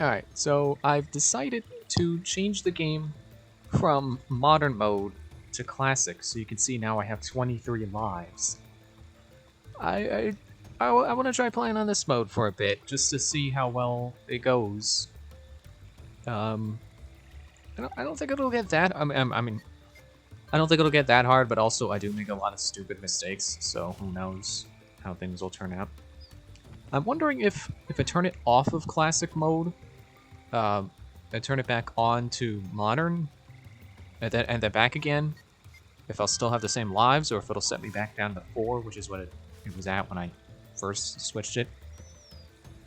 Alright, so I've decided to change the game from modern mode to classic, so you can see now I have 23 lives. I I want to try playing on this mode for a bit, just to see how well it goes. Um, I don't think it'll get that. I mean, I don't think it'll get that hard, but also I do make a lot of stupid mistakes, so who knows how things will turn out. I'm wondering if I turn it off of classic mode, and turn it back on to modern, and then back again, if I'll still have the same lives, or if it'll set me back down to 4, which is what it was at when I first switched it.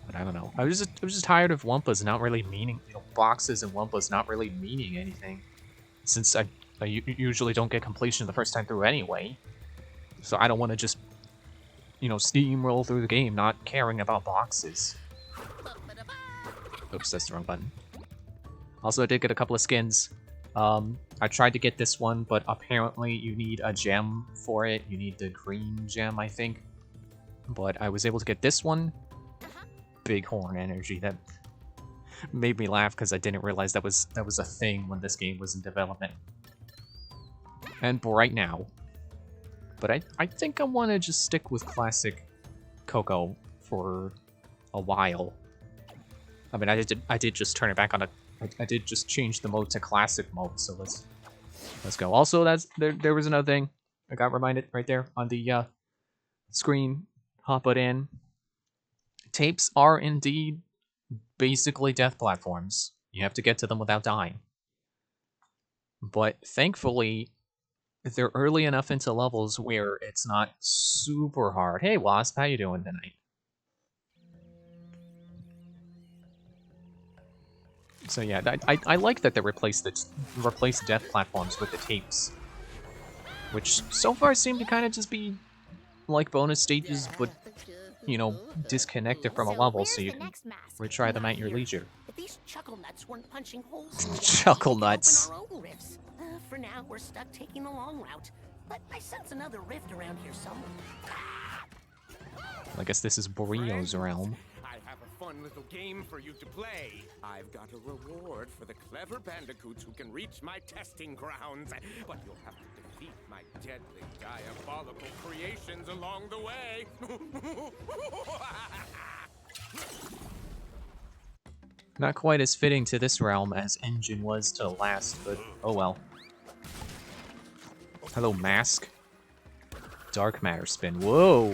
But I don't know. I was just tired of Wumpas not really meaning, boxes and Wumpas not really meaning anything, since I usually don't get completion the first time through anyway. So I don't want to just, steamroll through the game not caring about boxes. Oops, that's the wrong button. Also, I did get a couple of skins. I tried to get this one, but apparently you need a gem for it. You need the green gem, I think. But I was able to get this one. Bighorn energy. That made me laugh because I didn't realize that was a thing when this game was in development. And right now. But I think I want to just stick with classic Coco for a while. I mean, I did just turn it back on I did just change the mode to classic mode, so let's go. Also, there was another thing I got reminded right there on the screen. Hop it in. Tapes are indeed basically death platforms. You have to get to them without dying. But thankfully, they're early enough into levels where it's not super hard. Hey, Wasp, how you doing tonight? So yeah, I like that they replaced death platforms with the tapes, which so far seem to kind of just be like bonus stages, but disconnected from a level, so you can retry them at your leisure. If these chuckle nuts weren't punching holes in Chuckle we could nuts. open our own rifts. For now, we're stuck taking the long route, but I sense another rift around here somewhere. I guess this is Burrio's realm. I have a fun little game for you to play. I've got a reward for the clever bandicoots who can reach my testing grounds, but you'll have to defeat my deadly, diabolical creations along the way. Not quite as fitting to this realm as Engine was to last, but oh well. Hello, Mask. Dark Matter Spin. Whoa!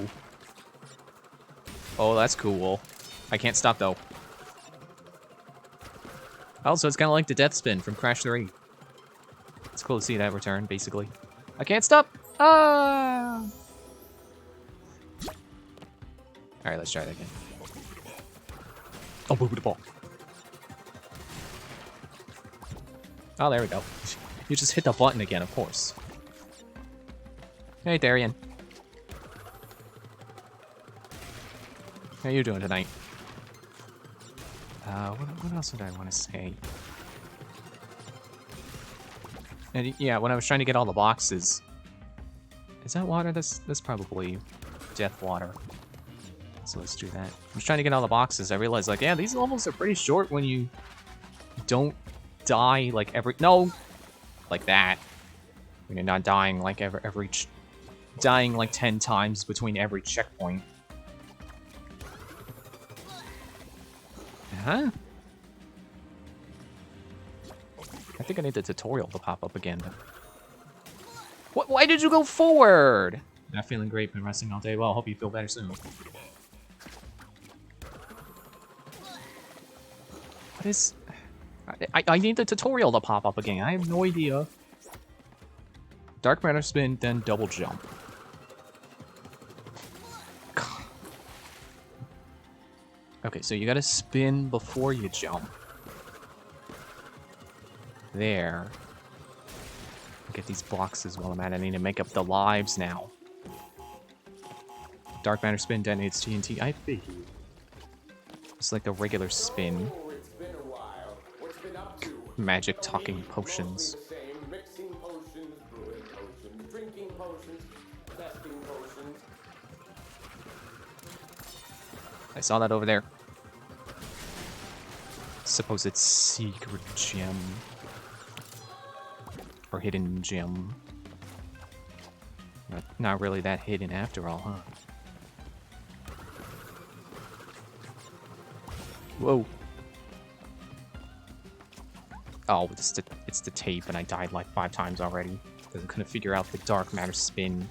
Oh, that's cool. I can't stop, though. Also, it's kind of like the Death Spin from Crash 3. It's cool to see that return, basically. I can't stop! Ah! Alright, let's try that again. Oh, boo the ball. Oh, there we go. You just hit the button again, of course. Hey, Darian. How you doing tonight? What else did I want to say? And yeah, when I was trying to get all the boxes... Is that water? That's probably death water. So let's do that. I was trying to get all the boxes. I realized, like, yeah, these levels are pretty short when you don't die, like, every... No! Like that. When you're not dying, like, dying, like, 10 times between every checkpoint. Huh? I think I need the tutorial to pop up again. What? Why did you go forward? Not feeling great, been resting all day. Well, hope you feel better soon. What is... I need the tutorial to pop up again. I have no idea. Dark Matter Spin, then double jump. Okay, so you gotta spin before you jump. There. Get these boxes while I'm at it. I need to make up the lives now. Dark Matter Spin detonates TNT. I figured. It's like the regular spin. Magic talking potions. I saw that over there. Suppose it's secret gem. Or hidden gem. Not really that hidden after all, huh? Whoa. Oh, it's the tape, and I died like 5 times already. Because I couldn't figure out the dark matter spin.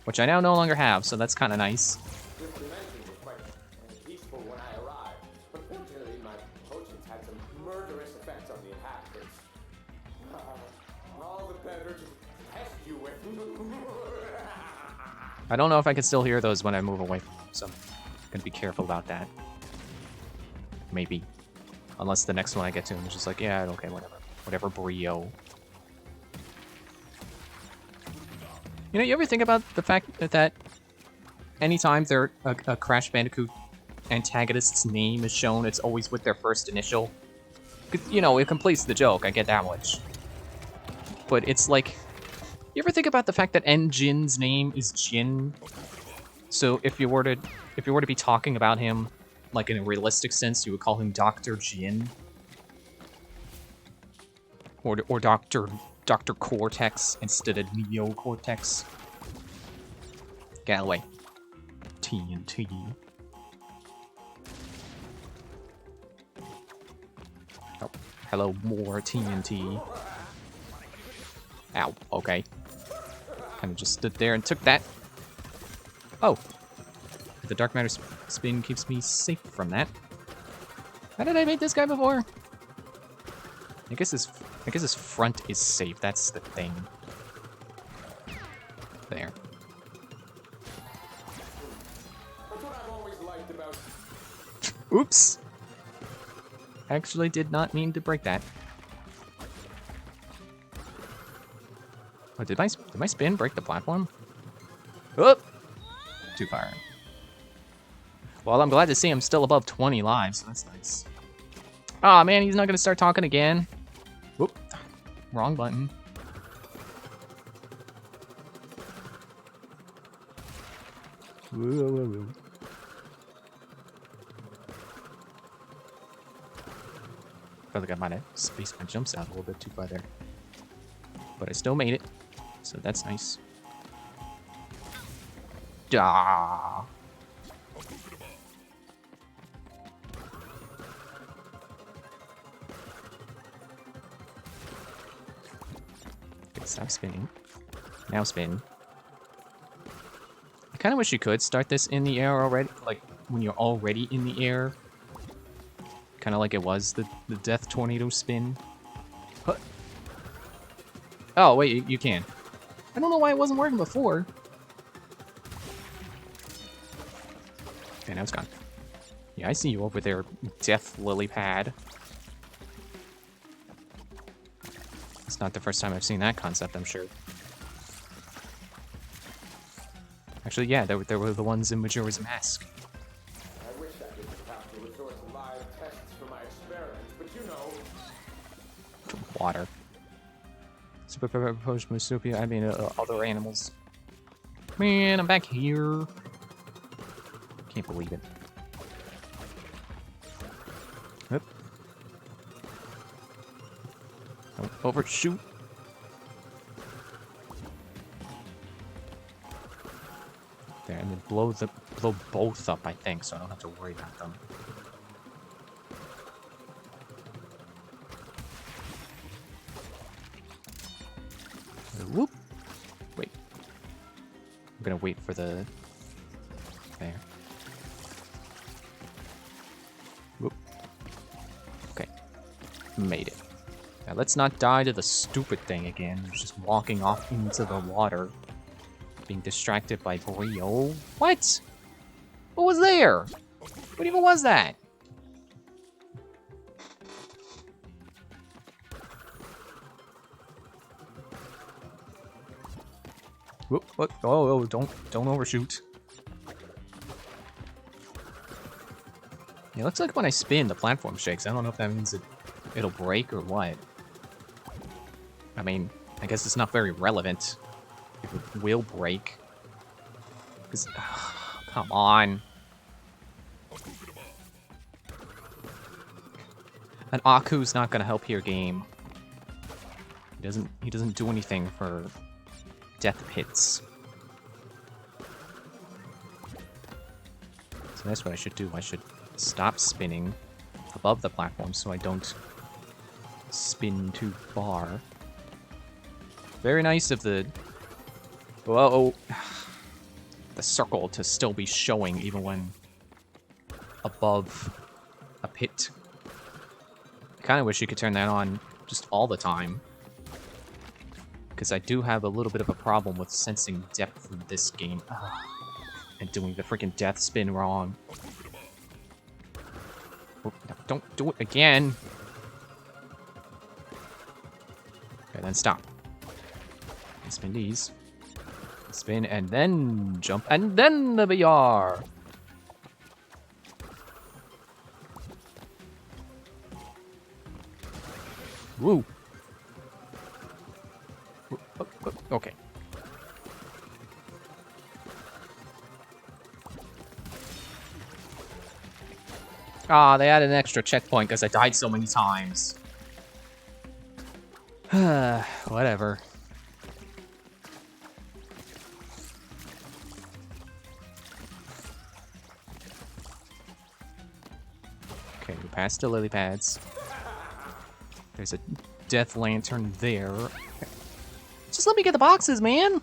Which I now no longer have, so that's kind of nice. This dimension was quite peaceful when I arrived, but fortunately my potions had some murderous effects on the inhabitants. All the better to test you with. I don't know if I can still hear those when I move away from them, so I'm gonna be careful about that. Maybe. Unless the next one I get to, I'm just like, yeah, okay, whatever. Whatever, Brio. You know, you ever think about the fact that anytime a Crash Bandicoot antagonist's name is shown, it's always with their first initial? You know, it completes the joke, I get that much. But it's like, you ever think about the fact that N. Jin's name is Jin? So if you were to be talking about him, like in a realistic sense, you would call him Dr. Jin? Or Dr. Cortex instead of Neo Cortex. Galloway. TNT. Oh, hello, more TNT. Ow, okay. Kind of just stood there and took that. Oh. The dark matter spin keeps me safe from that. How did I beat this guy before? I guess his front is safe. That's the thing. There. That's what I've always liked about. Oops. Actually did not mean to break that. Oh, did my spin break the platform? Oop! Too far. Well, I'm glad to see I'm still above 20 lives, so that's nice. Aw, man, he's not gonna start talking again. Whoop. Wrong button. Whoa, whoa, whoa. I feel like I might have spaced my jumps out a little bit too far there. But I still made it, so that's nice. Dah. Okay, stop spinning. Now spin. I kind of wish you could start this in the air already, like when you're already in the air. Kind of like it was the Death Tornado spin. Huh. Oh, wait, you can. I don't know why it wasn't working before. Okay, now it's gone. Yeah, I see you over there, Death Lily Pad. It's not the first time I've seen that concept, I'm sure. Actually, yeah, there were the ones in Majora's Mask. I wish I didn't have to resort to live tests for my experiments, but you know. Water. Super Post Marsupial, I mean, other animals. Man, I'm back here. Can't believe it. Yep. Don't overshoot. There, and then blow both up, I think, so I don't have to worry about them. Whoop. Wait. I'm gonna wait for the... There. Whoop. Okay. Made it. Now let's not die to the stupid thing again. It's just walking off into the water. Being distracted by Brio. What? What was there? What even was that? Whoop, what? Oh, don't overshoot. Yeah, it looks like when I spin, the platform shakes. I don't know if that means it'll break or what. I mean, I guess it's not very relevant if it will break. Because, come on. And Aku's not gonna help here, game. He doesn't do anything for death pits. So that's what I should do. I should stop spinning above the platform so I don't spin too far. Very nice of the... Whoa. The circle to still be showing even when above a pit. I kind of wish you could turn that on just all the time. Because I do have a little bit of a problem with sensing depth in this game. And doing the freaking death spin wrong. Oh, no, don't do it again. Okay, then stop. Spin these. Spin and then jump and then the VR. Woo. Okay. Ah, they added an extra checkpoint because I died so many times. Whatever. Okay, we passed the lily pads. There's a death lantern there. Just let me get the boxes, man!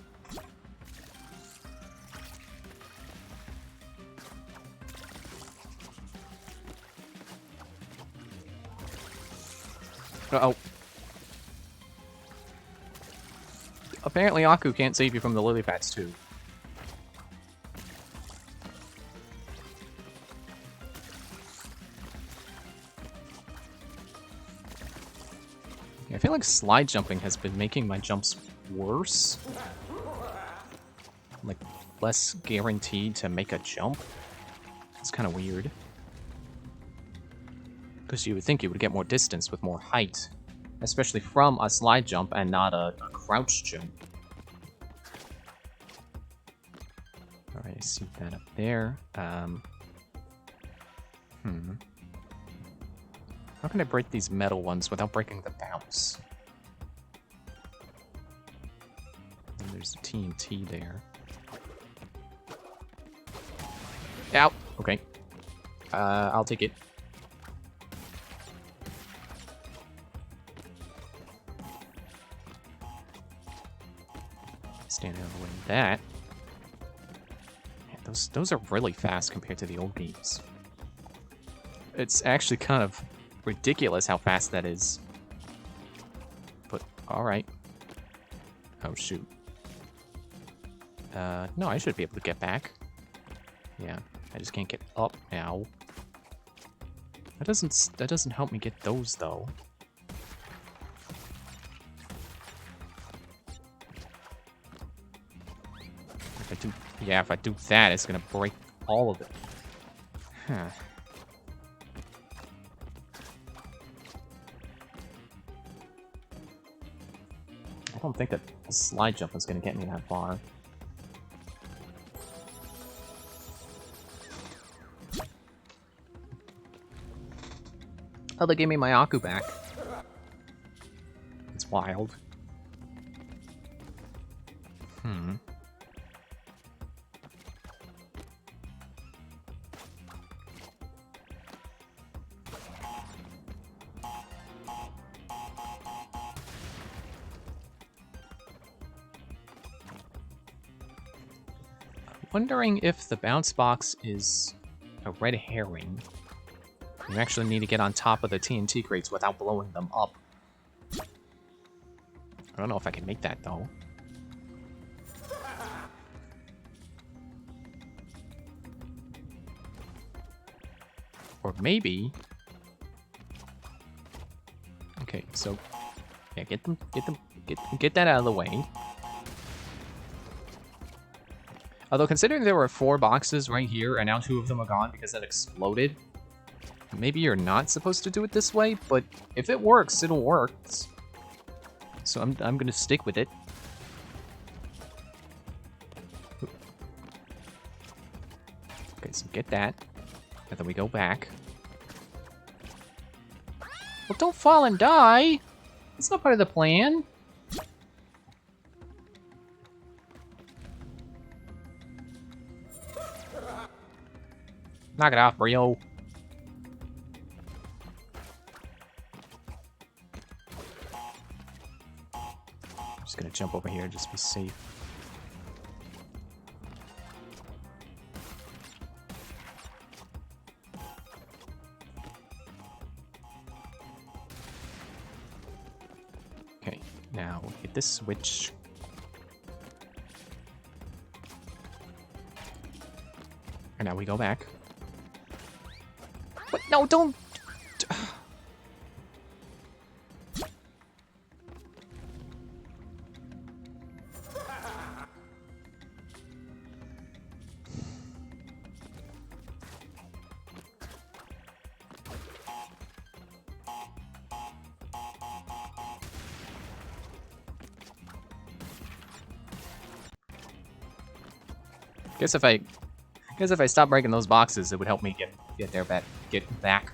Uh-oh. Apparently Aku can't save you from the lily pads, too. I feel like slide jumping has been making my jumps worse. Like, less guaranteed to make a jump. It's kind of weird. Because you would think you would get more distance with more height. Especially from a slide jump and not a crouch jump. Alright, I see that up there. How can I break these metal ones without breaking the bounce? And there's a TNT there. Ow! Okay. I'll take it. Stand out of the way of that. Man, those are really fast compared to the old games. It's actually kind of ridiculous how fast that is. But, alright. Oh, shoot. No, I should be able to get back. Yeah, I just can't get up now. That doesn't help me get those, though. If I do that, it's gonna break all of it. Huh. I don't think that a slide jump is gonna get me that far. Oh, they gave me my Aku back. It's wild. Wondering if the bounce box is a red herring. You actually need to get on top of the TNT crates without blowing them up. I don't know if I can make that, though. Or maybe... Okay, so... Yeah, get that out of the way. Although, considering there were 4 boxes right here, and now 2 of them are gone because that exploded, maybe you're not supposed to do it this way, but if it works, it'll work. So I'm gonna stick with it. Okay, so get that. And then we go back. Well, don't fall and die. That's not part of the plan. Knock it off, Brio. Just gonna jump over here, just be safe. Okay, now hit this switch. And now we go back. What? No, don't! Guess if I stop breaking those boxes, it would help me get back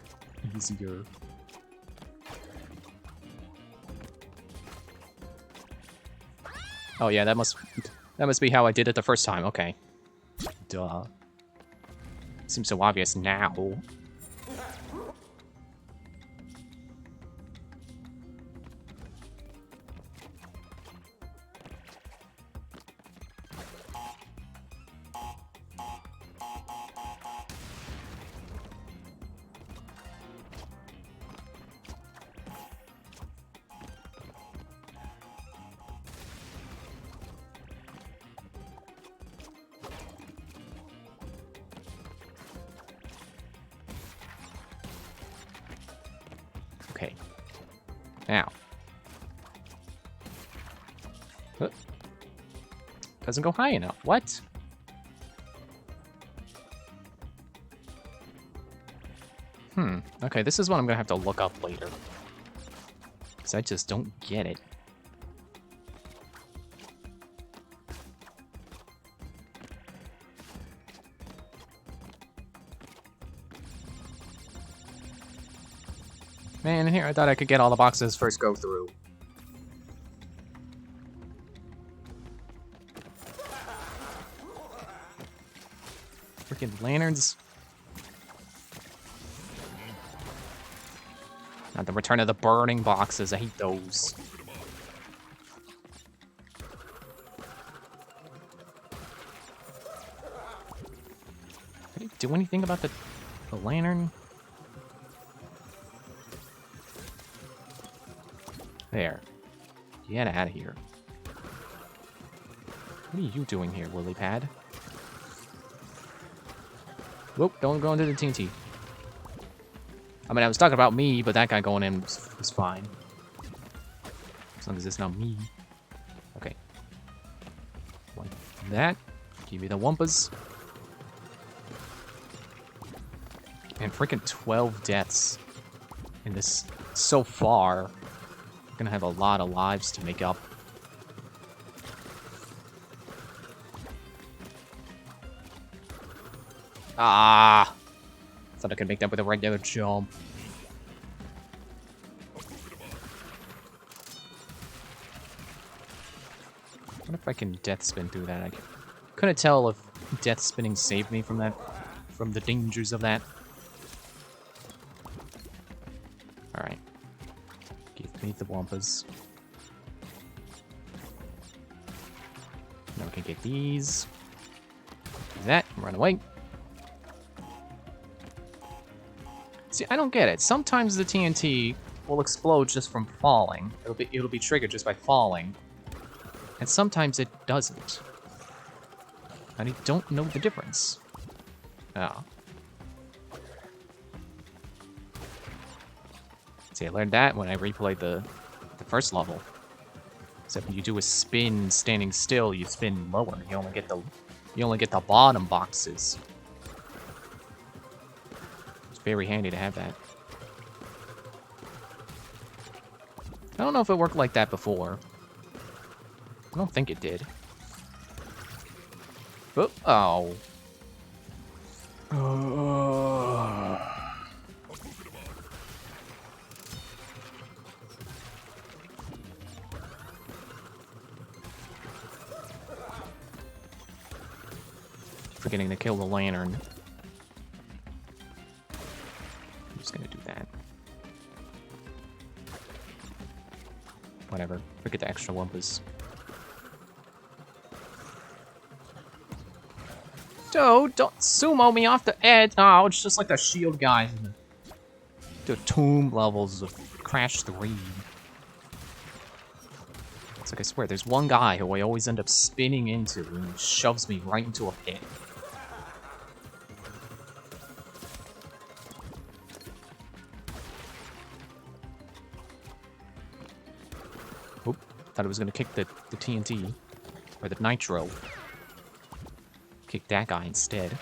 easier. Oh yeah, that must be how I did it the first time. Okay. Duh. Seems so obvious now. Okay. Now. Doesn't go high enough. What? Okay, this is what I'm gonna have to look up later. Because I just don't get it. Man, here I thought I could get all the boxes first go through. Freaking lanterns. Not the return of the burning boxes. I hate those. Did it do anything about the lantern? There. Get out of here. What are you doing here, lily pad? Whoop, don't go into the TNT. I mean, I was talking about me, but that guy going in was fine. As long as it's not me. Okay. Like that. Give me the Wumpas. And freaking 12 deaths in this so far. I'm gonna have a lot of lives to make up. Ah! Thought I could make that with a regular jump. What if I can death spin through that? I couldn't tell if death spinning saved me from that, from the dangers of that. Alright. Give me the Wumpas. Now we can get these. Do that, run away. See, I don't get it. Sometimes the TNT will explode just from falling. It'll be triggered just by falling. And sometimes it doesn't. And I don't know the difference. Oh. See, I learned that when I replayed the first level. Except when you do a spin standing still, you spin lower. You only get the bottom boxes. It's very handy to have that. I don't know if it worked like that before. I don't think it did. Oh. forgetting to kill the lantern. I'm just gonna do that. Whatever. Forget the extra Wumpas. Dude, don't sumo me off the edge. Oh, it's just like the shield guys in the tomb levels of Crash 3. It's like, I swear, there's one guy who I always end up spinning into and he shoves me right into a pit. Oop, thought it was gonna kick the TNT. Or the Nitro. Kick that guy instead.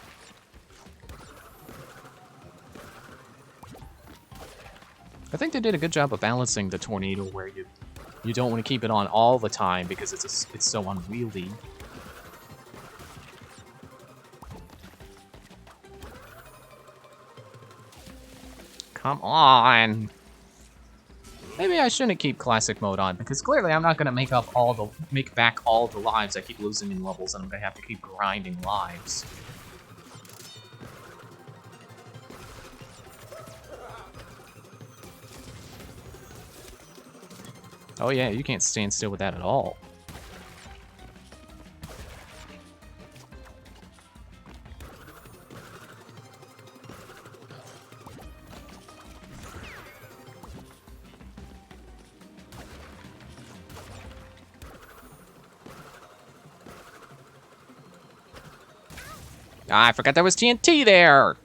I think they did a good job of balancing the tornado where you don't want to keep it on all the time because it's so unwieldy. Come on. Maybe I shouldn't keep classic mode on because clearly I'm not gonna make back all the lives I keep losing in levels, and I'm gonna have to keep grinding lives. Oh yeah, you can't stand still with that at all. Ah, I forgot there was TNT there!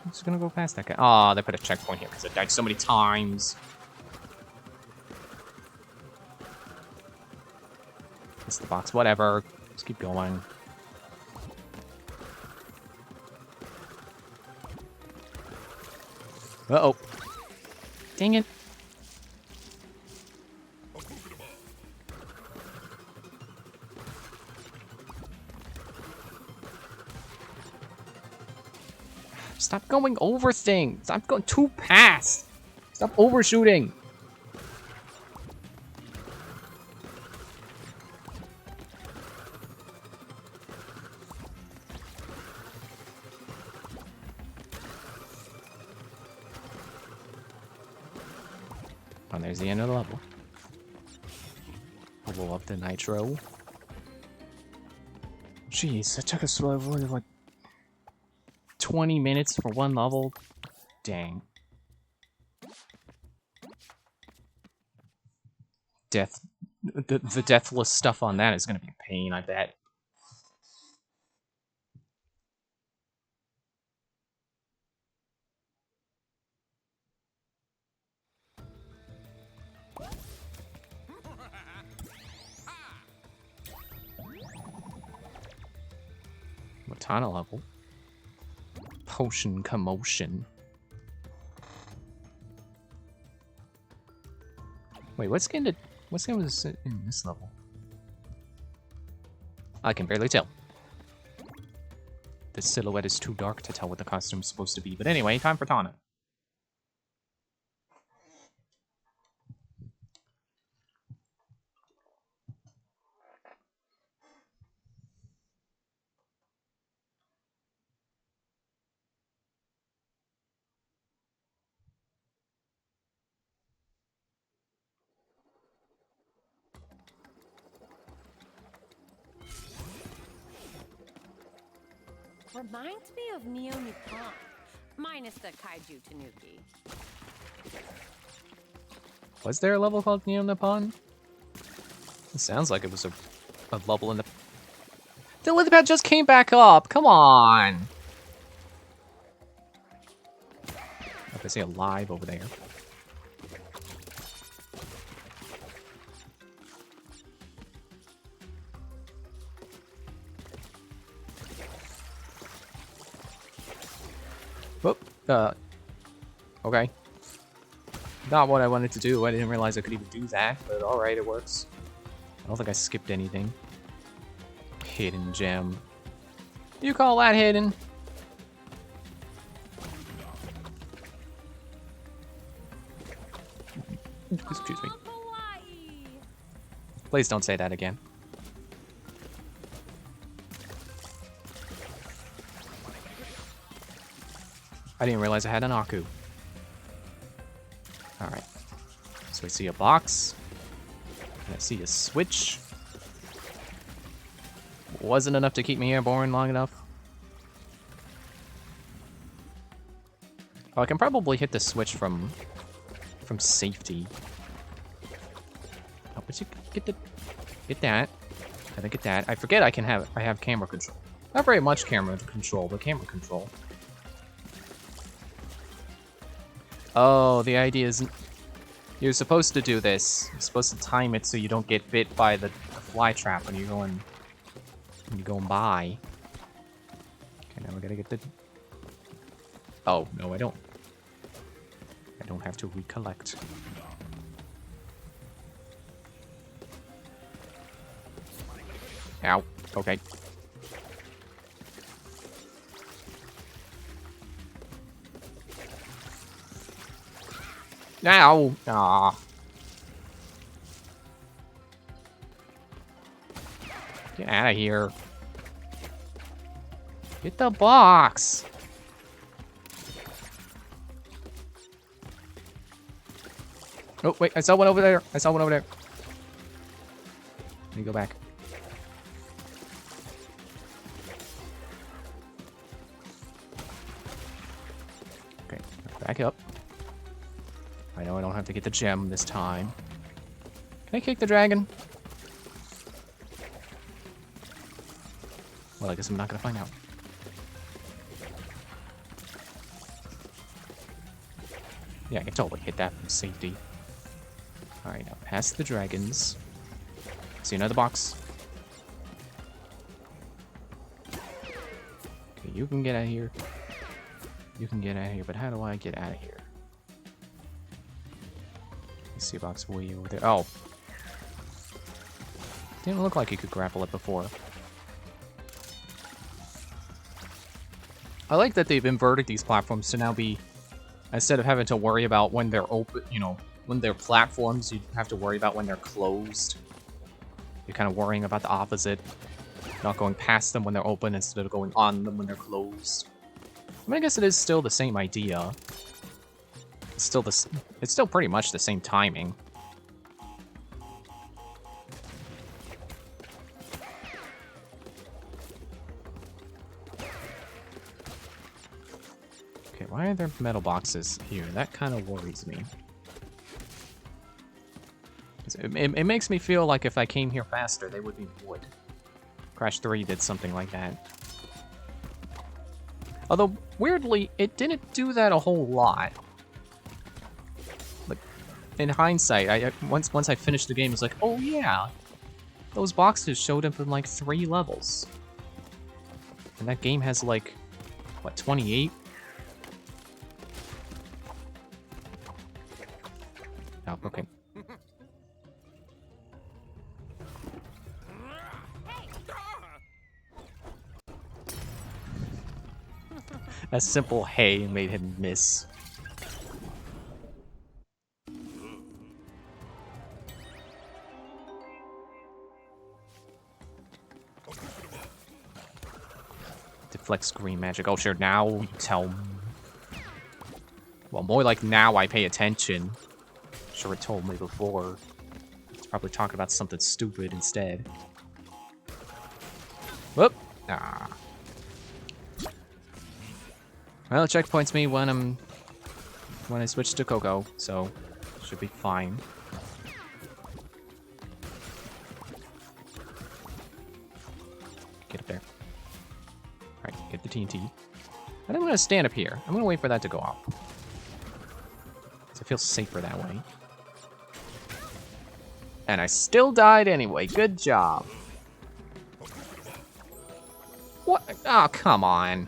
I'm just gonna go past that guy. Aw, they put a checkpoint here because I died so many times. It's the box, whatever. Let's keep going. Uh-oh. Dang it. Stop going over things. Stop going too past. Stop overshooting. Oh, there's the end of the level. Level up the Nitro. Jeez, that took us like 20 minutes for one level. Dang. The deathless stuff on that is gonna be a pain, I bet. Matana level. Potion commotion. Wait, what skin was in this level? I can barely tell. The silhouette is too dark to tell what the costume's supposed to be. But anyway, time for Tana. Reminds me of Neo Nippon, minus the Kaiju Tanuki. Was there a level called Neo Nippon? It sounds like it was a level in the... The lily pad just came back up! Come on! I see a live over there. Whoop. Okay. Not what I wanted to do. I didn't realize I could even do that, but alright, it works. I don't think I skipped anything. Hidden gem. You call that hidden? Excuse me. Hawaii. Please don't say that again. I didn't realize I had an Aku. Alright. So I see a box. And I see a switch. Wasn't enough to keep me airborne long enough. Oh, I can probably hit the switch from safety. Oh, but you get that. I think get that. I forget I have camera control. Not very much camera control, but camera control. Oh, the idea is you're supposed to do this. You're supposed to time it so you don't get bit by the fly trap when you're going by. Okay, now we gotta get the. Oh no, I don't. I don't have to recollect. Ow. Okay. Ow! Aw. Get out of here. Get the box! Oh, wait, I saw one over there. I saw one over there. Let me go back. Okay, back up. I know I don't have to get the gem this time. Can I kick the dragon? Well, I guess I'm not gonna find out. Yeah, I can totally hit that from safety. Alright, now past the dragons. See another box. Okay, you can get out of here. You can get out of here, but how do I get out of here? I see a box way over there. Oh. Didn't look like you could grapple it before. I like that they've inverted these platforms to now be, instead of having to worry about when they're open, you know, when they're platforms, you have to worry about when they're closed. You're kind of worrying about the opposite. Not going past them when they're open instead of going on them when they're closed. I mean, I guess it is still the same idea. It's still pretty much the same timing. Okay, why are there metal boxes here? That kind of worries me. It makes me feel like if I came here faster, they would be wood. Crash 3 did something like that. Although, weirdly, it didn't do that a whole lot. Like, in hindsight, once I finished the game, it's like, oh yeah, those boxes showed up in like 3 levels. And that game has like, what, 28? Oh, okay. A simple hey made him miss. Deflects green magic. Oh, sure, now you tell me. Well, more like now I pay attention. Sure, it told me before. It's probably talking about something stupid instead. Whoop! Ah. Well, it checkpoints me when I switch to Coco, so should be fine. Get up there. Alright, get the TNT. And I'm gonna stand up here. I'm gonna wait for that to go off. Because it feels safer that way. And I still died anyway. Good job. What? Oh, come on.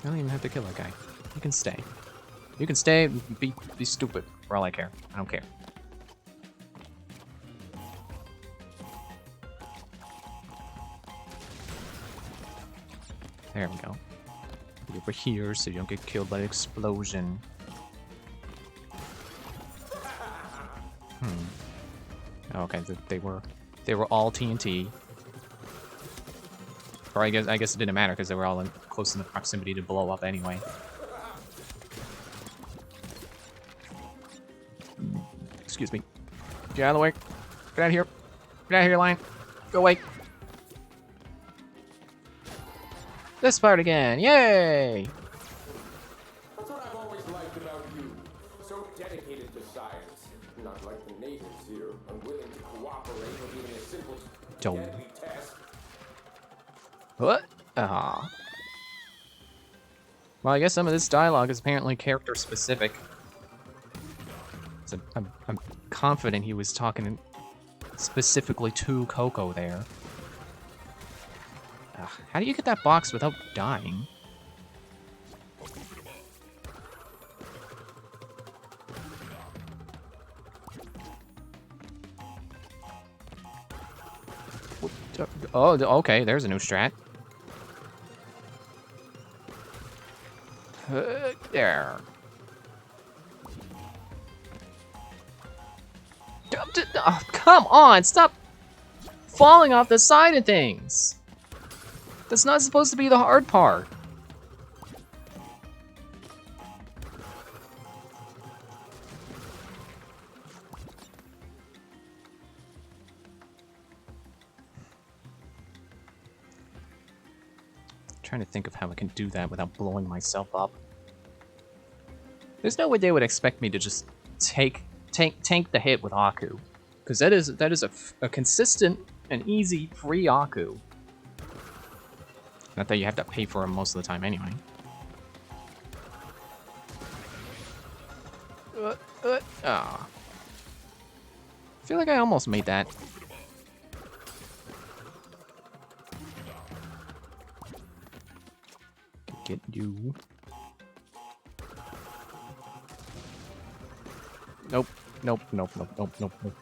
don't even have to kill that guy. You can stay. You can stay, be stupid, for all I care. I don't care. There we go. Get over here so you don't get killed by the explosion. Okay, they were all TNT. Or I guess it didn't matter because they were all in close enough proximity to blow up anyway. Excuse me. Get out of the way. Get out of here. Get out of here, lion. Go away. This part again. Yay! That's what I've always liked about you. So dedicated to science. Not like the natives here, unwilling to cooperate with even a simple Don't. deadly test. What? Ah. Well, I guess some of this dialogue is apparently character specific. So I'm confident he was talking specifically to Coco there. How do you get that box without dying? Oh, okay, there's a new strat. There. Oh, come on, stop falling off the side of things. That's not supposed to be the hard part. Trying to think of how I can do that without blowing myself up. There's no way they would expect me to just tank the hit with Aku, because that is a consistent and easy free Aku. Not that you have to pay for him most of the time anyway. I feel like I almost made that. Get you. Nope. Nope. Nope. Nope. Nope. Nope. Nope.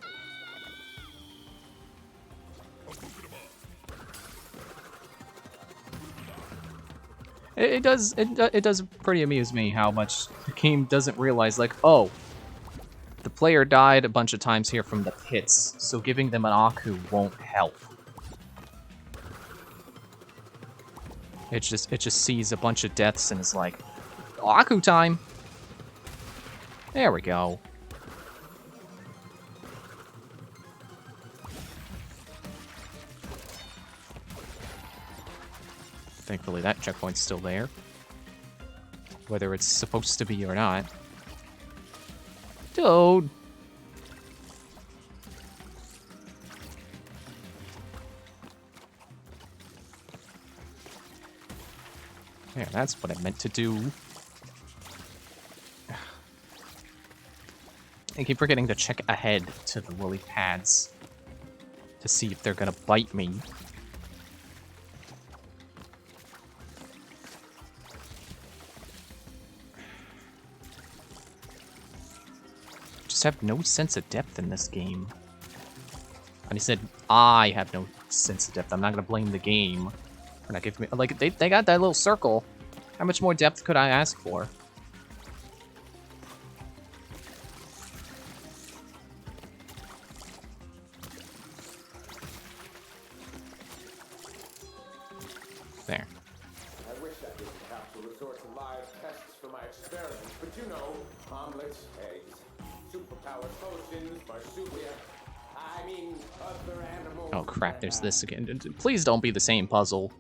It does pretty amuse me how much the game doesn't realize, like, oh, the player died a bunch of times here from the pits, so giving them an Aku won't help. It just sees a bunch of deaths and is like, Aku time. There we go. Thankfully, that checkpoint's still there. Whether it's supposed to be or not. Dude! Yeah, that's what I meant to do. I keep forgetting to check ahead to the lily pads to see if they're gonna bite me. Have no sense of depth in this game. And he said, I have no sense of depth. I'm not gonna blame the game for not giving me, like, they got that little circle. How much more depth could I ask for? There. I wish I didn't have to resort to live tests for my experiments, but you know, omelets, eggs, superpowered potions, marsupial, I mean, other animals. Oh crap, there's this again. Please don't be the same puzzle.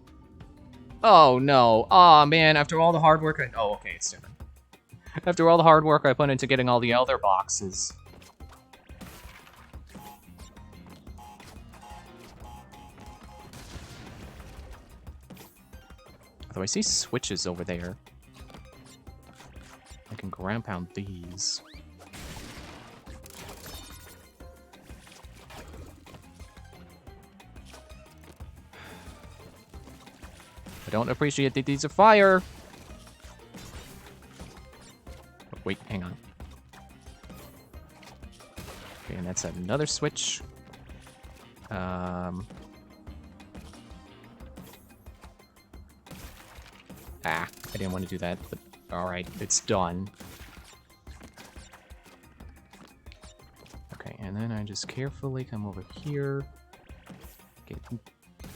Oh no. Aw, man, after all the hard work oh, okay, it's different. After all the hard work I put into getting all the other boxes. Although I see switches over there. I can ground pound these. I don't appreciate that these are fire. set another switch. I didn't want to do that, but alright, it's done. Okay, and then I just carefully come over here, get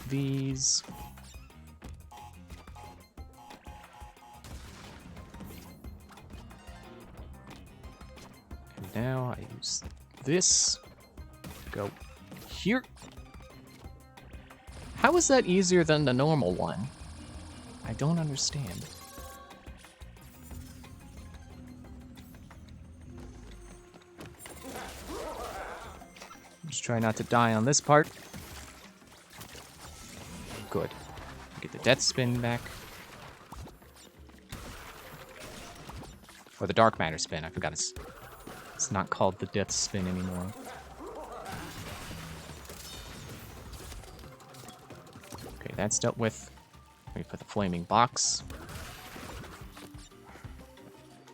these. And now I use this, go here. How is that easier than the normal one? I don't understand. Just try not to die on this part. Good. Get the death spin back. Or the dark matter spin. I forgot it's not called the death spin anymore. Okay, that's dealt with. Wait for the flaming box.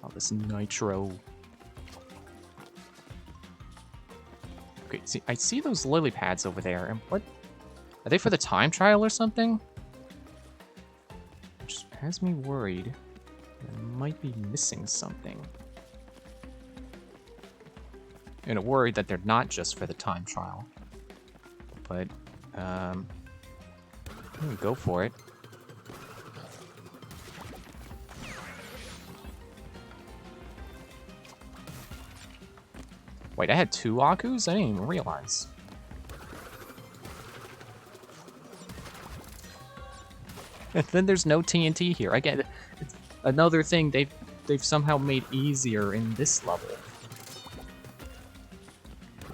All this nitro. Okay, see, I see those lily pads over there, and what? Are they for the time trial or something? Which has me worried that I might be missing something. And worried that they're not just for the time trial. But, go for it. Wait, I had 2 Akus? I didn't even realize. And then there's no TNT here. I get it. It's another thing they've somehow made easier in this level.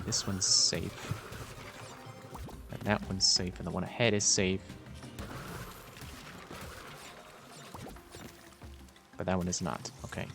This one's safe. And that one's safe, and the one ahead is safe. But that one is not. Okay.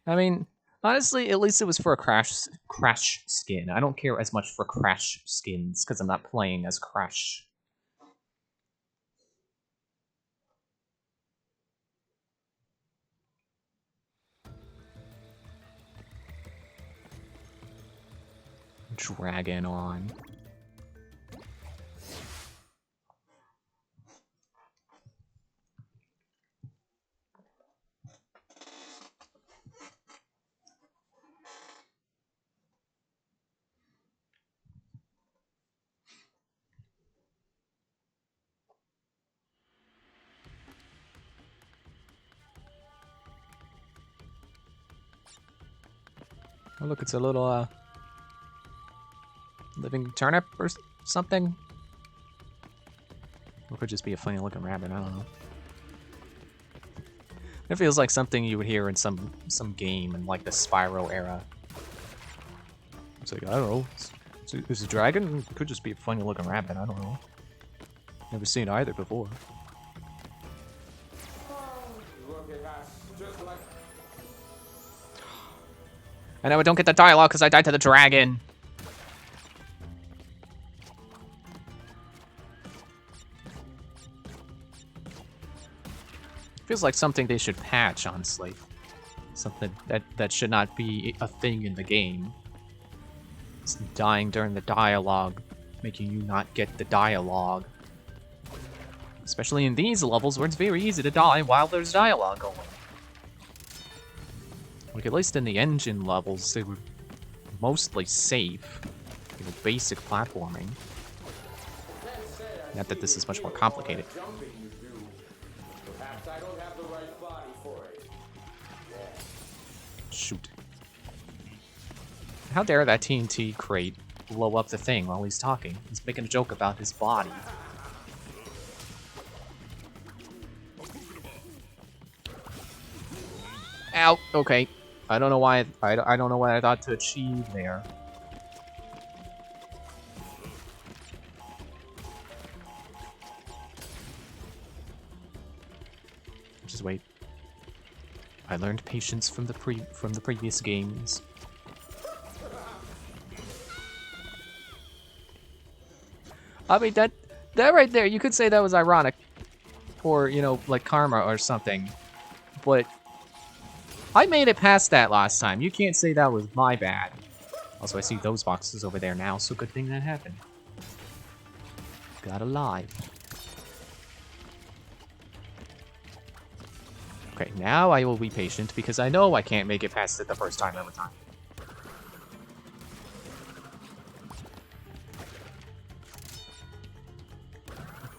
I mean, honestly, at least it was for a Crash skin. I don't care as much for Crash skins, because I'm not playing as Crash. Dragon on. Oh look, it's a little living turnip or something. Or it could just be a funny looking rabbit, I don't know. It feels like something you would hear in some game in like the Spyro era. It's like, I don't know. It's a dragon? It could just be a funny looking rabbit, I don't know. Never seen either before. I know I don't get the dialogue because I died to the dragon. Feels like something they should patch, honestly. Something that should not be a thing in the game. It's dying during the dialogue, making you not get the dialogue. Especially in these levels where it's very easy to die while there's dialogue going. Like, at least in the engine levels, they were mostly safe. You know, basic platforming. Not that this is much more complicated. Shoot. How dare that TNT crate blow up the thing while he's talking? He's making a joke about his body. Ow, okay. I don't know why. I don't know what I thought to achieve there. Just wait. I learned patience from the previous games. I mean that right there, you could say that was ironic, or you know, like karma or something. But I made it past that last time. You can't say that was my bad. Also, I see those boxes over there now, so good thing that happened. Got alive. Okay, now I will be patient because I know I can't make it past it the first time every time.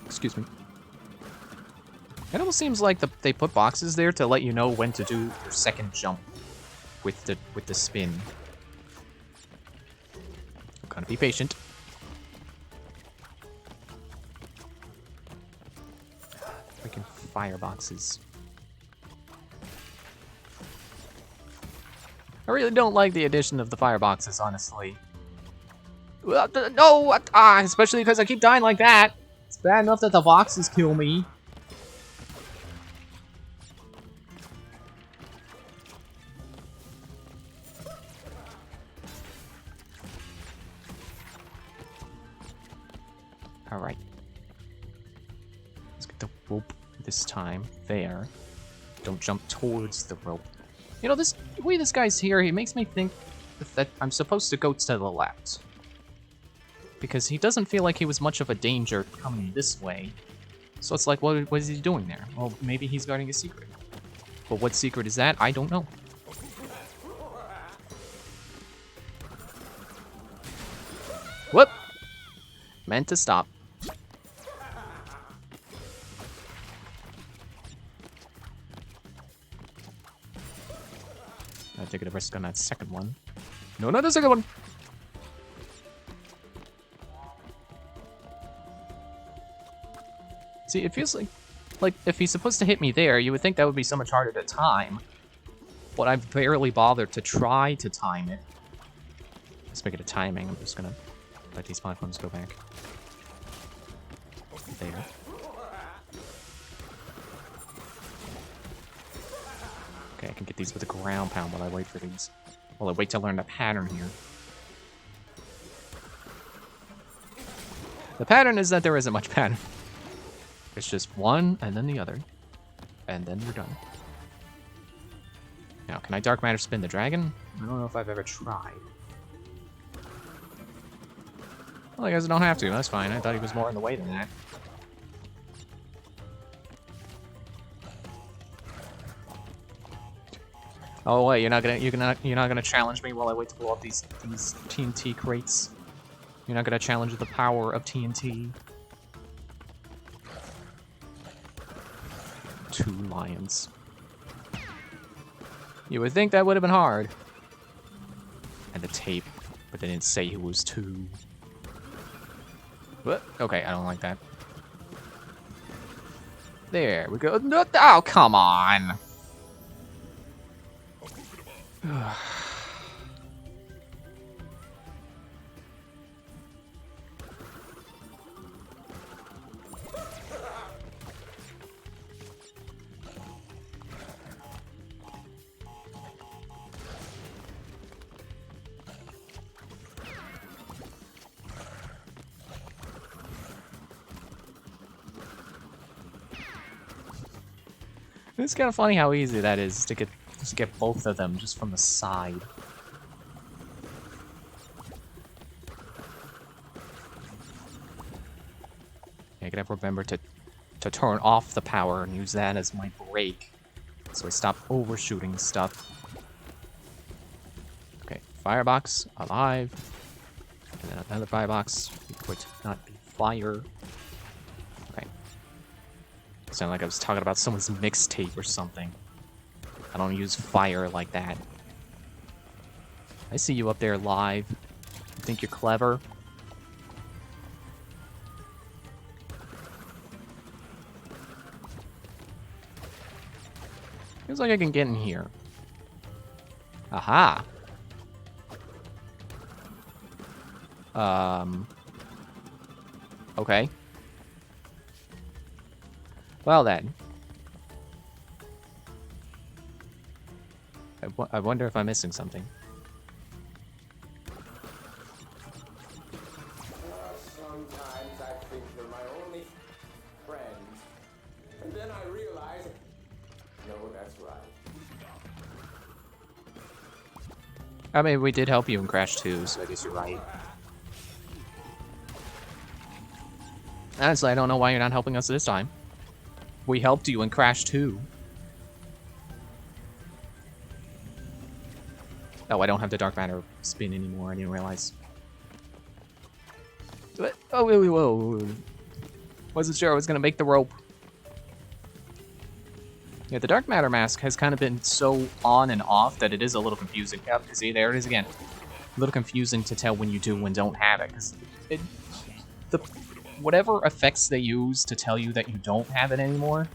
Excuse me. It almost seems like they put boxes there to let you know when to do your second jump with the spin. I'm gonna be patient. Freaking fireboxes. I really don't like the addition of the fireboxes, honestly. No! Especially because I keep dying like that. It's bad enough that the boxes kill me. Alright. Let's get the rope this time. There. Don't jump towards the rope. You know, the way this guy's here, he makes me think that I'm supposed to go to the left. Because he doesn't feel like he was much of a danger coming this way. So it's like, what is he doing there? Well, maybe he's guarding a secret. But what secret is that? I don't know. Whoop! Meant to stop. I'm taking a risk on that second one. No, not the second one! See, it feels like if he's supposed to hit me there, you would think that would be so much harder to time. But I've barely bothered to try to time it. Let's make it a timing. I'm just gonna let these platforms go back. There. Okay, I can get these with a ground pound while I wait for these. While I wait to learn the pattern here. The pattern is that there isn't much pattern. It's just one, and then the other. And then you're done. Now, can I Dark Matter spin the dragon? I don't know if I've ever tried. Well, I guess I don't have to. That's fine. I thought he was more in the way than that. Oh wait, you're not gonna challenge me while I wait to blow up these TNT crates. You're not gonna challenge the power of TNT. 2 lions. You would think that would have been hard. And the tape, but they didn't say it was 2. What? Okay, I don't like that. There we go. No, oh, come on. It's kind of funny how easy that is to get both of them just from the side. I gotta remember to turn off the power and use that as my brake, so I stop overshooting stuff. Okay, firebox alive, and then another firebox. It would not be fire. Sounded like I was talking about someone's mixtape or something. I don't use fire like that. I see you up there live. You think you're clever? Feels like I can get in here. Aha. Okay. Well then. I wonder if I'm missing something. Sometimes I think you're my only friend. And then I realize, no, that's right. I mean, we did help you in Crash 2, so I guess you're right. Honestly, I don't know why you're not helping us this time. We helped you in Crash 2. Oh, I don't have the dark matter spin anymore. I didn't realize. What? Oh, whoa. Wasn't sure I was gonna make the rope. Yeah, the dark matter mask has kind of been so on and off that it is a little confusing. Yep, see, there it is again. A little confusing to tell when you do and don't have it, because whatever effects they use to tell you that you don't have it anymore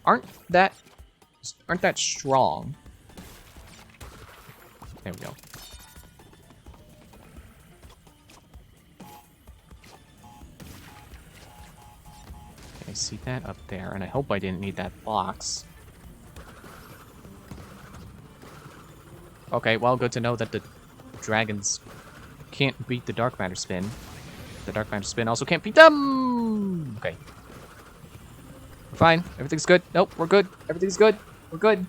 aren't that strong. There we go. Okay, I see that up there, and I hope I didn't need that box. Okay, well, good to know that the dragons can't beat the dark matter spin. The dark matter spin also can't beat them! Okay. We're fine. Everything's good. Nope, we're good. Everything's good. We're good.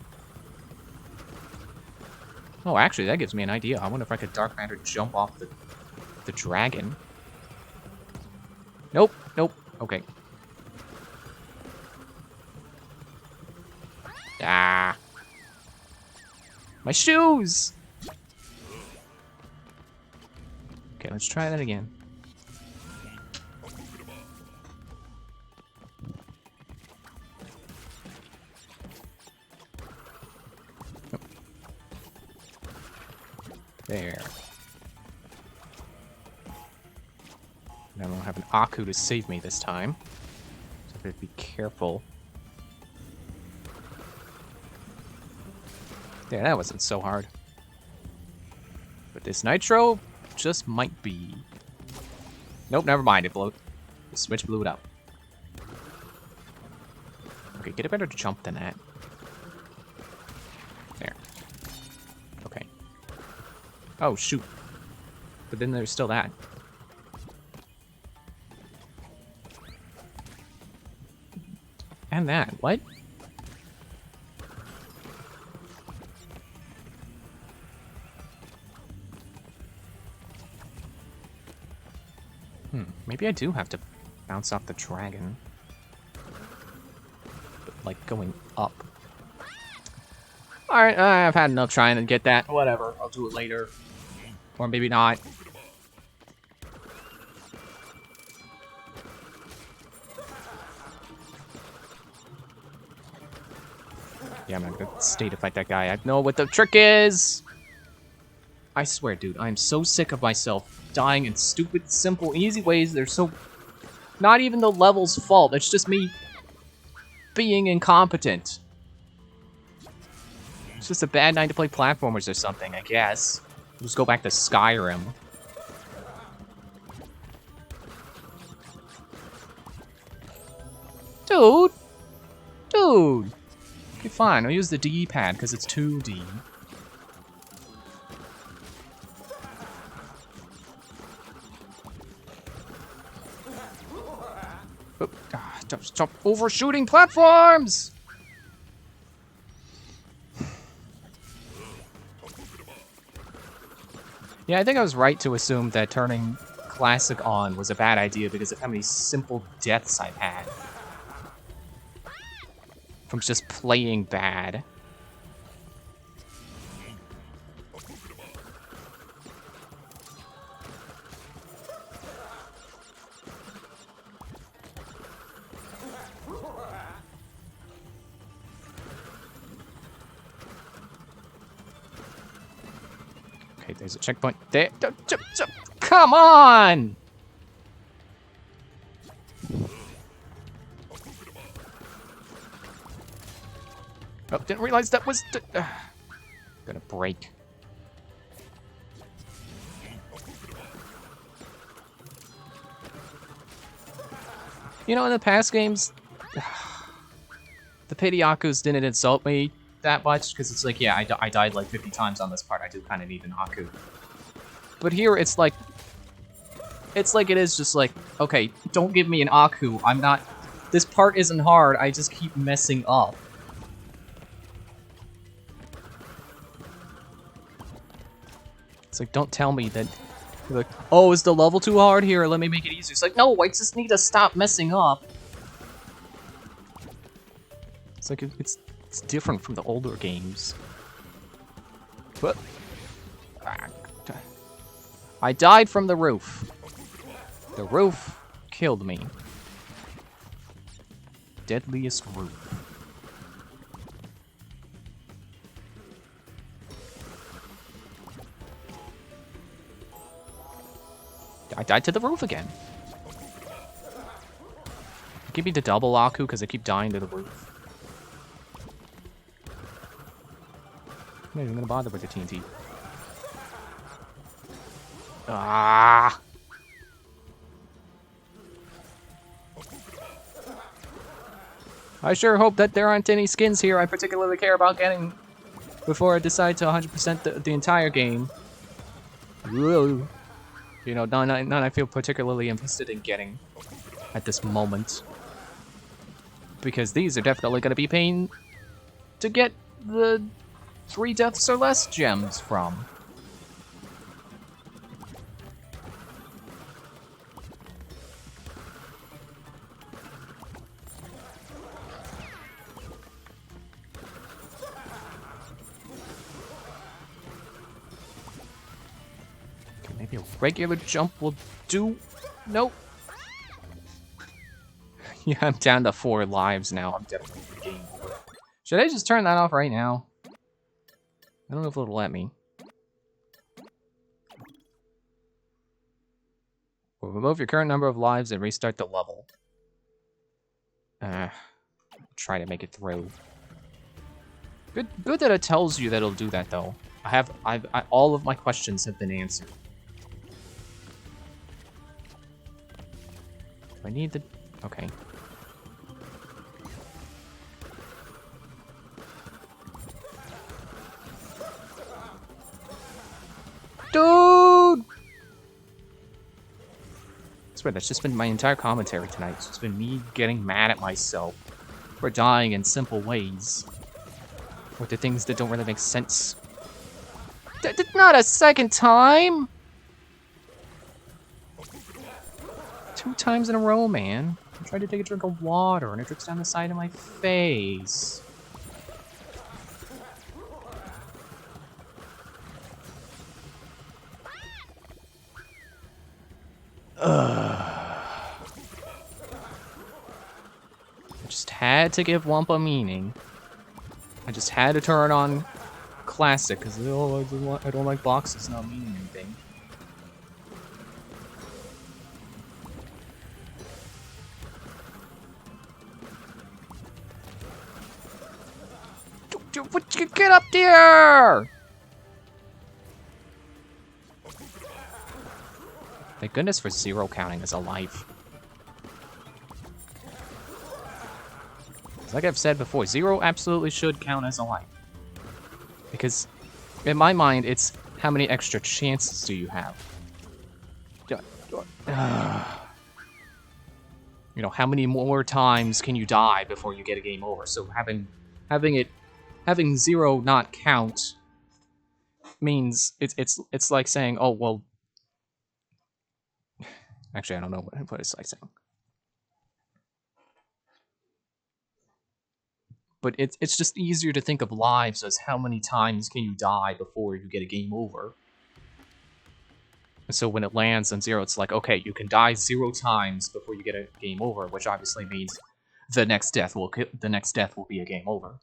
Oh, actually, that gives me an idea. I wonder if I could dark matter jump off the dragon. Nope. Okay. Ah. My shoes! Okay, let's try that again. There. Now I don't have an Aku to save me this time. So I better be careful. Yeah, that wasn't so hard. But this Nitro just might be. Nope, never mind. It blew. The switch blew it up. Okay, get a better jump than that. There. Okay. Oh, shoot. But then there's still that. And that. What? Maybe I do have to bounce off the dragon. But, like, going up. Alright, I've had enough trying to get that. Whatever, I'll do it later. Or maybe not. Yeah, I'm not gonna stay to fight that guy. I know what the trick is! I swear, dude, I'm so sick of myself dying in stupid, simple, easy ways. They're so... Not even the level's fault. It's just me being incompetent. It's just a bad night to play platformers or something, I guess. Just go back to Skyrim. Dude! Okay, fine. I'll use the D-pad because it's 2D. Stop overshooting platforms! Yeah, I think I was right to assume that turning Classic on was a bad idea because of how many simple deaths I've had. From just playing bad. Okay, there's a checkpoint there. Come on! Oh, didn't realize that was... Gonna break. You know, in the past games, the Pidyakus didn't insult me that much, because it's like, yeah, I died like 50 times on this part. I do kind of need an Aku. But here, it's like it is just like, okay, don't give me an Aku. I'm not... This part isn't hard, I just keep messing up. It's like, don't tell me that... You're like, oh, is the level too hard here? Let me make it easier. It's like, no, I just need to stop messing up. It's like, it's different from the older games. But... I died from the roof. The roof killed me. Deadliest roof. I died to the roof again. Give me the double Aku because I keep dying to the roof. I'm not even gonna bother with the TNT. Ah! I sure hope that there aren't any skins here I particularly care about getting before I decide to 100% the entire game. Whoa. You know, none I feel particularly interested in getting at this moment. Because these are definitely going to be paying to get the 3 deaths or less gems from. Maybe a regular jump will do. Nope. Yeah, I'm down to 4 lives now. I'm definitely game over. Should I just turn that off right now? I don't know if it'll let me. We'll remove your current number of lives and restart the level. Try to make it through. Good that it tells you that it'll do that though. All of my questions have been answered. I need the... Okay. Dude! I swear, that's just been my entire commentary tonight. It's just been me getting mad at myself for dying in simple ways. With the things that don't really make sense. Not a second time! 2 times in a row, man. I tried to take a drink of water and it drips down the side of my face. Ugh. I just had to give Wumpa meaning. I just had to turn on classic because oh, I don't like boxes not meaning anything. What you get up there? Thank goodness for Zero counting as a life. Like I've said before, Zero absolutely should count as a life. Because in my mind, it's how many extra chances do you have? You know, how many more times can you die before you get a game over? So having Zero not count means it's like saying, oh well. Actually, I don't know what it's like saying. But it's just easier to think of lives as how many times can you die before you get a game over. And so when it lands on Zero, it's like, okay, you can die 0 times before you get a game over, which obviously means the next death will be a game over.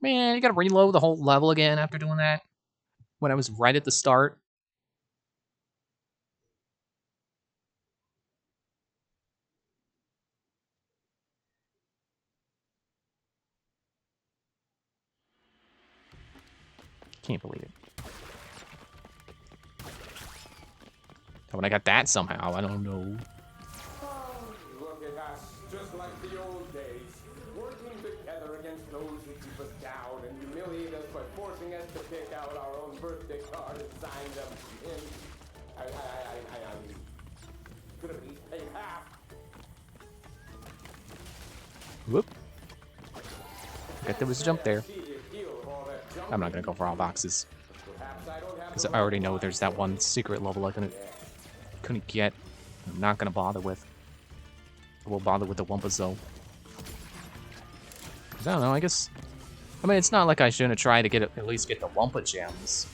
Man, you gotta reload the whole level again after doing that? When I was right at the start? Can't believe it. When I got that somehow, I don't know. Look at us, just like the old days, working together against those who keep us down and humiliate us by forcing us to pick out our own birthday card and sign them in. I could have at least paid half. Whoop. Forgot there was a jump there. I'm not gonna go for all boxes. Because I already know there's that one secret level I couldn't get. I'm not gonna bother with. I will bother with the Wumpas though. 'Cause I don't know, I guess... I mean, it's not like I shouldn't try to at least get the Wumpa gems.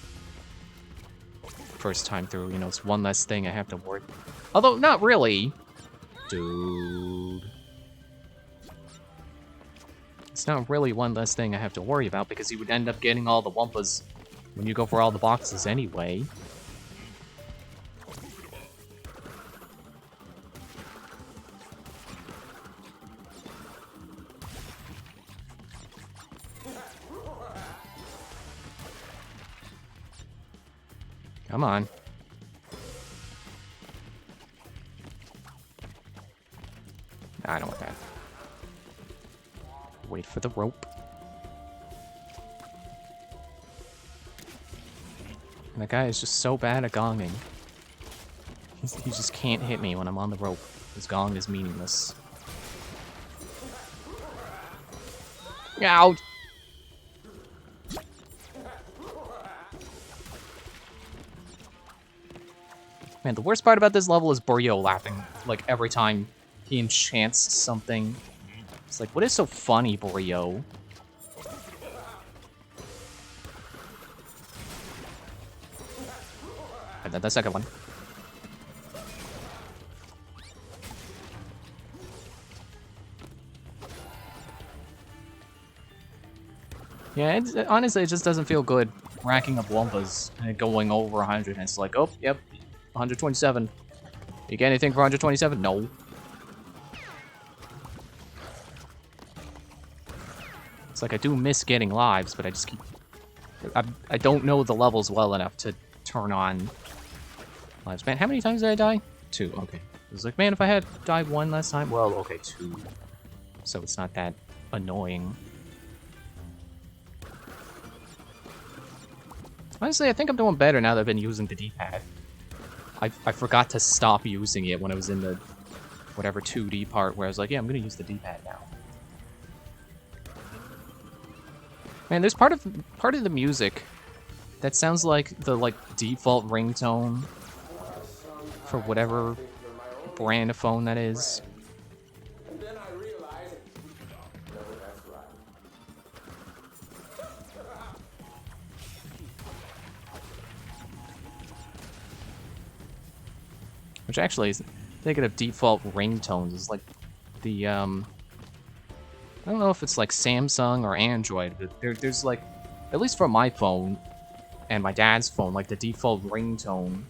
First time through, you know, it's one less thing I have to worry. Although, not really. Dude. It's not really one less thing I have to worry about because you would end up getting all the Wumpas when you go for all the boxes anyway. Come on. Nah, I don't want that. Wait for the rope. And that guy is just so bad at gonging. He just can't hit me when I'm on the rope. His gong is meaningless. Ouch! Man, the worst part about this level is Burrito laughing, like, every time he enchants something. It's like, what is so funny, Burrito? And then the second one. Yeah, honestly, it just doesn't feel good racking up Wumpas and going over 100, and it's like, oh, yep, 127. You get anything for 127? No. It's like I do miss getting lives, but I just keep... I don't know the levels well enough to turn on lives. Man, how many times did I die? 2, okay. It was like, man, if I had died 1 last time, well, okay, 2. So it's not that annoying. Honestly, I think I'm doing better now that I've been using the D-pad. I forgot to stop using it when I was in the whatever 2D part where I was like, yeah, I'm gonna use the D-pad now. Man, there's part of the music that sounds like the default ringtone for whatever brand of phone that is. And then I realized, no, that's right. Which actually is thinking of default ringtones is like the I don't know if it's like Samsung or Android, but there's like, at least for my phone and my dad's phone, like the default ringtone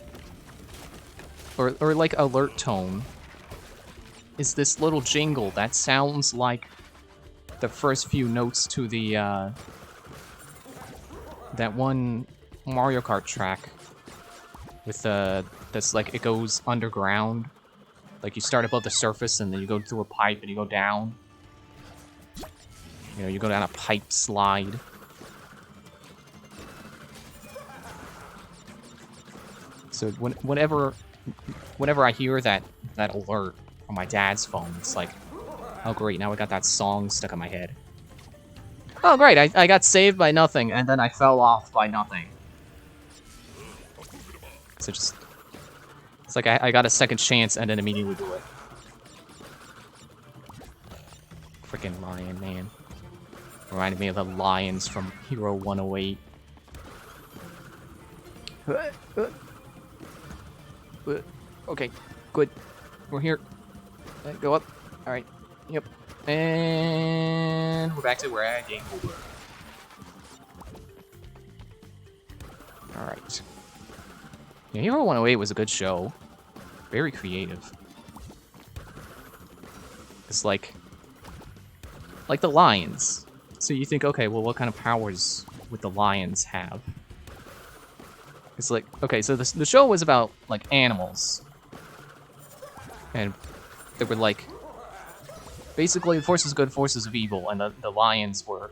or like alert tone is this little jingle that sounds like the first few notes to the that one Mario Kart track with that's like, it goes underground. Like, you start above the surface and then you go through a pipe and you go down. You know, you go down a pipe slide. So whenever I hear that alert on my dad's phone, it's like, oh great, now I got that song stuck in my head. Oh great, I got saved by nothing, and then I fell off by nothing. So just... It's like I got a second chance and then immediately blew it. Freaking lion, man. Reminded me of the lions from Hero 108. Okay, good. We're here. Go up. Alright. Yep. And we're back to where I game over. Alright. Yeah, Hero 108 was a good show. Very creative. It's like the lions. So you think, okay, well, what kind of powers would the lions have? It's like, okay, so the show was about, like, animals. And they were like, basically, the forces of good, forces of evil, and the lions were,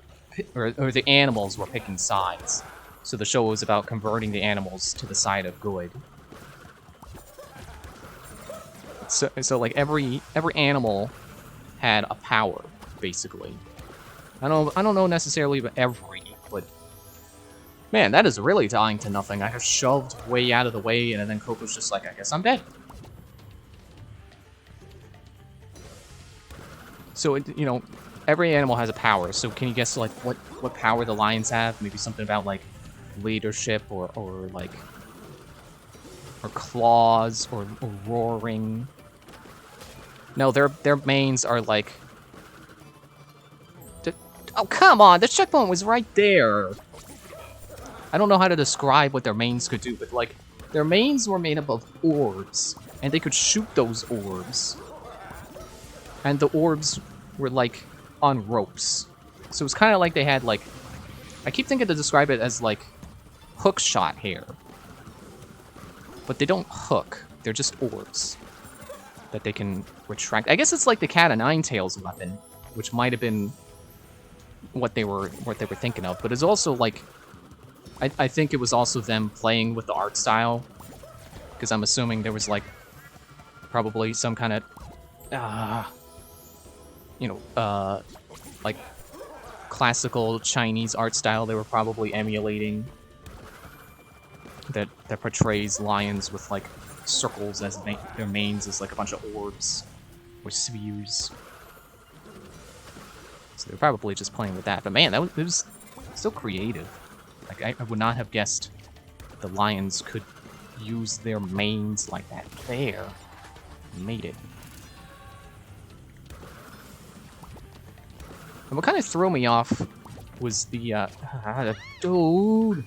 or the animals were picking sides. So the show was about converting the animals to the side of good. So like every animal had a power, basically. I don't know necessarily about every, but man, that is really dying to nothing. I have shoved way out of the way, and then Coco's just like, I guess I'm dead. So, you know, every animal has a power. So can you guess, like, what power the lions have? Maybe something about, like, leadership or like... Or claws or roaring. No, their manes are, like... Oh, come on! The checkpoint was right there! I don't know how to describe what their manes could do, but, like, their manes were made up of orbs. And they could shoot those orbs. And the orbs were, like, on ropes. So it's kind of like they had, like... I keep thinking to describe it as, like, hook shot hair. But they don't hook. They're just orbs. That they can retract. I guess it's like the Cat of Nine Tails weapon. Which might have been what they were thinking of. But it's also, like... I think it was also them playing with the art style. Because I'm assuming there was, like... Probably some kind of... you know, like, classical Chinese art style they were probably emulating that portrays lions with, like, circles as their manes as, like, a bunch of orbs or spheres. So they're probably just playing with that. But man, it was so creative. Like, I would not have guessed the lions could use their manes like that. There. Made it. And what kind of threw me off was the, dude!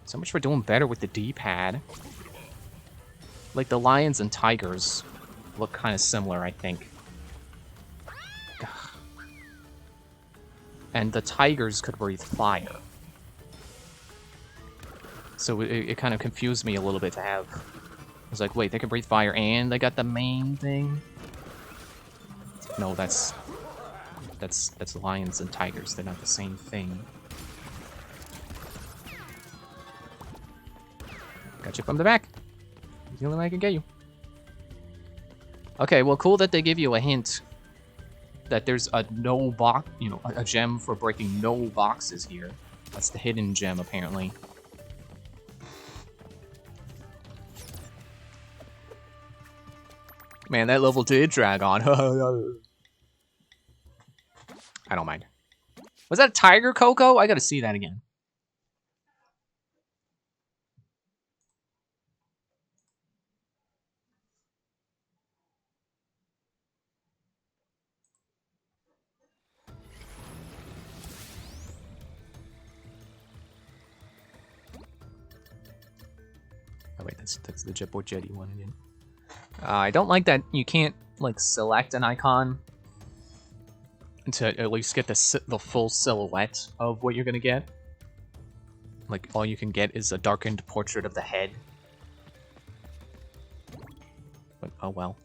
So much for doing better with the D-pad. Like, the lions and tigers look kind of similar, I think. And the tigers could breathe fire. So it kind of confused me a little bit to have... I was like, wait, they can breathe fire and they got the main thing? No, that's lions and tigers. They're not the same thing. Got you from the back. It's the only way I can get you. Okay, well, cool that they give you a hint that there's a no box, you know, a gem for breaking no boxes here. That's the hidden gem, apparently. Man, that level did drag on. I don't mind. Was that a tiger, Coco? I gotta see that again. Oh wait, that's the Jetboard Jetty one again. I don't like that you can't, like, select an icon to at least get the full silhouette of what you're gonna get. Like, all you can get is a darkened portrait of the head. But, oh well.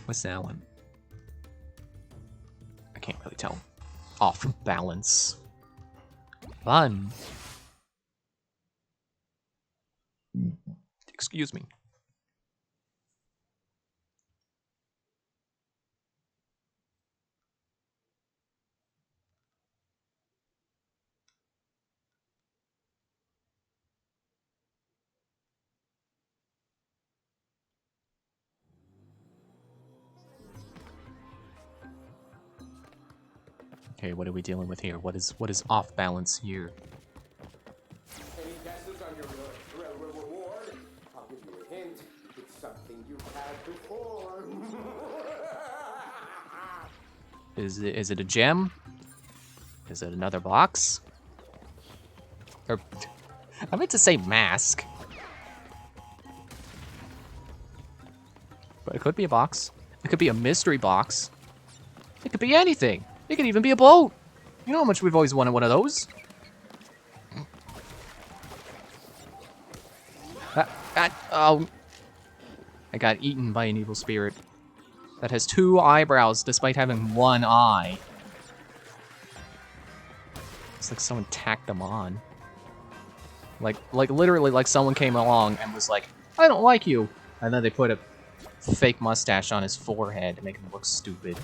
What's that one? I can't really tell. Off balance. Fun. Excuse me. Okay, what are we dealing with here? What is off balance here? Any guesses on your reward? I'll give you a hint. It's something you've had before. Is it a gem? Is it another box? Or I meant to say mask. But it could be a box. It could be a mystery box. It could be anything. It could even be a boat. You know how much we've always wanted one of those. Oh. I got eaten by an evil spirit that has 2 eyebrows despite having 1 eye. It's like someone tacked them on. Like literally like someone came along and was like, I don't like you. And then they put a fake mustache on his forehead to make him look stupid.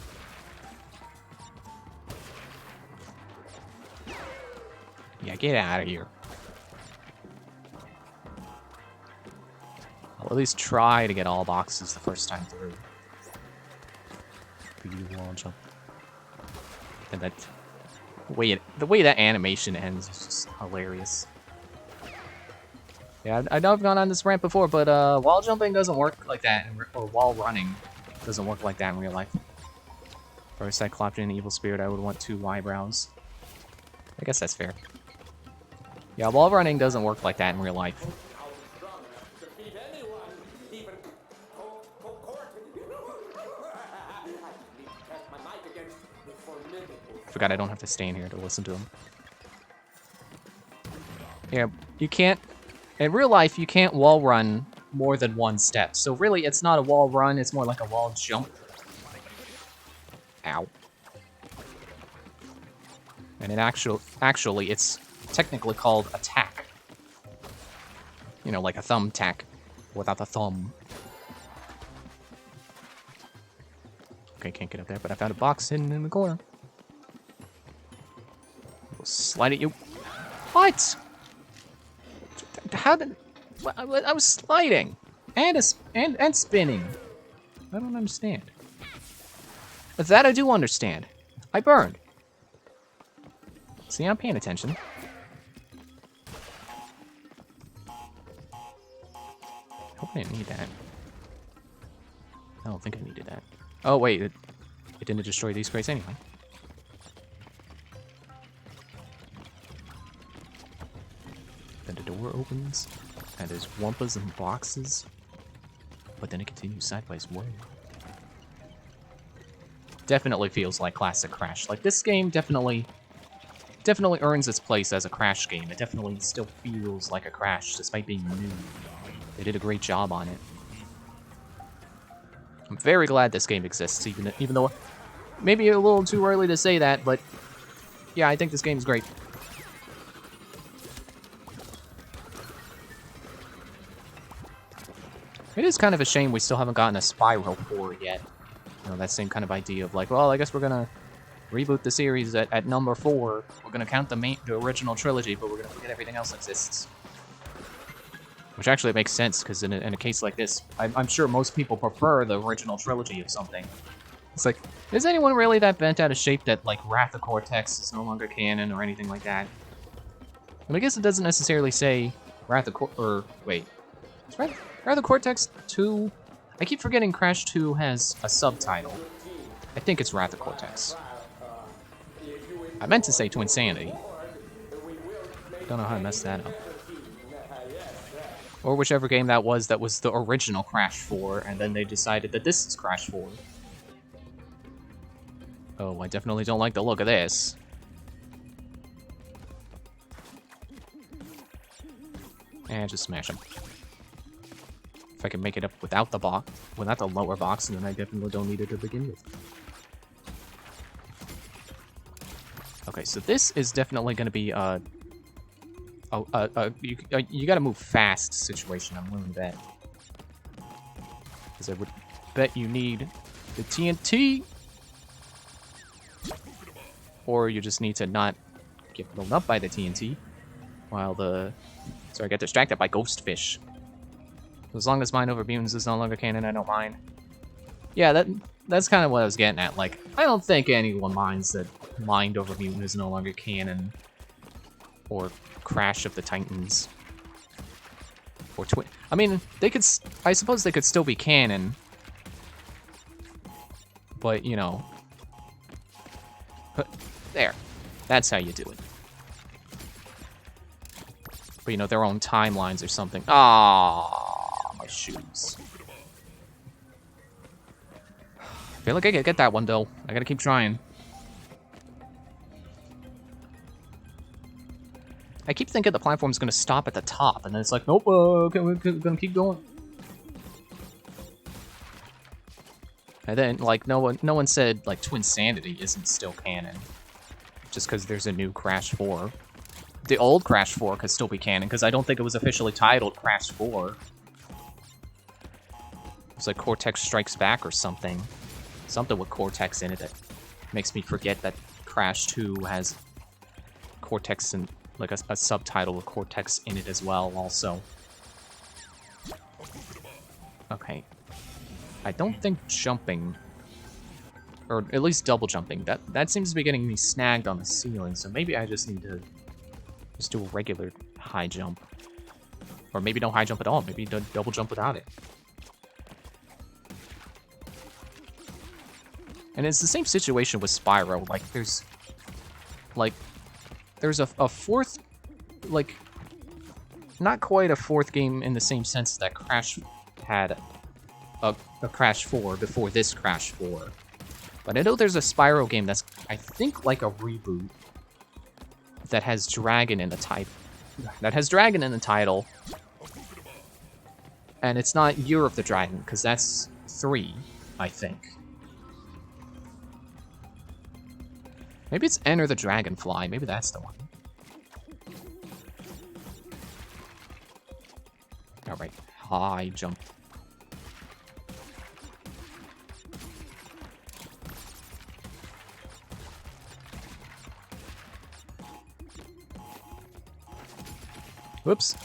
Yeah, get out of here. I'll at least try to get all boxes the first time through. Wall jump. And that the way that animation ends is just hilarious. Yeah, I know I've gone on this rant before, but wall jumping doesn't work like that, or wall running doesn't work like that in real life. For a Cyclopean evil spirit, I would want 2 eyebrows. I guess that's fair. Yeah, wall running doesn't work like that in real life. Forgot I don't have to stay in here to listen to him. Yeah, you can't... In real life, you can't wall run more than 1 step. So really, it's not a wall run, it's more like a wall jump. Ow. And in actually, it's technically called a tack. You know, like a thumb tack without the thumb. Okay, can't get up there, but I found a box hidden in the corner. We'll slide at you. What? How did... I was sliding. And spinning. I don't understand. But that I do understand. I burned. See, I'm paying attention. I hope I didn't need that. I don't think I needed that. Oh, wait. It didn't destroy these crates anyway. Then the door opens, and there's wumpas and boxes. But then it continues sideways. Whoa. Definitely feels like classic Crash. Like, this game definitely earns its place as a Crash game. It definitely still feels like a Crash, despite being new. They did a great job on it. I'm very glad this game exists, even though maybe a little too early to say that, but yeah, I think this game's great. It is kind of a shame we still haven't gotten a Spyro 4 yet. You know, that same kind of idea of like, well, I guess we're gonna reboot the series at number 4. We're gonna count the original trilogy, but we're gonna forget everything else exists. Which actually makes sense, because in a case like this, I'm sure most people prefer the original trilogy of something. It's like, is anyone really that bent out of shape that, like, Wrath of Cortex is no longer canon or anything like that? And I guess it doesn't necessarily say Wrath of Cortex 2? I keep forgetting Crash 2 has a subtitle. I think it's Wrath of Cortex. I meant to say Twinsanity. Don't know how to mess that up. Or whichever game that was the original Crash 4, and then they decided that this is Crash 4. Oh, I definitely don't like the look of this. And just smash him. If I can make it up without the lower box, then I definitely don't need it to begin with. Okay, so this is definitely going to be you gotta move fast situation, I'm willing to bet. Because I would bet you need the TNT. Or you just need to not get blown up by the TNT. While so I get distracted by Ghost Fish. As long as Mind Over Mutants is no longer canon, I don't mind. Yeah, that's kind of what I was getting at. Like, I don't think anyone minds that Mind Over Mutant is no longer canon. Or Crash of the Titans. Or I mean, I suppose they could still be canon. But, you know. There. That's how you do it. But, you know, their own timelines or something. Ah, my shoes. I feel like I could get that one, though. I gotta keep trying. I keep thinking the platform's gonna stop at the top, and then it's like, nope, okay, we're gonna keep going. And then, like, no one said, like, Twinsanity isn't still canon. Just because there's a new Crash 4. The old Crash 4 could still be canon, because I don't think it was officially titled Crash 4. It's like Cortex Strikes Back or something. Something with Cortex in it that makes me forget that Crash 2 has Cortex and like a subtitle with Cortex in it as well also. Okay. I don't think jumping, or at least double jumping, that seems to be getting me snagged on the ceiling, so maybe I just need to just do a regular high jump. Or maybe no high jump at all, maybe double jump without it. And it's the same situation with Spyro, like there's a fourth, like, not quite a fourth game in the same sense that Crash had a Crash 4 before this Crash 4. But I know there's a Spyro game that's, I think, like a reboot that has Dragon in the title. And it's not Year of the Dragon, because that's 3, I think. Maybe it's Enter the Dragonfly. Maybe that's the one. Alright, high jump. Whoops.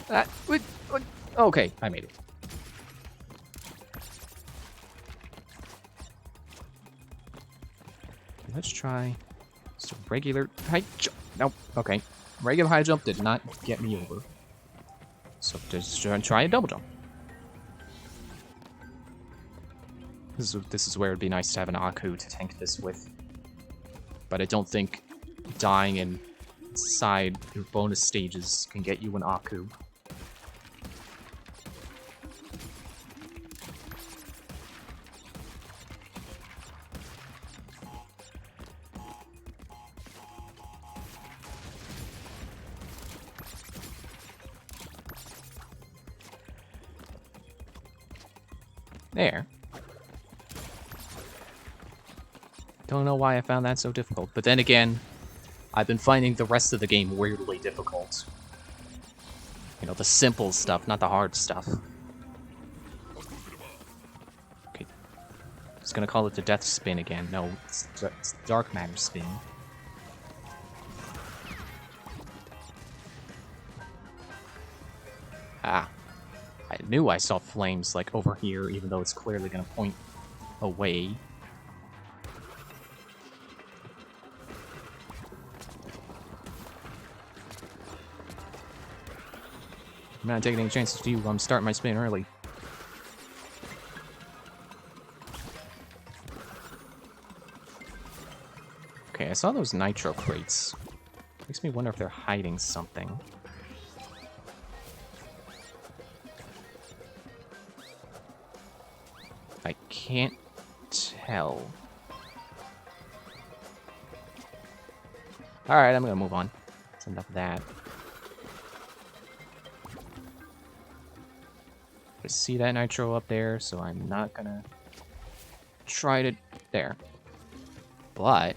Okay, I made it. Let's try just a regular high jump. Nope. Okay. Regular high jump did not get me over. So just try a double jump. This is where it'd be nice to have an Aku to tank this with. But I don't think dying inside your bonus stages can get you an Aku. There. Don't know why I found that so difficult, but then again, I've been finding the rest of the game weirdly difficult. You know, the simple stuff, not the hard stuff. Okay. I was gonna call it the death spin again. No, it's dark matter spin. Ah. I knew I saw flames, like, over here, even though it's clearly gonna point away. I'm not taking any chances with you. I'm starting my spin early. Okay, I saw those nitro crates. Makes me wonder if they're hiding something. I can't tell. Alright, I'm gonna move on. That's enough of that. I see that nitro up there, so I'm not gonna try to... There. But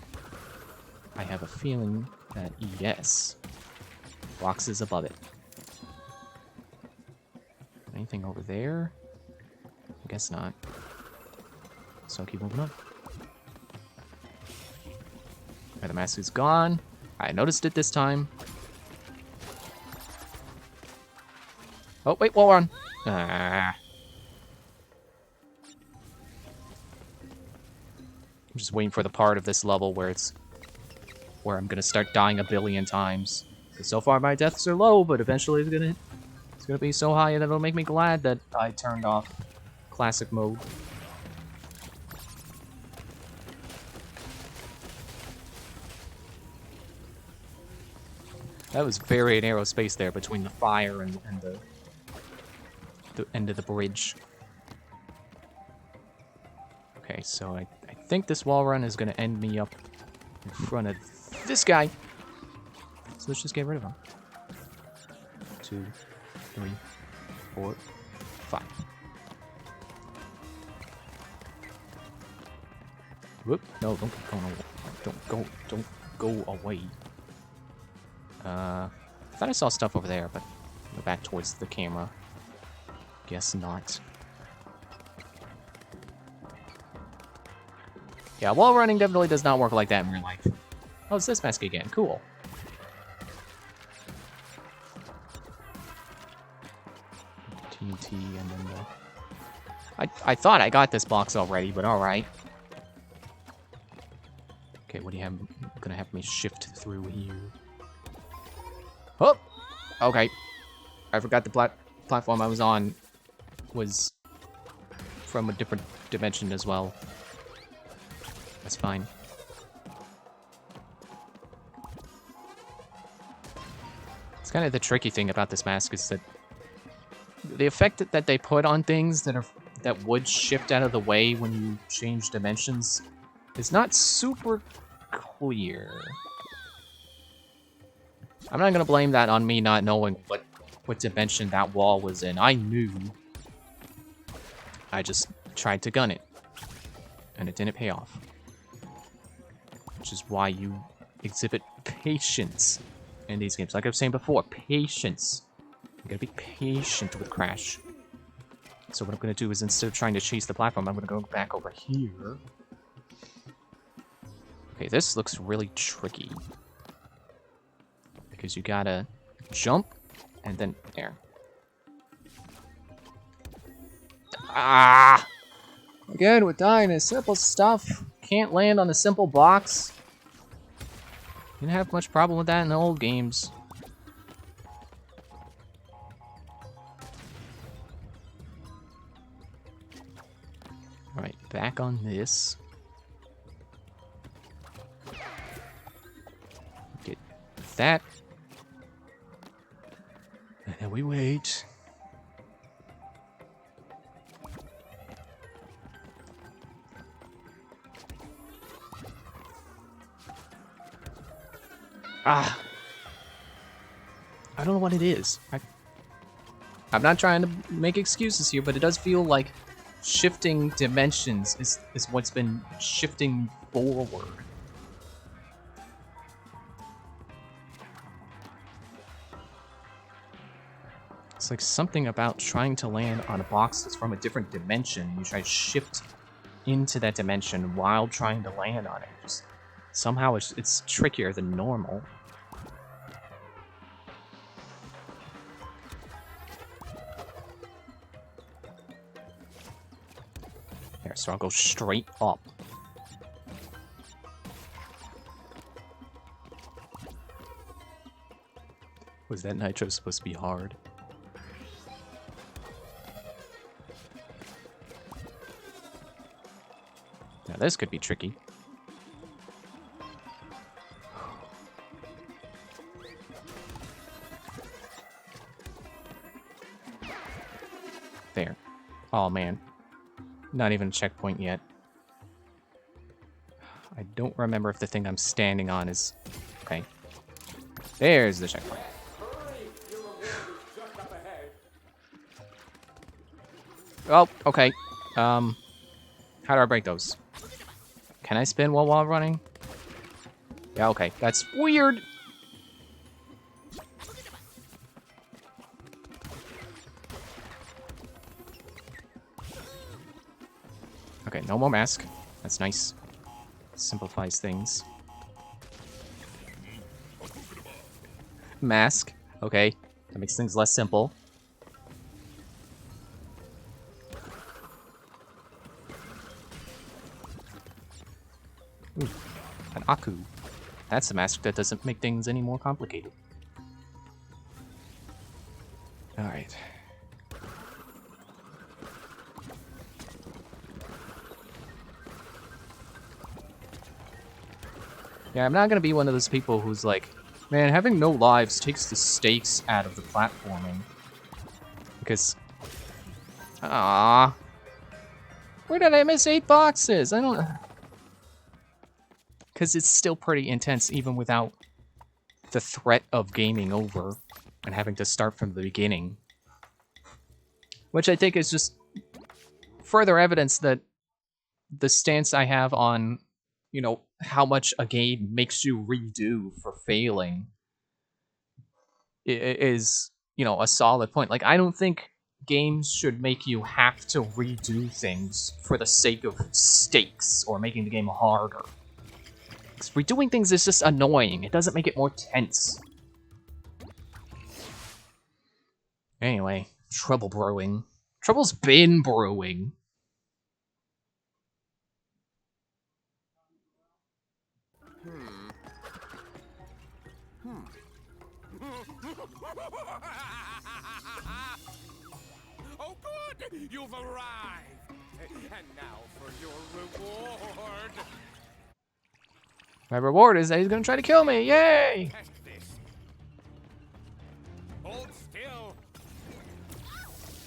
I have a feeling that, yes, Box is above it. Anything over there? I guess not. So I'll keep moving on. Alright, the mask is gone. I noticed it this time. Oh, wait, wall run. Ah. I'm just waiting for the part of this level where I'm gonna start dying a billion times. Because so far my deaths are low, but eventually it's gonna be so high that it'll make me glad that I turned off classic mode. That was very narrow space there between the fire and the end of the bridge. Okay, so I think this wall run is going to end me up in front of this guy. So let's just get rid of him. 2, 3, 4, 5. Whoop! No, don't keep going away. Don't go away. I thought I saw stuff over there, but go back towards the camera. Guess not. Yeah, wall running definitely does not work like that in real life. Oh, it's this mask again. Cool. TNT and then the... I thought I got this box already, but alright. Okay, what do you have? Gonna have me shift through here. Oh! Okay. I forgot the platform I was on was from a different dimension as well. That's fine. It's kind of the tricky thing about this mask is that the effect that they put on things that would shift out of the way when you change dimensions is not super clear. I'm not gonna blame that on me not knowing what dimension that wall was in. I knew. I just tried to gun it. And it didn't pay off. Which is why you exhibit patience in these games. Like I was saying before, patience. You gotta be patient with Crash. So what I'm gonna do is instead of trying to chase the platform, I'm gonna go back over here. Okay, this looks really tricky. Because you gotta jump and then there. Ah! Again, we're dying in simple stuff. Can't land on a simple box. Didn't have much problem with that in the old games. Alright, back on this. Get that. And then we wait. Ah. I don't know what it is. I'm not trying to make excuses here, but it does feel like shifting dimensions is what's been shifting forward. It's like something about trying to land on a box that's from a different dimension. You try to shift into that dimension while trying to land on it. Just somehow it's trickier than normal. There, so I'll go straight up. Was that nitro supposed to be hard? Now this could be tricky. There. Oh man. Not even a checkpoint yet. I don't remember if the thing I'm standing on is... Okay. There's the checkpoint. Oh, okay. How do I break those? Can I spin while running? Yeah, okay. That's weird. Okay, no more mask. That's nice. Simplifies things. Mask. Okay. That makes things less simple. Ooh, an Aku. That's a mask that doesn't make things any more complicated. Alright. Yeah, I'm not gonna be one of those people who's like, man, having no lives takes the stakes out of the platforming. Because... Where did I miss 8 boxes? I don't... Because it's still pretty intense even without the threat of gaming over. and having to start from the beginning. Which I think is just further evidence that the stance I have on, you know, how much a game makes you redo for failing is, you know, a solid point. Like, I don't think games should make you have to redo things for the sake of stakes or making the game harder. 'Cause redoing things is just annoying. It doesn't make it more tense. Anyway, trouble brewing. Trouble's been brewing. Oh, good! You've arrived! And now for your reward! My reward is that he's gonna try to kill me. Yay! Test this. Hold still.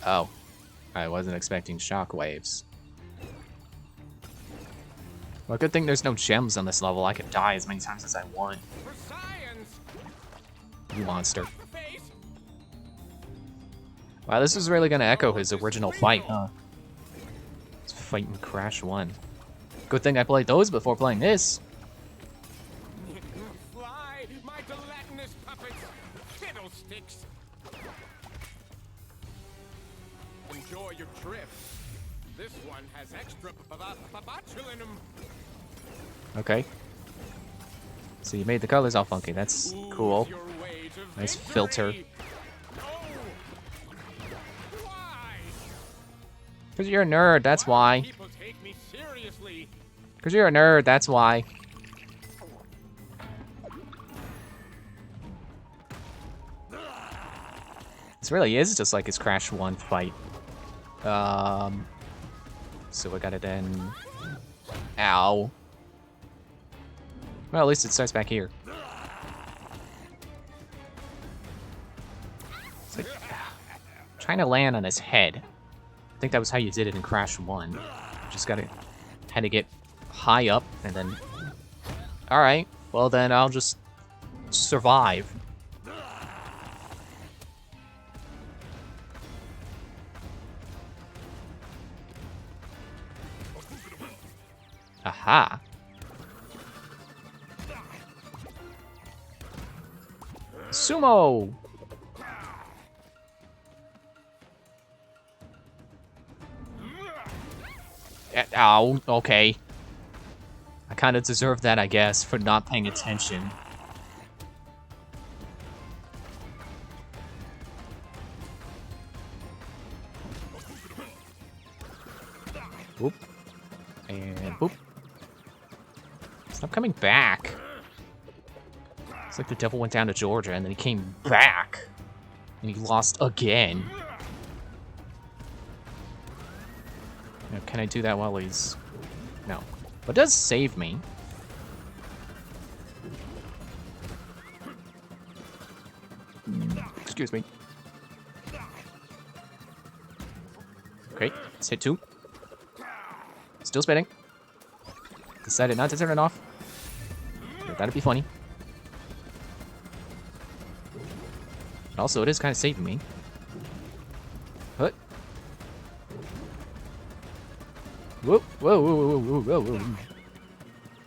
Oh. I wasn't expecting shockwaves. Well, good thing there's no gems on this level. I could die as many times as I want. For science! You monster. Face! Wow, this is really gonna echo his original fight, huh? He's fighting Crash 1. Good thing I played those before playing this. Fly, my gelatinous puppets! Fiddlesticks! Enjoy your trip. This one has extra botulinum. Okay. So you made the colors all funky. That's cool. Ooze your way to Nice victory. filter. Oh. Why? Because you're a nerd, that's why. People take me seriously. Because you're a nerd, that's why. This really is just like his Crash 1 fight. So we got it in. Ow. Well, at least it starts back here. It's like, trying to land on his head. I think that was how you did it in Crash 1. You just had to get high up and then... Alright, well then I'll just survive. Aha! Sumo! Ow, okay. I kind of deserve that, I guess, for not paying attention. Whoop. And boop. Stop coming back. It's like the devil went down to Georgia and then he came back. And he lost again. Now, can I do that while he's... No. But it does save me. Excuse me. Okay, let's hit 2. Still spinning. Decided not to turn it off. But that'd be funny. But also, it is kind of saving me. What? Whoa, whoa, whoa, whoa, whoa, whoa, whoa.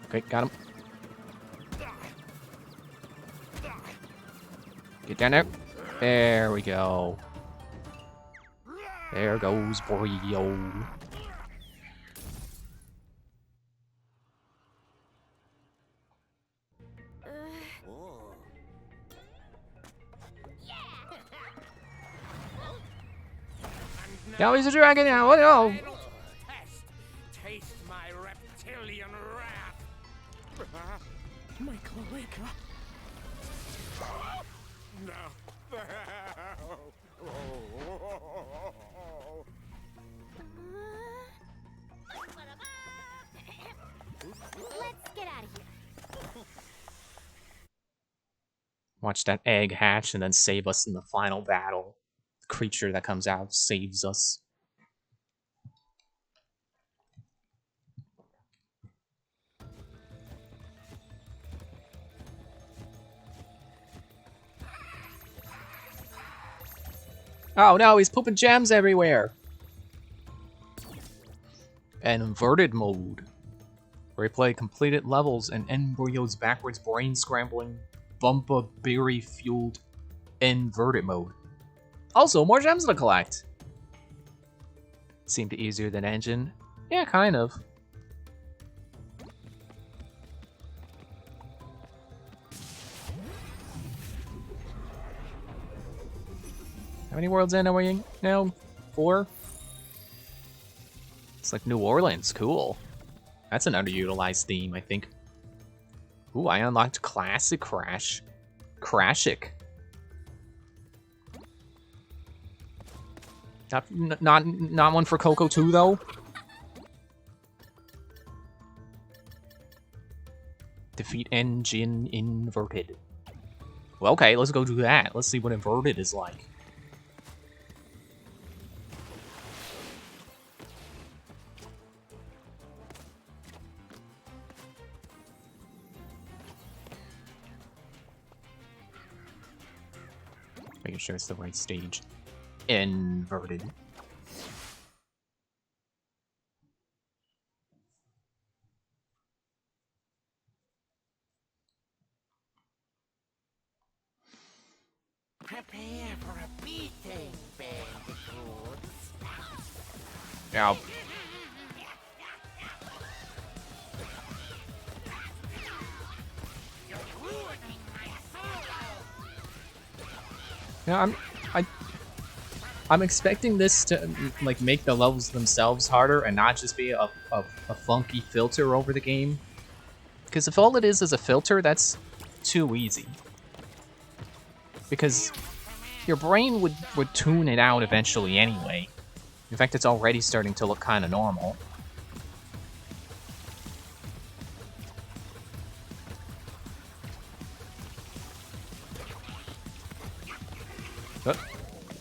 Okay, got him. Get down there. There we go. There goes Brio. Now he's a dragon now. What? Oh. Final test. Taste my reptilian wrath. My cloaca. No. Let's get out of here. Watch that egg hatch and then save us in the final battle. The creature that comes out saves us. Oh no, he's pooping gems everywhere. And inverted mode, where you play completed levels and embryos backwards brain scrambling, bumpa berry fueled inverted mode. Also, more gems to collect. Seemed easier than Engine. Yeah, kind of. How many worlds in are we in now? 4? It's like New Orleans, cool. That's an underutilized theme, I think. Ooh, I unlocked Classic Crash. Crashic. Not one for Coco 2 though. Defeat Engine Inverted. Well, okay, let's go do that. Let's see what Inverted is like. Making sure it's the right stage. Inverted. Prepare for a beating, bandicoots. Yeah. You're ruining my solo. Yeah, I'm expecting this to like make the levels themselves harder and not just be a funky filter over the game. Because if all it is a filter, that's too easy. Because your brain would tune it out eventually anyway. In fact, it's already starting to look kind of normal. Oh,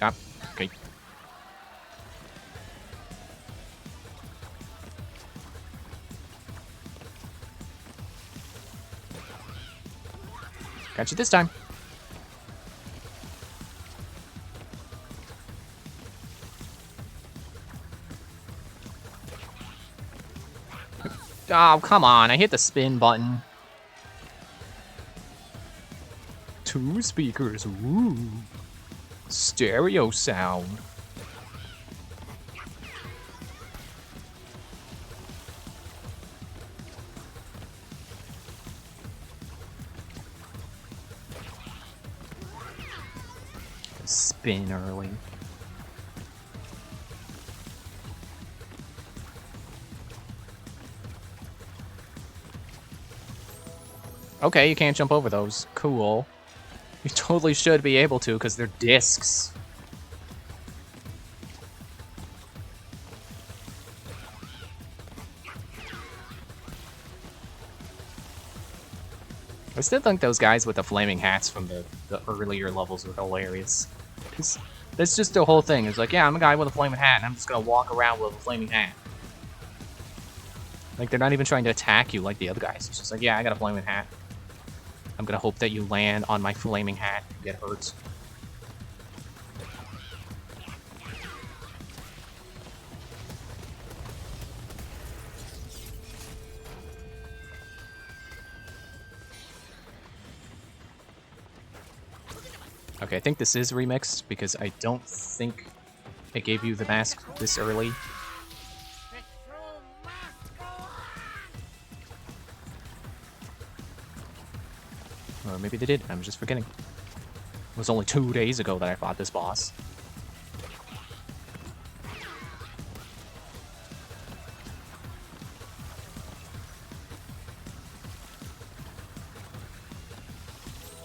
yeah, okay. Got you this time. Oh, come on. I hit the spin button. 2 speakers. Ooh. Stereo sound. Spin early. Okay, you can't jump over those. Cool. You totally should be able to, because they're discs. I still think those guys with the flaming hats from the earlier levels were hilarious. Because that's just the whole thing. It's like, yeah, I'm a guy with a flaming hat, and I'm just going to walk around with a flaming hat. Like, they're not even trying to attack you like the other guys. It's just like, yeah, I got a flaming hat. I'm gonna hope that you land on my flaming hat and get hurt. Okay, I think this is remixed because I don't think it gave you the mask this early. Or maybe they did, I'm just forgetting. It was only 2 days ago that I fought this boss.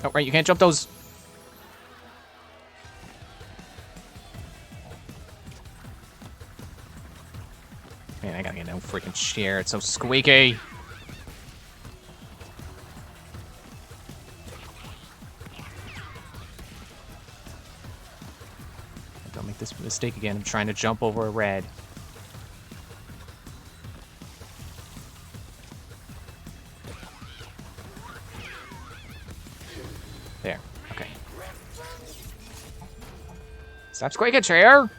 Oh, right, you can't jump those. Man, I gotta get no freaking chair, it's so squeaky. Don't make this mistake again. I'm trying to jump over a red. There. Okay. Stop squeaking, chair!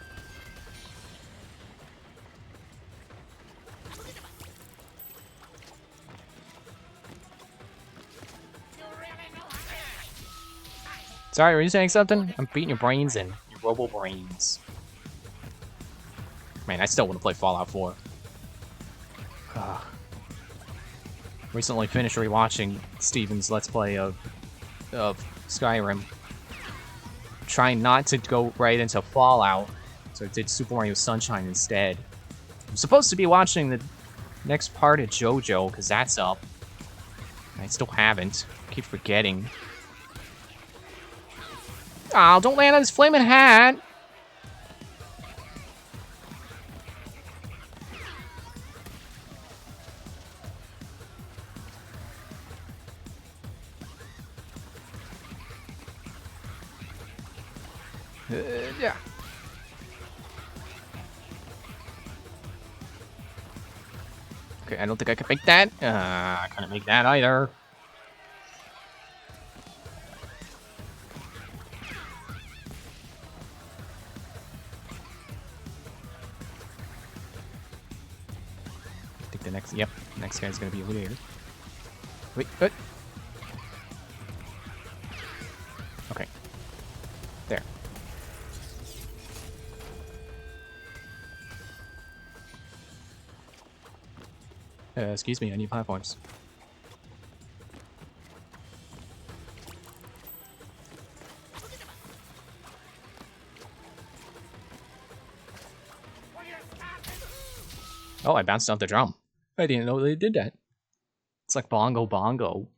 Sorry, were you saying something? I'm beating your brains in. Your robo brains. Man, I still want to play Fallout 4. Ugh. Recently finished rewatching Steven's Let's Play of Skyrim. Trying not to go right into Fallout, so I did Super Mario Sunshine instead. I'm supposed to be watching the next part of JoJo, because that's up. I still haven't. Keep forgetting. Oh, don't land on his flaming hat! Yeah. Okay, I don't think I can make that. I couldn't make that either. I think the next, yep, next guy's gonna be over here. Wait, what? Okay. There. Excuse me, I need platforms. Oh, I bounced off the drum. I didn't know they did that. It's like Bongo Bongo.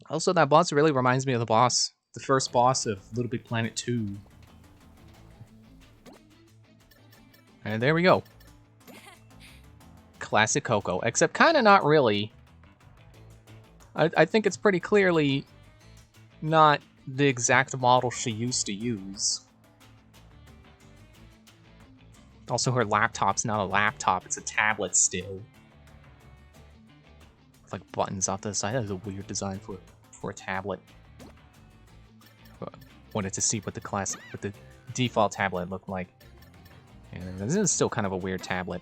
Also, that boss really reminds me of the first boss of Little Big Planet 2. And there we go. Classic Coco, except kind of not really. I think it's pretty clearly not the exact model she used to use. Also, her laptop's not a laptop, it's a tablet still. With like buttons off to the side. That was a weird design for a tablet. But wanted to see what the default tablet looked like. And this is still kind of a weird tablet.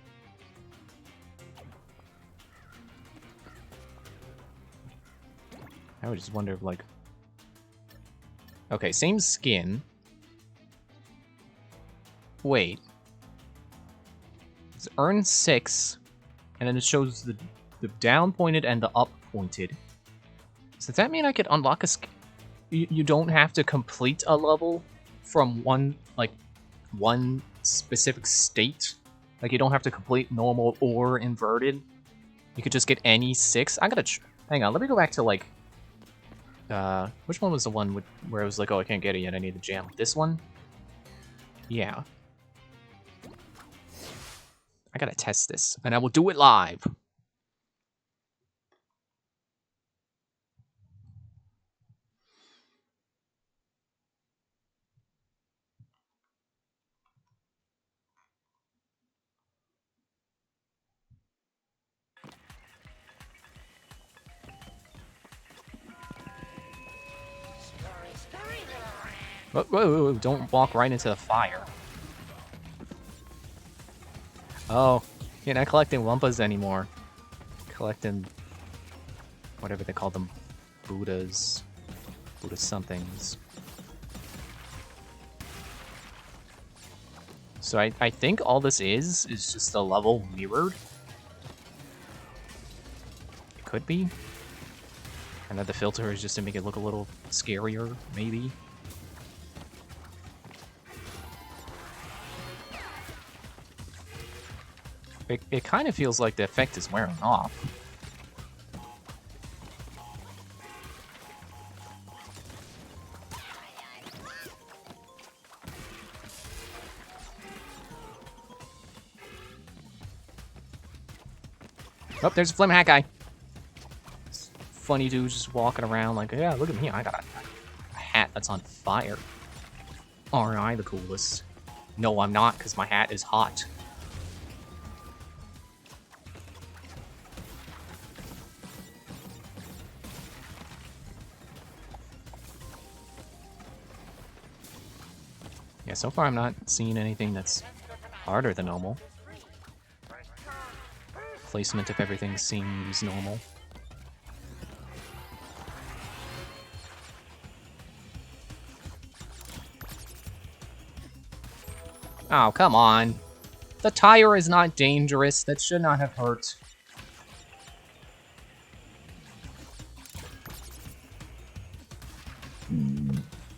I would just wonder if, like... Okay, same skin. Wait. It's earn 6, and then it shows the down-pointed and the up-pointed. So does that mean I could unlock a skin? You don't have to complete a level from one specific state? Like, you don't have to complete normal or inverted? You could just get any 6? I gotta... Hang on, let me go back to, like... which one was the one where it was like, oh, I can't get it yet, I need the gem? This one? Yeah. I gotta test this, and I will do it live. Whoa, whoa, whoa, don't walk right into the fire. Oh, you're not collecting Wumpas anymore. Collecting whatever they call them. Buddhas. Buddha somethings. So I think all this is just a level mirrored. It could be. And that the filter is just to make it look a little scarier, maybe. It kind of feels like the effect is wearing off. Oh, there's a Flaming Hat guy. Funny dude just walking around like, yeah, look at me, I got a hat that's on fire. Aren't I the coolest? No, I'm not, because my hat is hot. Yeah, so far I'm not seeing anything that's harder than normal. Placement of everything seems normal. Oh, come on. The tire is not dangerous. That should not have hurt.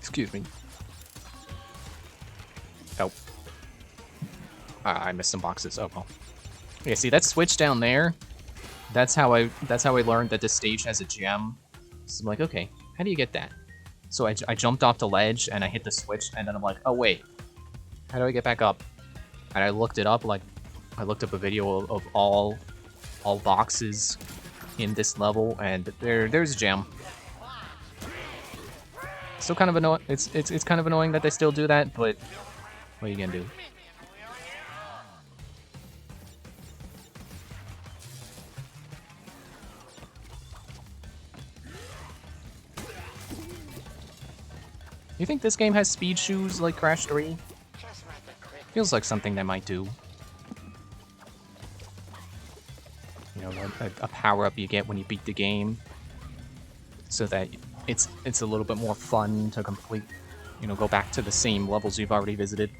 Excuse me. Oh. I missed some boxes. Oh well. Yeah, see that switch down there? That's how I learned that this stage has a gem. So I'm like, okay, how do you get that? So I jumped off the ledge and I hit the switch, and then I'm like, oh wait, how do I get back up? And I looked it up, like I looked up a video of all boxes in this level, and there's a gem. Still kind of annoying. It's kind of annoying that they still do that, but what are you gonna do? You think this game has speed shoes like Crash 3? Feels like something they might do. You know, a power-up you get when you beat the game, so that it's a little bit more fun to complete, you know, go back to the same levels you've already visited.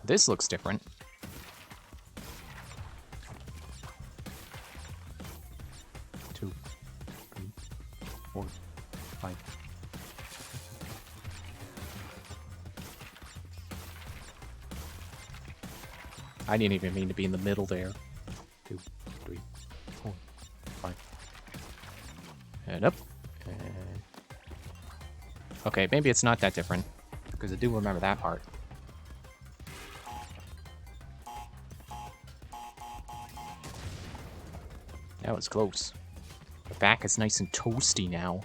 This looks different. Two, 3, 4, 5. I didn't even mean to be in the middle there. 2, 3, 4, 5. And up. And... okay, maybe it's not that different, because I do remember that part. That was close. The back is nice and toasty now.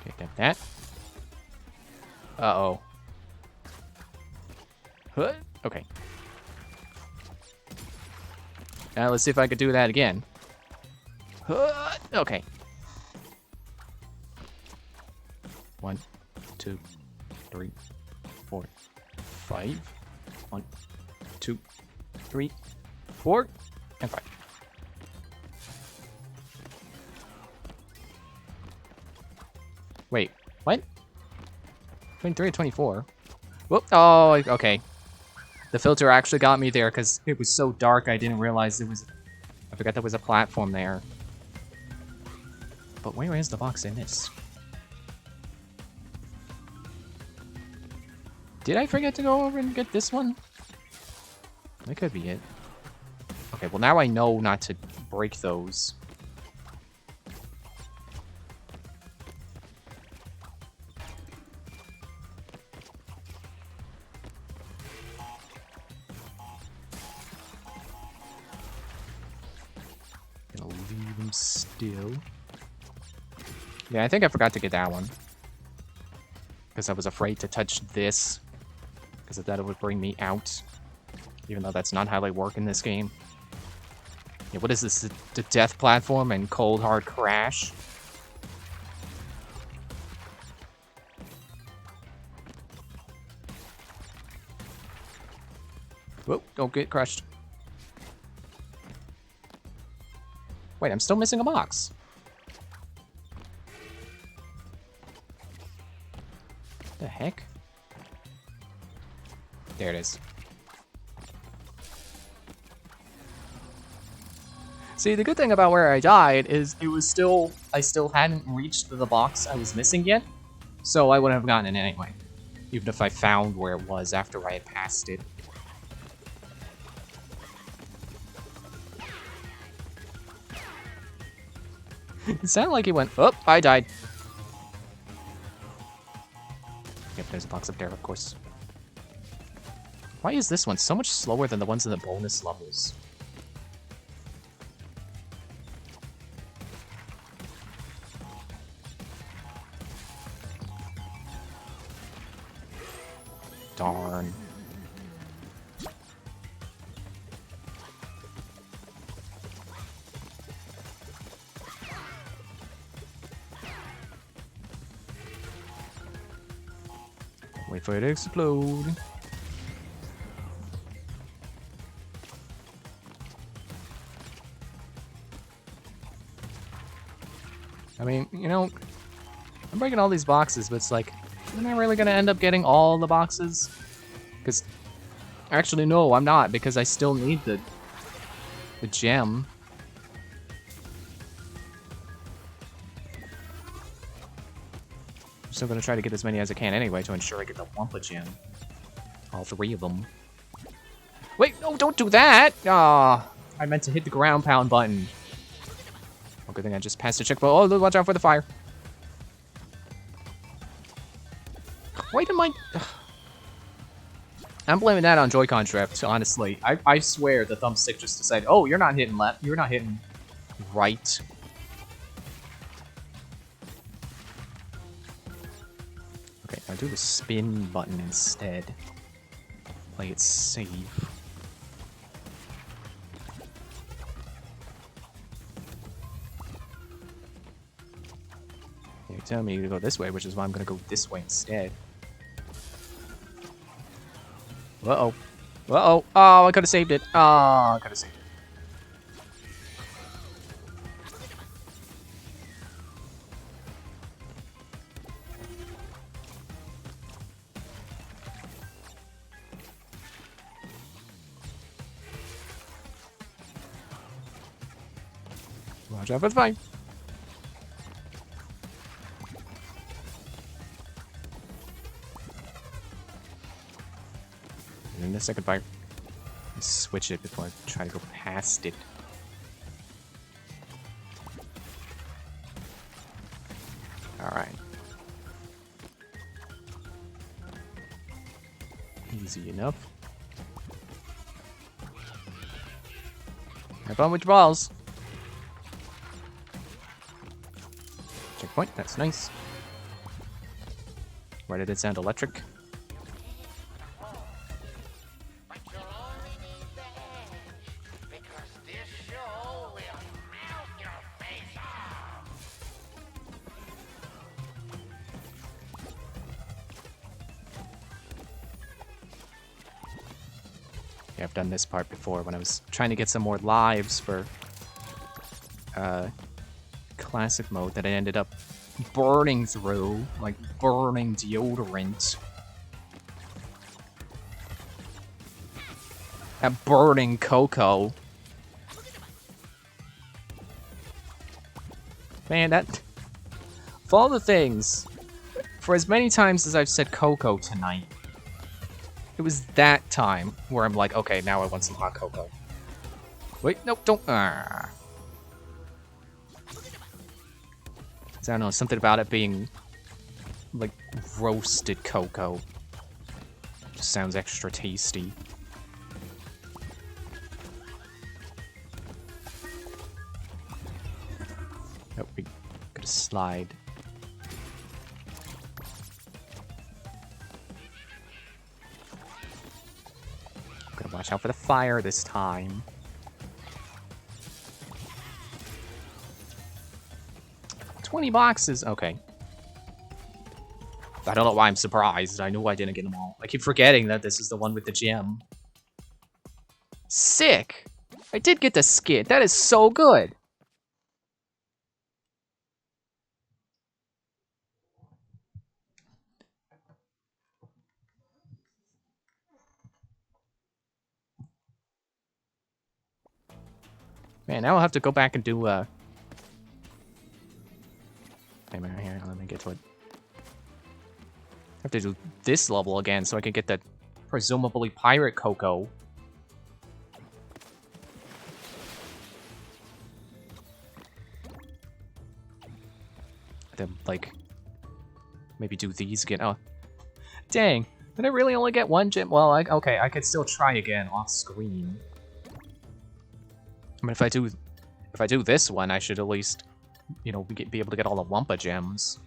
Okay, get that. Uh-oh. Huh? Okay. Now let's see if I could do that again. Huh? Okay. 1, 2, 3, 4, 5. 1, 2, 3, 4, and 5. Wait, what? 23 or 24? Whoop! Oh, okay. The filter actually got me there because it was so dark I didn't realize it was... I forgot there was a platform there. But where is the box in this? Did I forget to go over and get this one? That could be it. Okay, well now I know not to break those. Gonna leave them still. Yeah, I think I forgot to get that one. Because I was afraid to touch this. Because I thought it would bring me out. Even though that's not how they work in this game. Yeah, what is this? The death platform and cold hard crash? Whoa, don't get crushed. Wait, I'm still missing a box. The heck? There it is. See, the good thing about where I died is it was still... I still hadn't reached the box I was missing yet, so I wouldn't have gotten it anyway. Even if I found where it was after I had passed it. It sounded like he went, oh, I died. Yep, there's a box up there, of course. Why is this one so much slower than the ones in the bonus levels? Darn. for it to explode. I mean, you know, I'm breaking all these boxes, but it's like, am I really gonna end up getting all the boxes? Because, actually, no, I'm not, because I still need the gem. I'm still gonna try to get as many as I can anyway to ensure I get the Wumpa gem. All 3 of them. Wait, no, don't do that! Ah, I meant to hit the ground pound button. Oh, good thing I just passed the checkpoint. Oh, look, watch out for the fire. Why am I... I'm blaming that on Joy-Con drift, honestly. I swear the thumbstick just decided, oh, you're not hitting left, you're not hitting right. Okay, now do the spin button instead. Play it safe. You're telling me to go this way, which is why I'm gonna go this way instead. Uh-oh. Uh-oh. Oh, I could have saved it. Oh, I could have saved it. Watch out for the fire. And then the second fire. Switch it before I try to go past it. Alright. Easy enough. Have fun with your balls. Checkpoint, that's nice. Why did it sound electric? Yeah, I've done this part before when I was trying to get some more lives for classic mode that I ended up burning through, like burning deodorant. That burning cocoa. Man, that... Of all the things, for as many times as I've said cocoa tonight, it was that time where I'm like, okay, now I want some hot cocoa. Wait, nope, don't. I don't know, something about it being like roasted cocoa. Just sounds extra tasty. Oh, we gotta slide. Gotta watch out for the fire this time. $20 boxes, okay. I don't know why I'm surprised. I knew I didn't get them all. I keep forgetting that this is the one with the gem. Sick! I did get the skid. That is so good. Man, now I'll have to go back and do, Wait a minute, here, let me get to it. I have to do this level again so I can get that presumably pirate cocoa. Then, like, maybe do these again. Oh, dang. Did I really only get one gem? Well, okay, I could still try again off screen. I mean, if I do this one, I should at least, you know, be able to get all the Wumpa gems.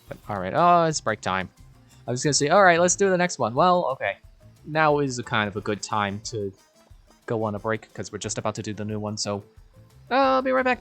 But, alright, oh, it's break time. I was gonna say, alright, let's do the next one. Well, okay. Now is a kind of a good time to go on a break, because we're just about to do the new one, so... I'll be right back.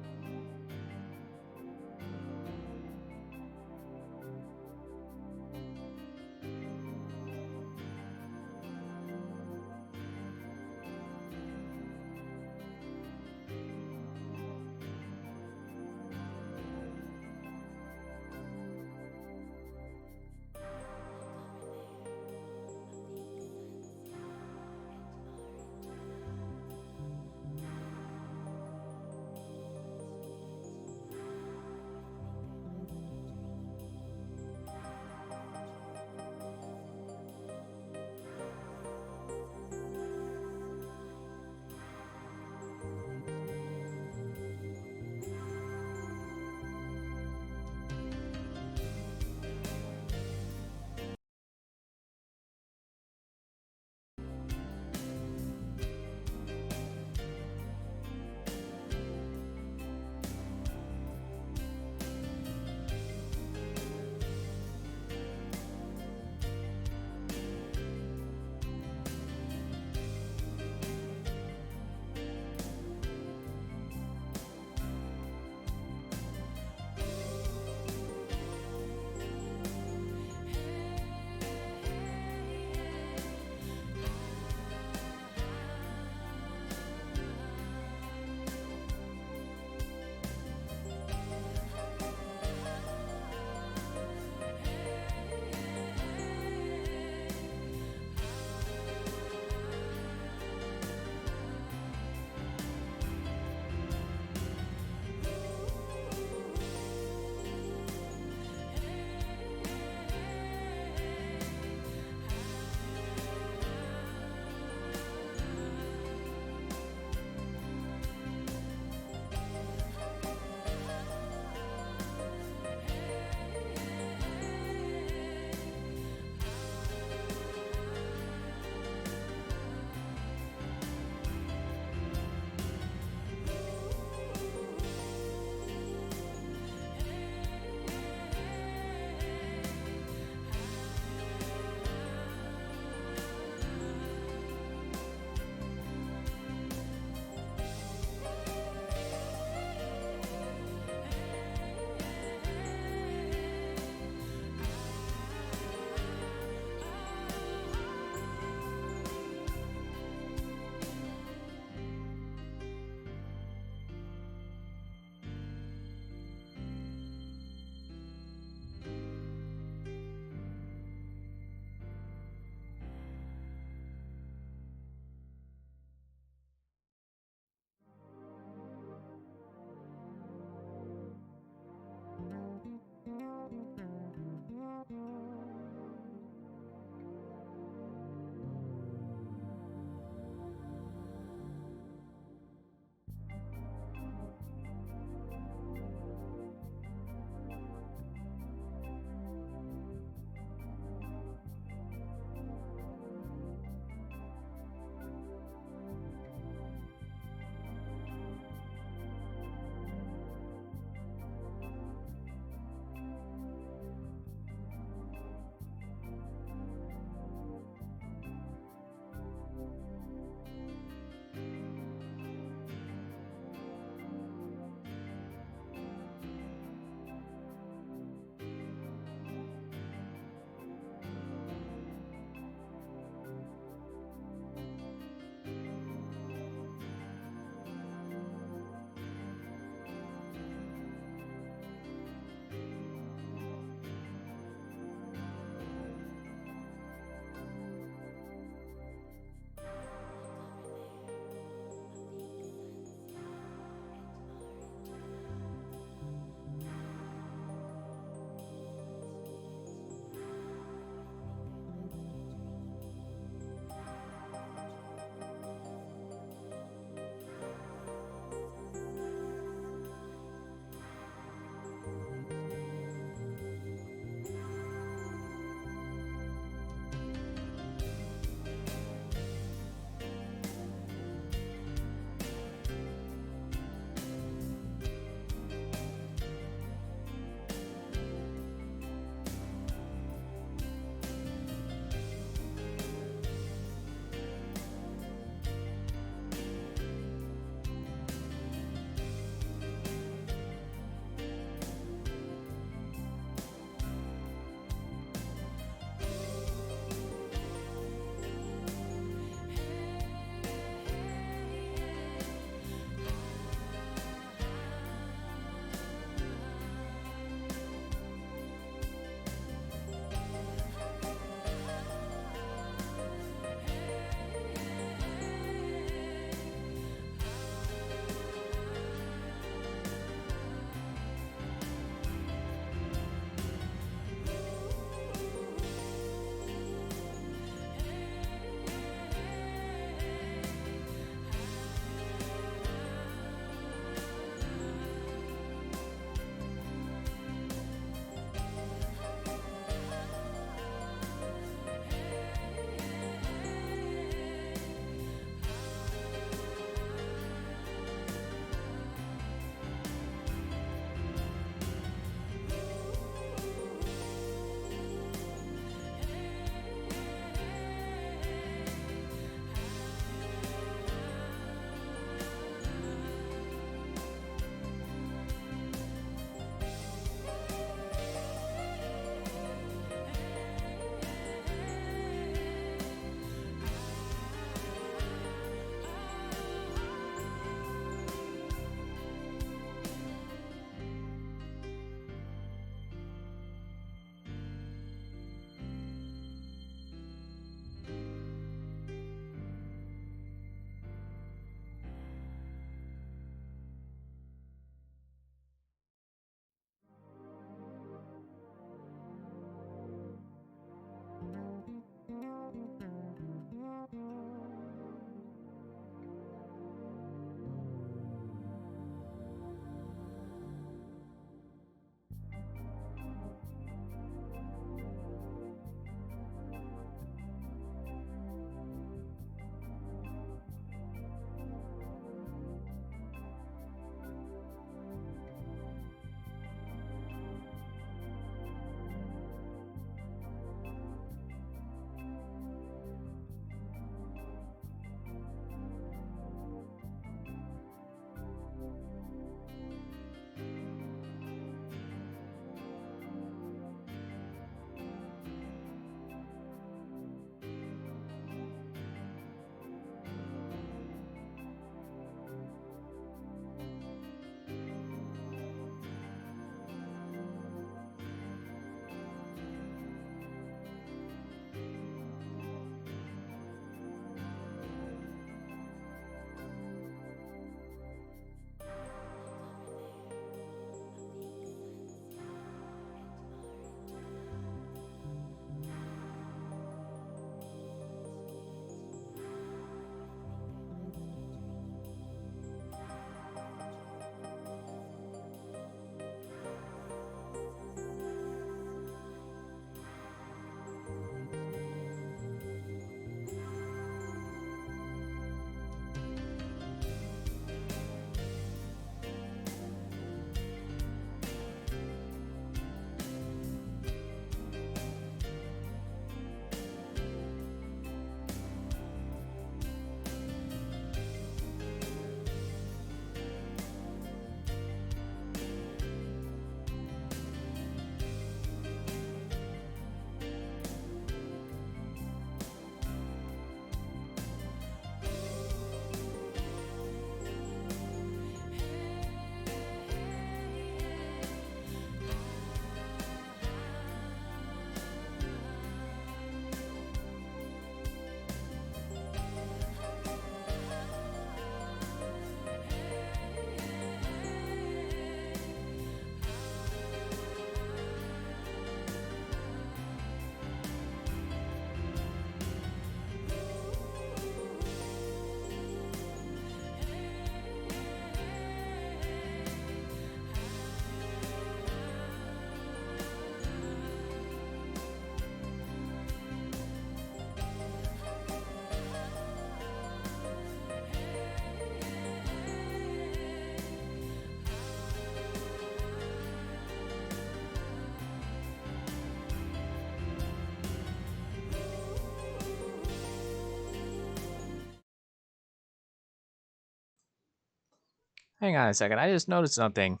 Hang on a second, I just noticed something.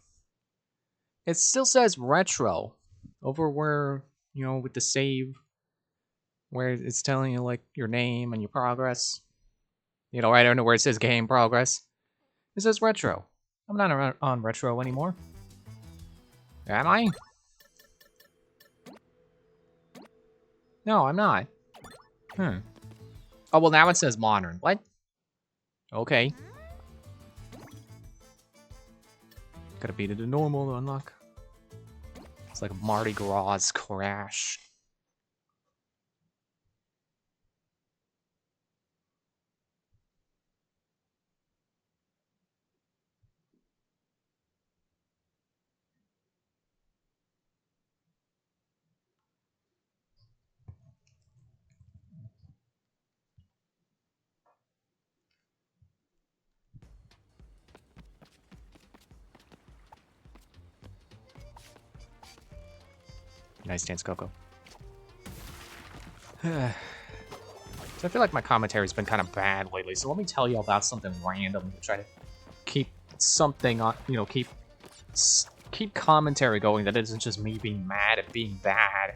It still says retro over where, you know, with the save, where it's telling you like your name and your progress. You know, right under where it says game progress. It says retro. I'm not on retro anymore. Am I? No, I'm not. Oh, well, now it says modern. What? Okay. Gotta beat it to normal to unlock. It's like a Mardi Gras crash. Nice dance, Coco. So I feel like my commentary's been kind of bad lately, so let me tell you about something random to try to keep something on, you know, keep commentary going that isn't just me being mad at being bad.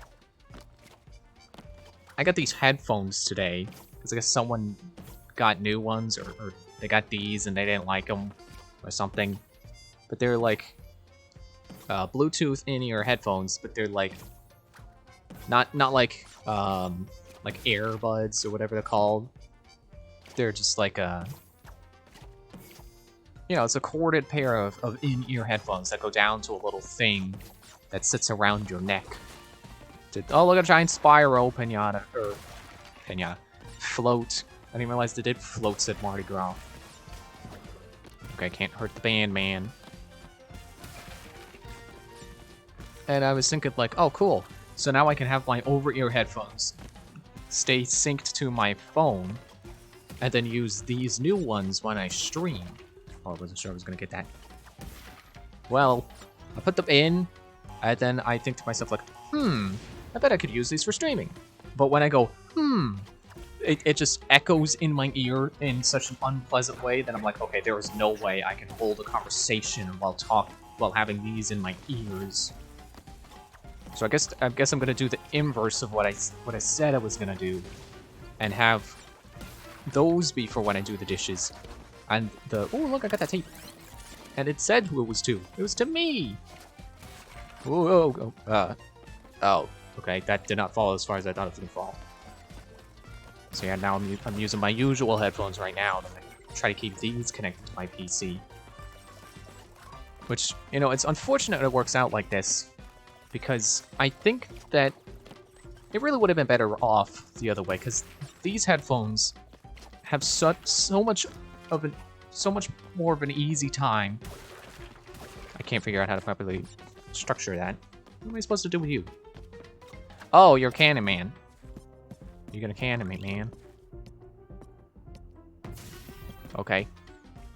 I got these headphones today, because I guess someone got new ones, or they got these and they didn't like them, or something. But they're like Bluetooth in-ear headphones, but they're like not like earbuds or whatever they're called. They're just like you know, it's a corded pair of in-ear headphones that go down to a little thing that sits around your neck. Oh, look at a giant Spyro pinata, or pinata, float. I didn't realize they did floats at Mardi Gras. Okay, can't hurt the band, man. And I was thinking like, oh, cool. So now I can have my over-ear headphones stay synced to my phone, and then use these new ones when I stream. Oh, I wasn't sure I was gonna get that. Well, I put them in, and then I think to myself like, I bet I could use these for streaming. But when I go, it just echoes in my ear in such an unpleasant way that I'm like, okay, there is no way I can hold a conversation while having these in my ears. So I guess I'm gonna do the inverse of what I said I was gonna do, and have those be for when I do the dishes. And oh, look, I got that tape. And it said who it was to. It was to me. Oh, okay, that did not fall as far as I thought it was gonna fall. So yeah, now I'm using my usual headphones right now to try to keep these connected to my PC. Which, you know, it's unfortunate it works out like this, because I think that it really would have been better off the other way, because these headphones have so much more of an easy time. I can't figure out how to properly structure that. What am I supposed to do with you? Oh, you're cannon man. You're gonna cannon me, man. Okay.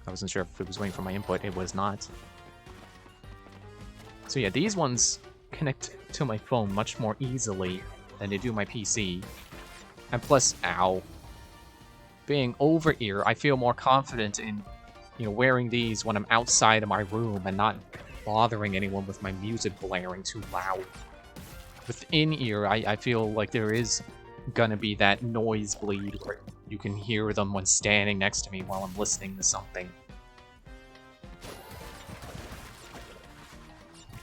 I wasn't sure if it was waiting for my input. It was not. So yeah, these ones connect to my phone much more easily than they do my PC. And plus, ow. Being over ear, I feel more confident in, you know, wearing these when I'm outside of my room and not bothering anyone with my music blaring too loud. With in-ear, I feel like there is gonna be that noise bleed where you can hear them when standing next to me while I'm listening to something.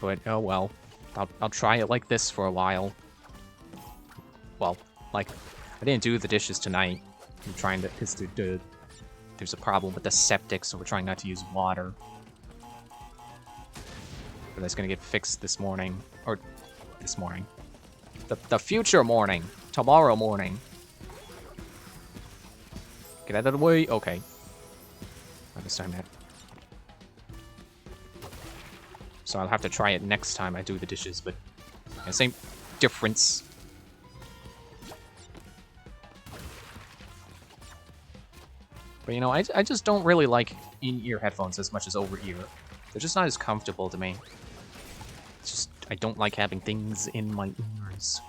But, oh well. I'll try it like this for a while. Well, like, I didn't do the dishes tonight. I'm trying to, because there's a problem with the septic, so we're trying not to use water. But that's gonna get fixed this morning. Or, this morning. The future morning. Tomorrow morning. Get out of the way. Okay. Not this time, that. So I'll have to try it next time I do the dishes, but yeah, same difference. But you know, I just don't really like in-ear headphones as much as over-ear. They're just not as comfortable to me. It's just, I don't like having things in my ears.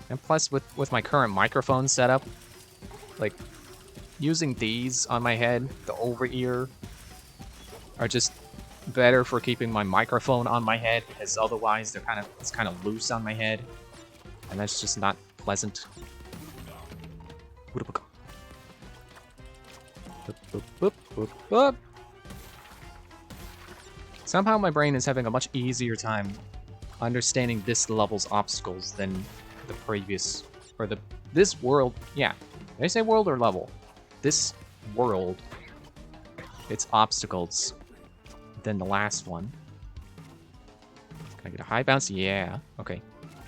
And plus, with my current microphone setup, like, using these on my head, the over-ear, are just better for keeping my microphone on my head, because otherwise it's kind of loose on my head, and that's just not pleasant. Somehow my brain is having a much easier time understanding this level's obstacles than the previous, or this world. Yeah, did I say world or level? This world, its obstacles than the last one. Can I get a high bounce? Yeah. Okay.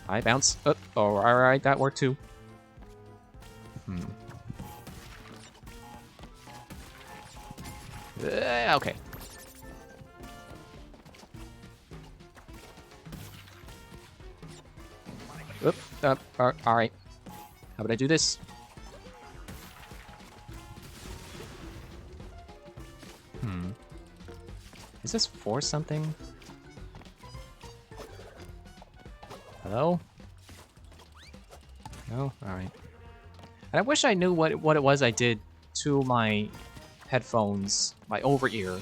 High bounce. Oh, alright, that worked too. Okay. Oop, alright. How about I do this? Is this for something? Hello? No? Alright. And I wish I knew what it was I did to my headphones, my over-ear,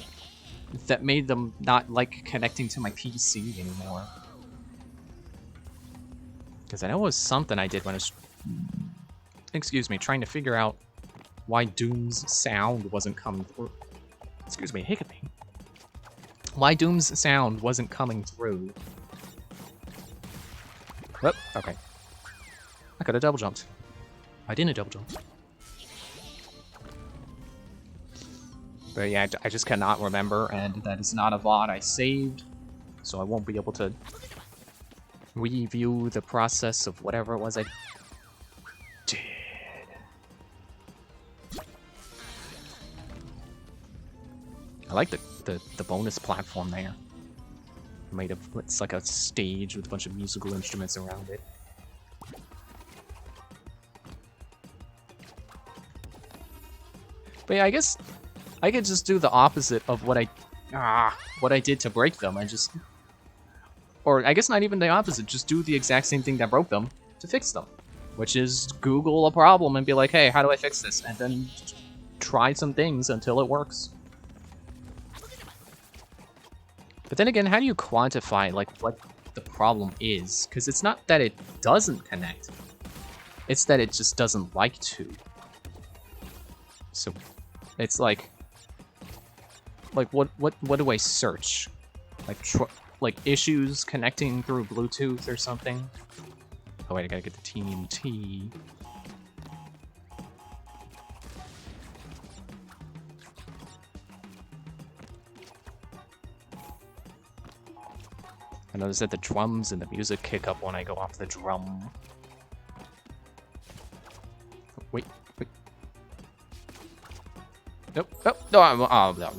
that made them not like connecting to my PC anymore. Because I know it was something I did when I was, excuse me, trying to figure out why Doom's sound wasn't coming through. Excuse me, hiccuping. Why Doom's sound wasn't coming through. Whoop, okay. I could have double jumped. I didn't double jump. But yeah, I just cannot remember, and that is not a VOD I saved, so I won't be able to review the process of whatever it was I did. I like the bonus platform there. Made of, it's like a stage with a bunch of musical instruments around it. But yeah, I guess I could just do the opposite of what I did to break them. Or I guess not even the opposite, just do the exact same thing that broke them to fix them. Which is Google a problem and be like, hey, how do I fix this? And then try some things until it works. But then again, how do you quantify like what the problem is? Because it's not that it doesn't connect. It's that it just doesn't like to. So it's like what do I search? Like issues connecting through Bluetooth or something? Oh wait, I gotta get the TNT. I notice that the drums and the music kick up when I go off the drum. Wait. Nope. Oh, no, I'm no.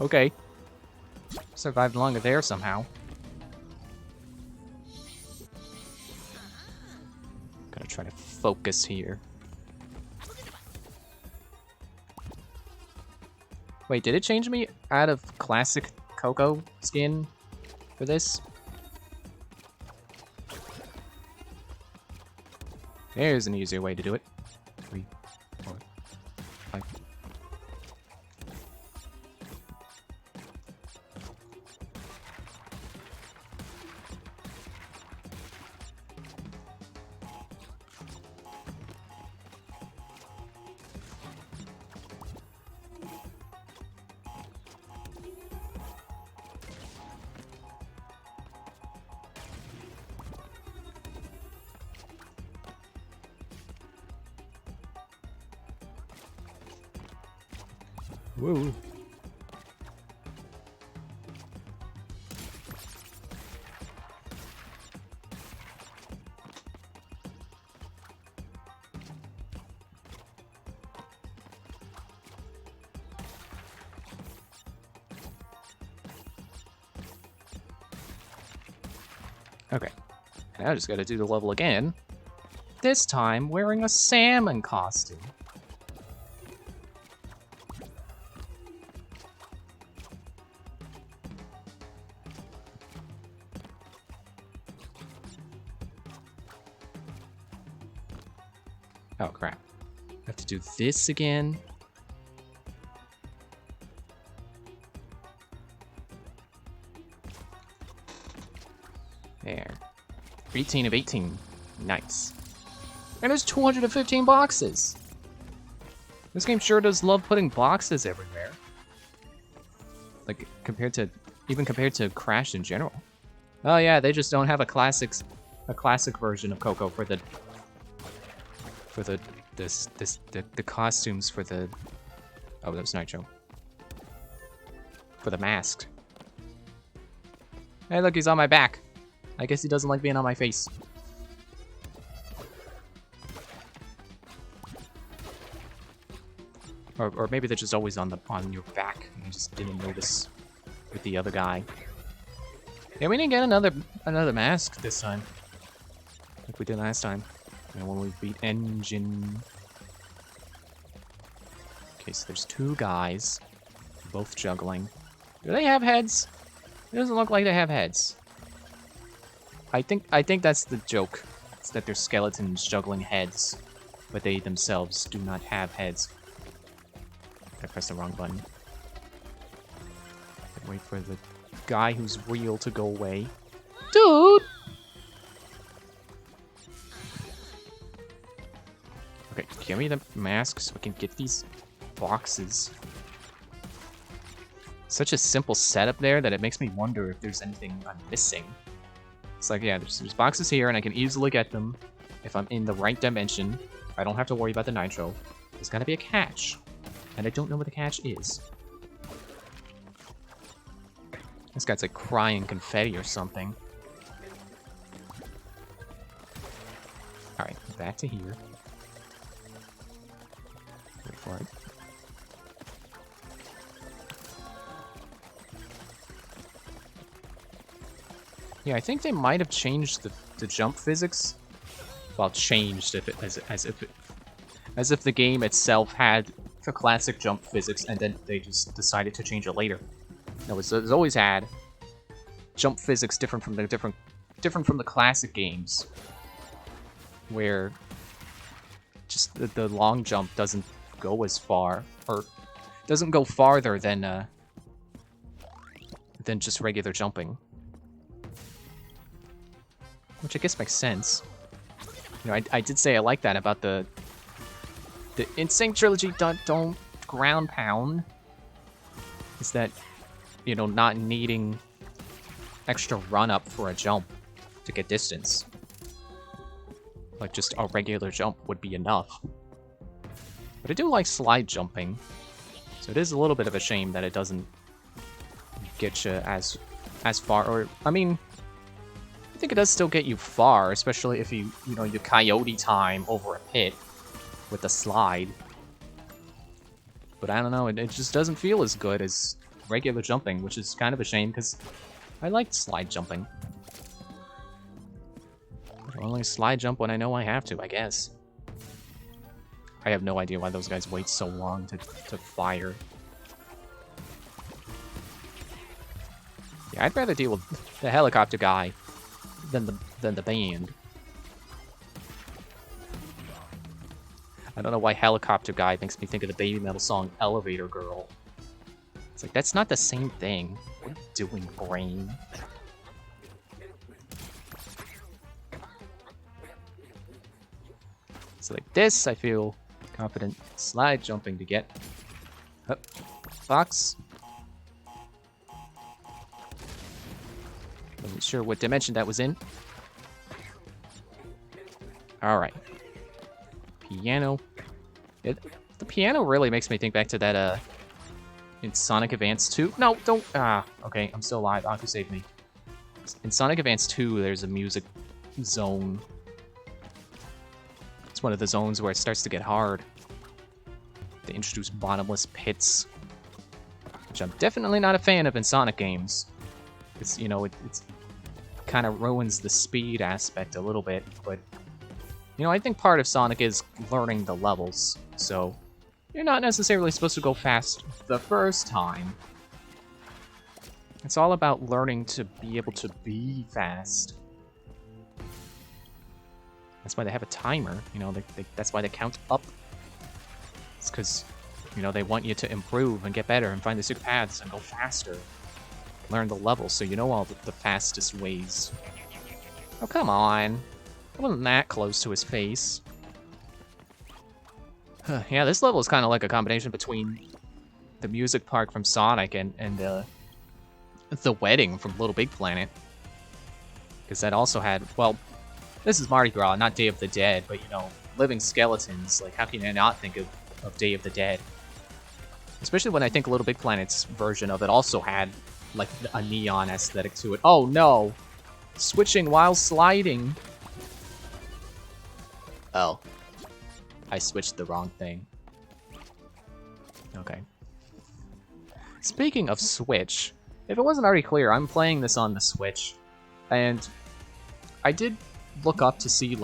Okay. Survived longer there somehow. Gotta try to focus here. Wait, did it change me out of classic Coco skin for this? There's an easier way to do it. 3, 4, 5. Woo. Okay. Now I just gotta do the level again. This time wearing a salmon costume. Oh, crap. I have to do this again. There. 18 of 18. Nice. And there's 215 boxes. This game sure does love putting boxes everywhere. Like, even compared to Crash in general. Oh yeah, they just don't have a classic version of Coco for the costumes for the... Oh, that was Nitro. For the mask. Hey, look, he's on my back. I guess he doesn't like being on my face. Or maybe they're just always on your back. And you just didn't notice with the other guy. Yeah, we didn't get another mask this time, like we did last time. When we beat Engine. Okay, so there's two guys, both juggling. Do they have heads? It doesn't look like they have heads. I think that's the joke. It's that they're skeletons juggling heads, but they themselves do not have heads. I pressed the wrong button. Wait for the guy who's real to go away. Dude! Okay, give me the mask so I can get these boxes. Such a simple setup there that it makes me wonder if there's anything I'm missing. It's like, yeah, there's boxes here and I can easily get them if I'm in the right dimension. I don't have to worry about the nitro. There's gotta be a catch. And I don't know what the catch is. This guy's like crying confetti or something. Alright, back to here. Wait for it. Yeah, I think they might have changed the jump physics. Well, changed if it, as if the game itself had the classic jump physics and then they just decided to change it later. No, it's always had jump physics different from the classic games, where just the long jump doesn't go as far, or doesn't go farther than just regular jumping. Which I guess makes sense. You know, I did say I like that about the Insane Trilogy don't ground pound. Is that, you know, not needing extra run up for a jump to get distance. Like just a regular jump would be enough. But I do like slide jumping. So it is a little bit of a shame that it doesn't get you as far, or I mean, I think it does still get you far, especially if you coyote time over a pit with the slide. But I don't know, it just doesn't feel as good as regular jumping, which is kind of a shame because I liked slide jumping. I only slide jump when I know I have to, I guess. I have no idea why those guys wait so long to fire. Yeah, I'd rather deal with the helicopter guy than the band. I don't know why helicopter guy makes me think of the Baby Metal song Elevator Girl. It's like, that's not the same thing. What are you doing, brain? So like this, I feel confident slide jumping to get. Oh, box. Wasn't sure what dimension that was in. Alright. Piano. The piano really makes me think back to that, in Sonic Advance 2. No, don't. Okay, I'm still alive. Aku saved me. In Sonic Advance 2, there's a music zone. It's one of the zones where it starts to get hard. They introduce bottomless pits, which I'm definitely not a fan of in Sonic games. It's, you know, it's kind of ruins the speed aspect a little bit, but you know, I think part of Sonic is learning the levels, so you're not necessarily supposed to go fast the first time. It's all about learning to be able to be fast. That's why they have a timer. You know, that's why they count up. It's because, you know, they want you to improve and get better and find the secret paths and go faster. Learn the levels so you know all the fastest ways. Oh, come on. I wasn't that close to his face. Yeah, this level is kind of like a combination between the music park from Sonic and the wedding from Little Big Planet. Because that also had, well, this is Mardi Gras, not Day of the Dead, but, you know, living skeletons. Like, how can you not think of Day of the Dead? Especially when I think Little Big Planet's version of it also had, like, a neon aesthetic to it. Oh, no! Switching while sliding! Oh. I switched the wrong thing. Okay. Speaking of Switch, if it wasn't already clear, I'm playing this on the Switch. And I did look up to see,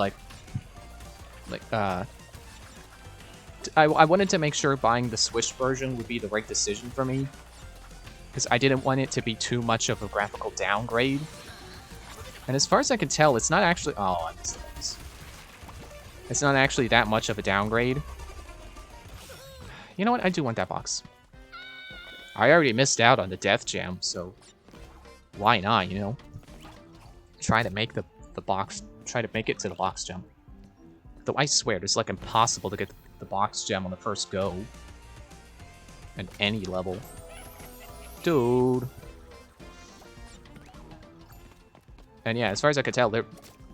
I wanted to make sure buying the Switch version would be the right decision for me. Because I didn't want it to be too much of a graphical downgrade. And as far as I can tell, it's not actually... Oh, I missed this. It's not actually that much of a downgrade. You know what? I do want that box. I already missed out on the Death Gem, so... Why not, you know? Try to make the box... Try to make it to the box gem. Though I swear, it's like impossible to get the box gem on the first go. At any level. Dude. And yeah, as far as I could tell, there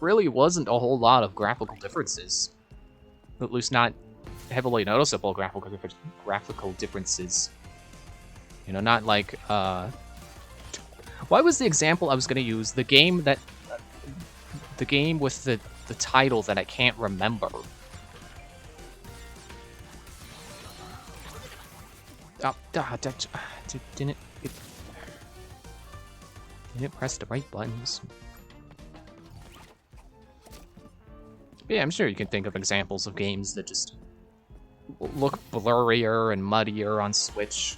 really wasn't a whole lot of graphical differences. At least not heavily noticeable graphical differences. You know, not like, Why was the example I was going to use? The game that... the game with the title that I can't remember. Oh, didn't press the right buttons. Yeah, I'm sure you can think of examples of games that just look blurrier and muddier on Switch.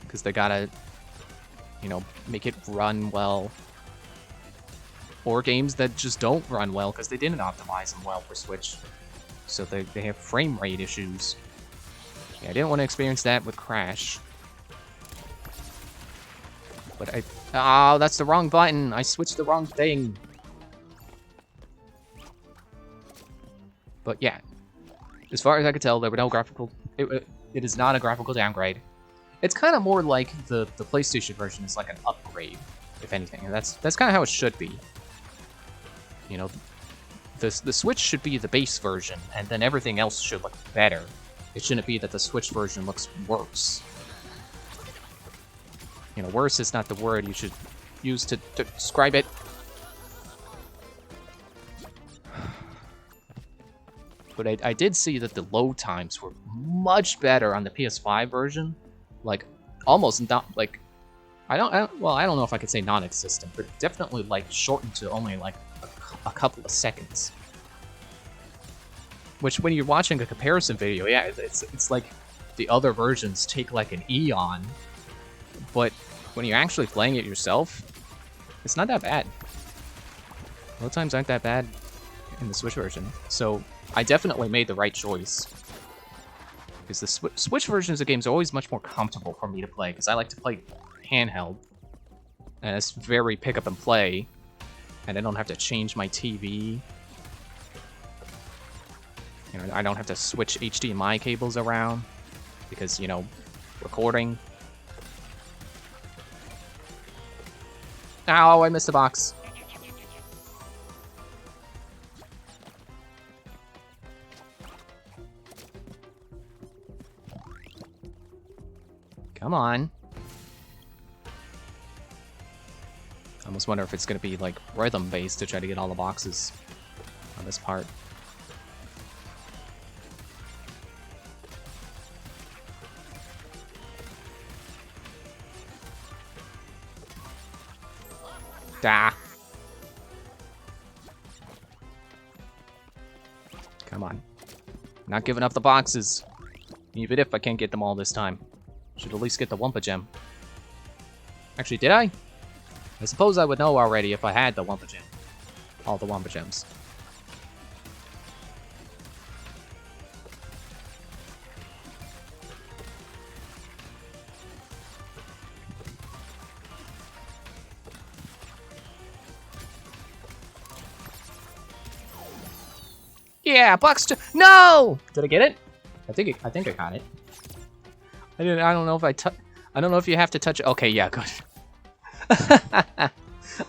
Because they gotta, you know, make it run well. Or games that just don't run well because they didn't optimize them well for Switch. So they have frame rate issues. Yeah, I didn't want to experience that with Crash. But oh, that's the wrong button. I switched the wrong thing. But yeah, as far as I could tell, there were no graphical... It is not a graphical downgrade. It's kind of more like the PlayStation version is like an upgrade, if anything. And that's kind of how it should be. You know, the Switch should be the base version, and then everything else should look better. It shouldn't be that the Switch version looks worse. You know, worse is not the word you should use to describe it. But I did see that the load times were much better on the PS5 version. Like, almost not, like... I don't know if I could say non-existent, but definitely, like, shortened to only, like, a couple of seconds. Which, when you're watching a comparison video, yeah, it's like the other versions take, like, an eon. But when you're actually playing it yourself, it's not that bad. Load times aren't that bad in the Switch version. So, I definitely made the right choice. Because the Switch versions of games are always much more comfortable for me to play, because I like to play handheld. And it's very pick up and play. And I don't have to change my TV. You know, I don't have to switch HDMI cables around. Because, you know, recording. Ow, I missed the box. Come on. I almost wonder if it's going to be, like, rhythm-based to try to get all the boxes on this part. Da. Come on. Not giving up the boxes. Even if I can't get them all this time. Should at least get the Wumpa Gem. Actually, did I? I suppose I would know already if I had the Wumpa Gem. All the Wumpa Gems. Yeah, box two. No! Did I get it? I think I got it. I don't know if I don't know if you have to touch it. Okay, yeah, good.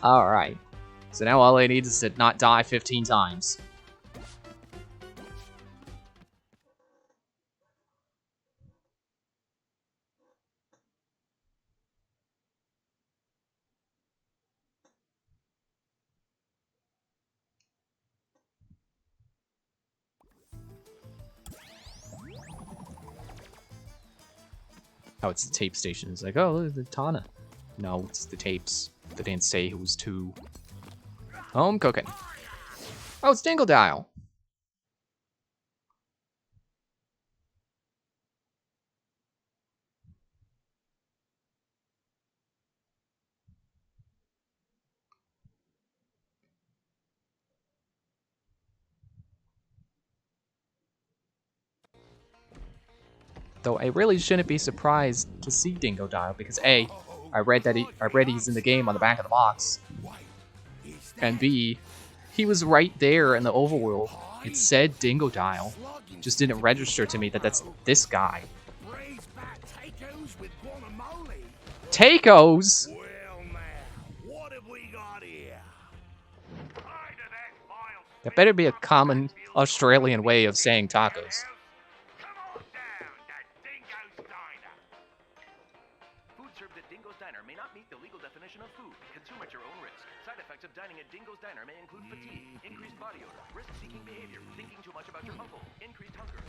All right. So now all I need is to not die 15 times. Oh, it's the tape station. It's like, oh, look, the Tana. No, it's the tapes. They didn't say who was two. Home cooking. Oh, it's Dingle Dial. Though I really shouldn't be surprised to see Dingo Dial because A, I read he's in the game on the back of the box, and B, he was right there in the overworld. It said Dingo Dial, just didn't register to me that that's this guy. Tacos? Well, now, what have we got here? That better be a common Australian way of saying tacos. Come on down to Dingo's Diner. Food served at Dingo's Diner may not meet the legal definition of food. Consume at your own risk. Side effects of dining at Dingo's Diner may include fatigue, increased body odor, risk-seeking behavior, thinking too much about your uncle, increased hunger,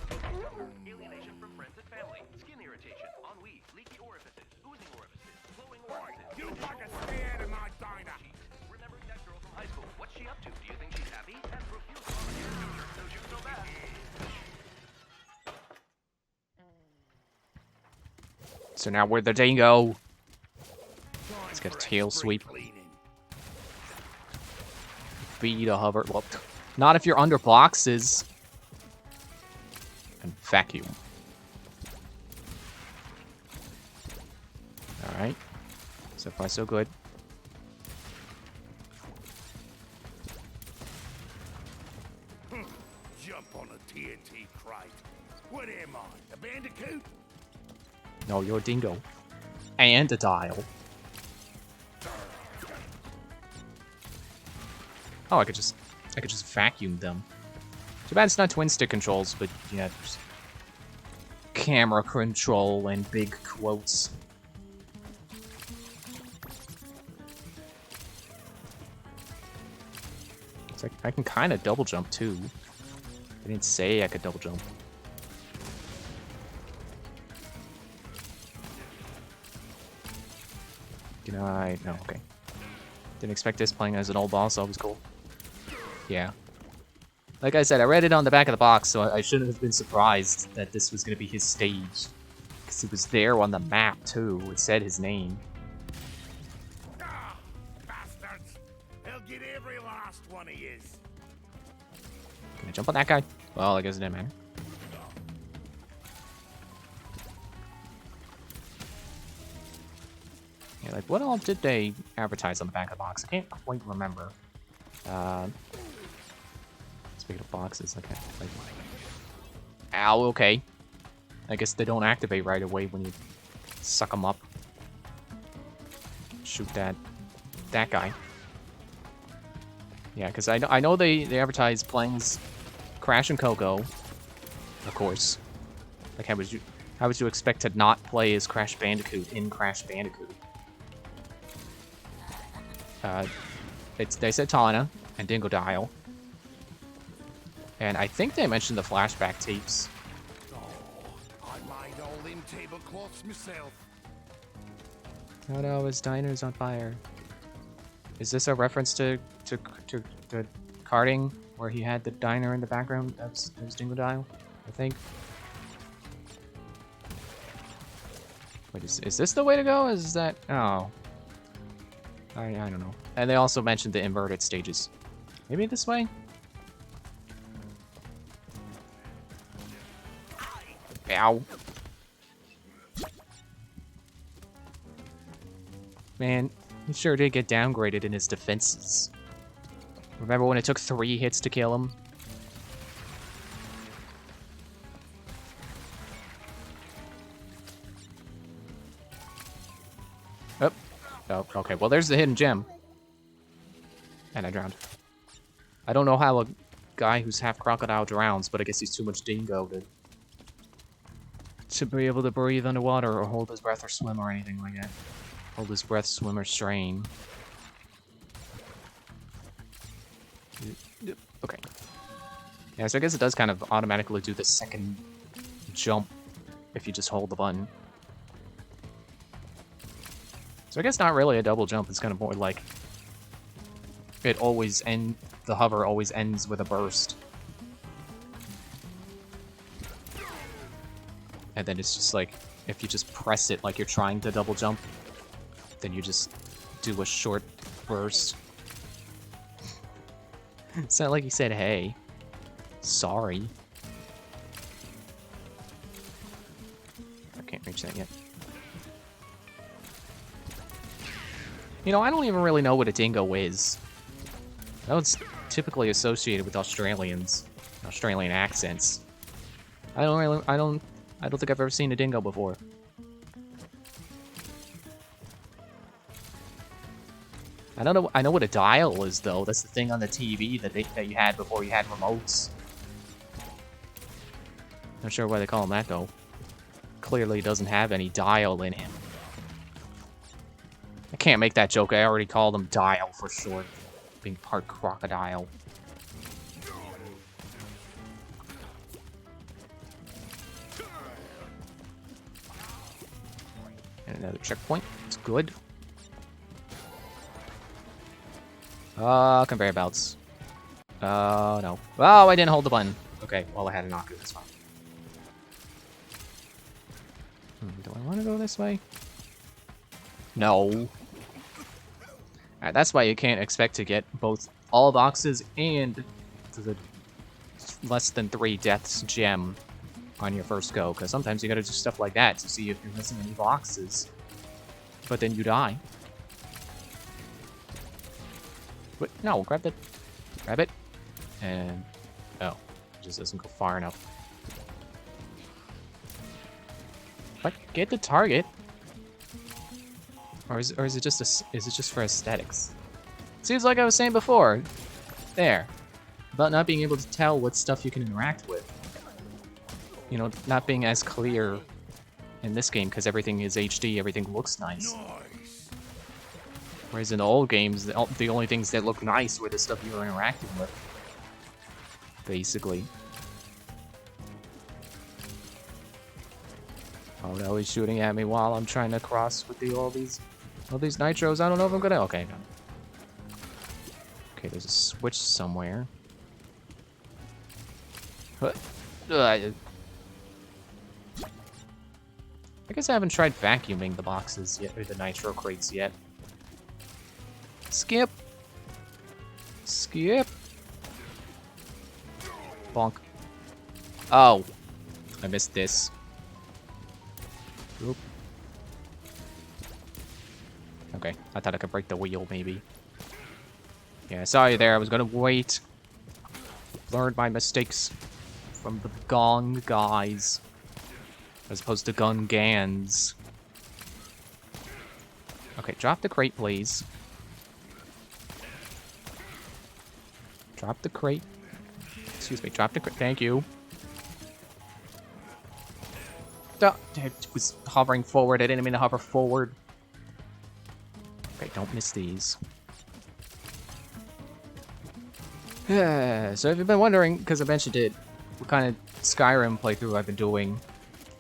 alienation from friends and family, skin irritation, ennui, leaky orifices, oozing orifices, flowing orifices. You fucking stay out of my diner. Remembering that girl from high school. What's she up to? Do you think she's happy? Has profuse volunteer so she was so bad. So now we're the Dingo. Let's get a tail sweep. B to hover. Well, not if you're under boxes. And vacuum. Alright. So far, so good. Jump on a TNT crate. What am I, a bandicoot? No, you're a Dingo. And a Dial. Oh, I could just vacuum them. Too bad it's not twin stick controls, but yeah, there's camera control and big quotes. It's like I can kind of double jump too. I didn't say I could double jump. Can I? No, okay. Didn't expect this playing as an old boss, always cool. Yeah. Like I said, I read it on the back of the box, so I shouldn't have been surprised that this was going to be his stage. Because it was there on the map, too. It said his name. Ah, bastards. They'll get every last one of yous. Can I jump on that guy? Well, I guess it didn't matter. Yeah, like, what all did they advertise on the back of the box? I can't quite remember. Speaking of boxes, okay. Like, ow, okay. I guess they don't activate right away when you suck them up. Shoot that guy. Yeah, because I know they advertise playing as Crash and Coco, of course. Like, how would you expect to not play as Crash Bandicoot in Crash Bandicoot? They said Tana and Dingo Dial. And I think they mentioned the flashback tapes. Oh, I made all them tablecloths myself. Oh no, his diner's on fire. Is this a reference to karting, where he had the diner in the background? That was Dingo Dial, I think. Wait, is this the way to go? Is that... Oh. I don't know. And they also mentioned the inverted stages. Maybe this way? Ow. Man, he sure did get downgraded in his defenses. Remember when it took 3 hits to kill him? Oh, okay. Well, there's the hidden gem. And I drowned. I don't know how a guy who's half crocodile drowns, but I guess he's too much dingo to be able to breathe underwater or hold his breath or swim or anything like that. Hold his breath, swim, or strain. Okay. Yeah, so I guess it does kind of automatically do the second jump if you just hold the button. So I guess not really a double jump, it's kind of more like it always the hover always ends with a burst. And then it's just like, if you just press it like you're trying to double jump, then you just do a short burst. It's not like you said, hey. Sorry. I can't reach that yet. You know, I don't even really know what a dingo is. I know it's typically associated with Australians. Australian accents. I don't think I've ever seen a dingo before. I don't know. I know what a dial is, though. That's the thing on the TV that you had before you had remotes. Not sure why they call him that, though. Clearly doesn't have any dial in him. I can't make that joke. I already called him Dial for short. Being part crocodile. And another checkpoint. It's good. Conveyor belts. Oh, no. Oh, I didn't hold the button. Okay, well, I had a knocker. That's fine. Do I want to go this way? No. Alright, that's why you can't expect to get both all boxes and the less than 3 deaths gem on your first go, because sometimes you gotta do stuff like that to see if you're missing any boxes. But then you die. But no, grab it. And oh, it just doesn't go far enough. But get the target. Or is it just for aesthetics? Seems like I was saying before. There. About not being able to tell what stuff you can interact with. You know, not being as clear in this game because everything is HD, everything looks nice. Whereas in the old games, the only things that look nice were the stuff you were interacting with. Basically. Oh no, he's shooting at me while I'm trying to cross with all these nitros. I don't know if I'm gonna. Okay, no. Okay, there's a switch somewhere. I guess I haven't tried vacuuming the boxes yet, or the nitro crates yet. Skip. Skip. Bonk. Oh, I missed this. Oop. Okay, I thought I could break the wheel, maybe. Yeah, I saw you there. I was gonna wait. Learned my mistakes from the Gong guys, as opposed to Gungans. Okay, drop the crate, please. Drop the crate. Excuse me, drop the crate. Thank you. It was hovering forward. I didn't mean to hover forward. Okay, don't miss these. So if you've been wondering, because I mentioned it, what kind of Skyrim playthrough I've been doing,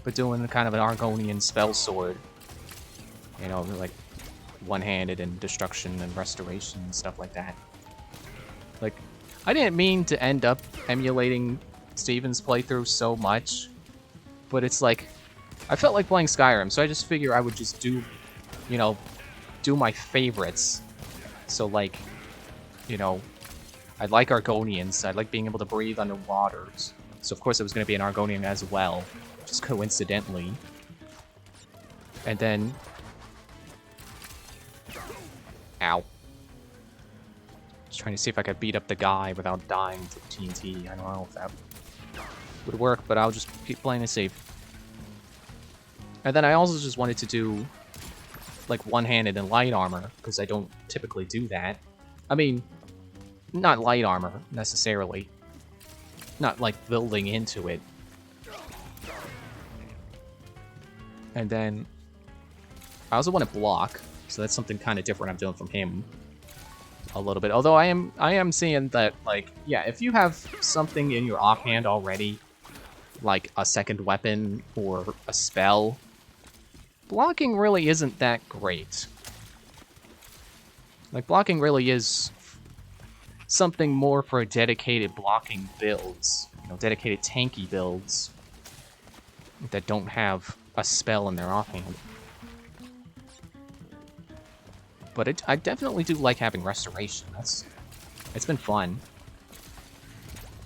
but doing kind of an Argonian spell sword. You know, like one-handed and destruction and restoration and stuff like that. Like, I didn't mean to end up emulating Steven's playthrough so much, but it's like, I felt like playing Skyrim, so I just figure I would just do, you know, do my favorites. So like, you know, I like Argonians, I like being able to breathe underwater. So of course it was going to be an Argonian as well, just coincidentally. And then... Ow. Just trying to see if I could beat up the guy without dying to TNT. I don't know if that would work, but I'll just keep playing it safe. And then I also just wanted to do like one-handed and light armor, because I don't typically do that. I mean, not light armor, necessarily. Not, like, building into it. And then, I also want to block, so that's something kind of different I'm doing from him. A little bit. Although I am seeing that, like, yeah, if you have something in your offhand already, like a second weapon or a spell, blocking really isn't that great. Like, blocking really is something more for dedicated blocking builds. You know, dedicated tanky builds that don't have a spell in their offhand. But I definitely do like having restoration. It's been fun.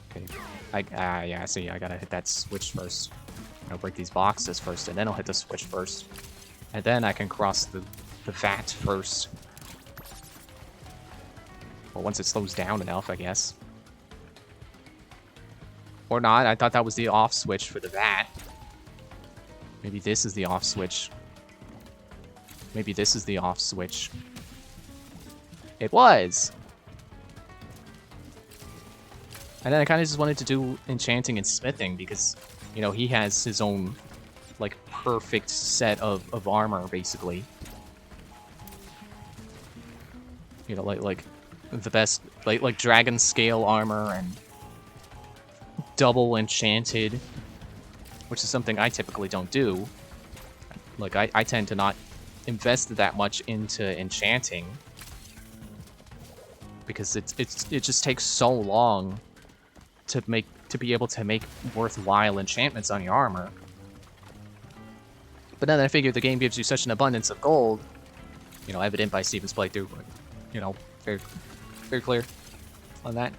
Okay, yeah. See, I gotta hit that switch first. I'll break these boxes first, and then I'll hit the switch first, and then I can cross the vat first. Well, once it slows down enough, I guess. Or not. I thought that was the off switch for the vat. Maybe this is the off switch. Maybe this is the off switch. It was! And then I kind of just wanted to do enchanting and smithing because, you know, he has his own, like, perfect set of armor, basically. You know, like the best, like dragon scale armor and double enchanted, which is something I typically don't do. Like, I tend to not invest that much into enchanting because it just takes so long to be able to make worthwhile enchantments on your armor. But then I figured the game gives you such an abundance of gold, you know, evident by Steven's playthrough, but, you know, very clear on that.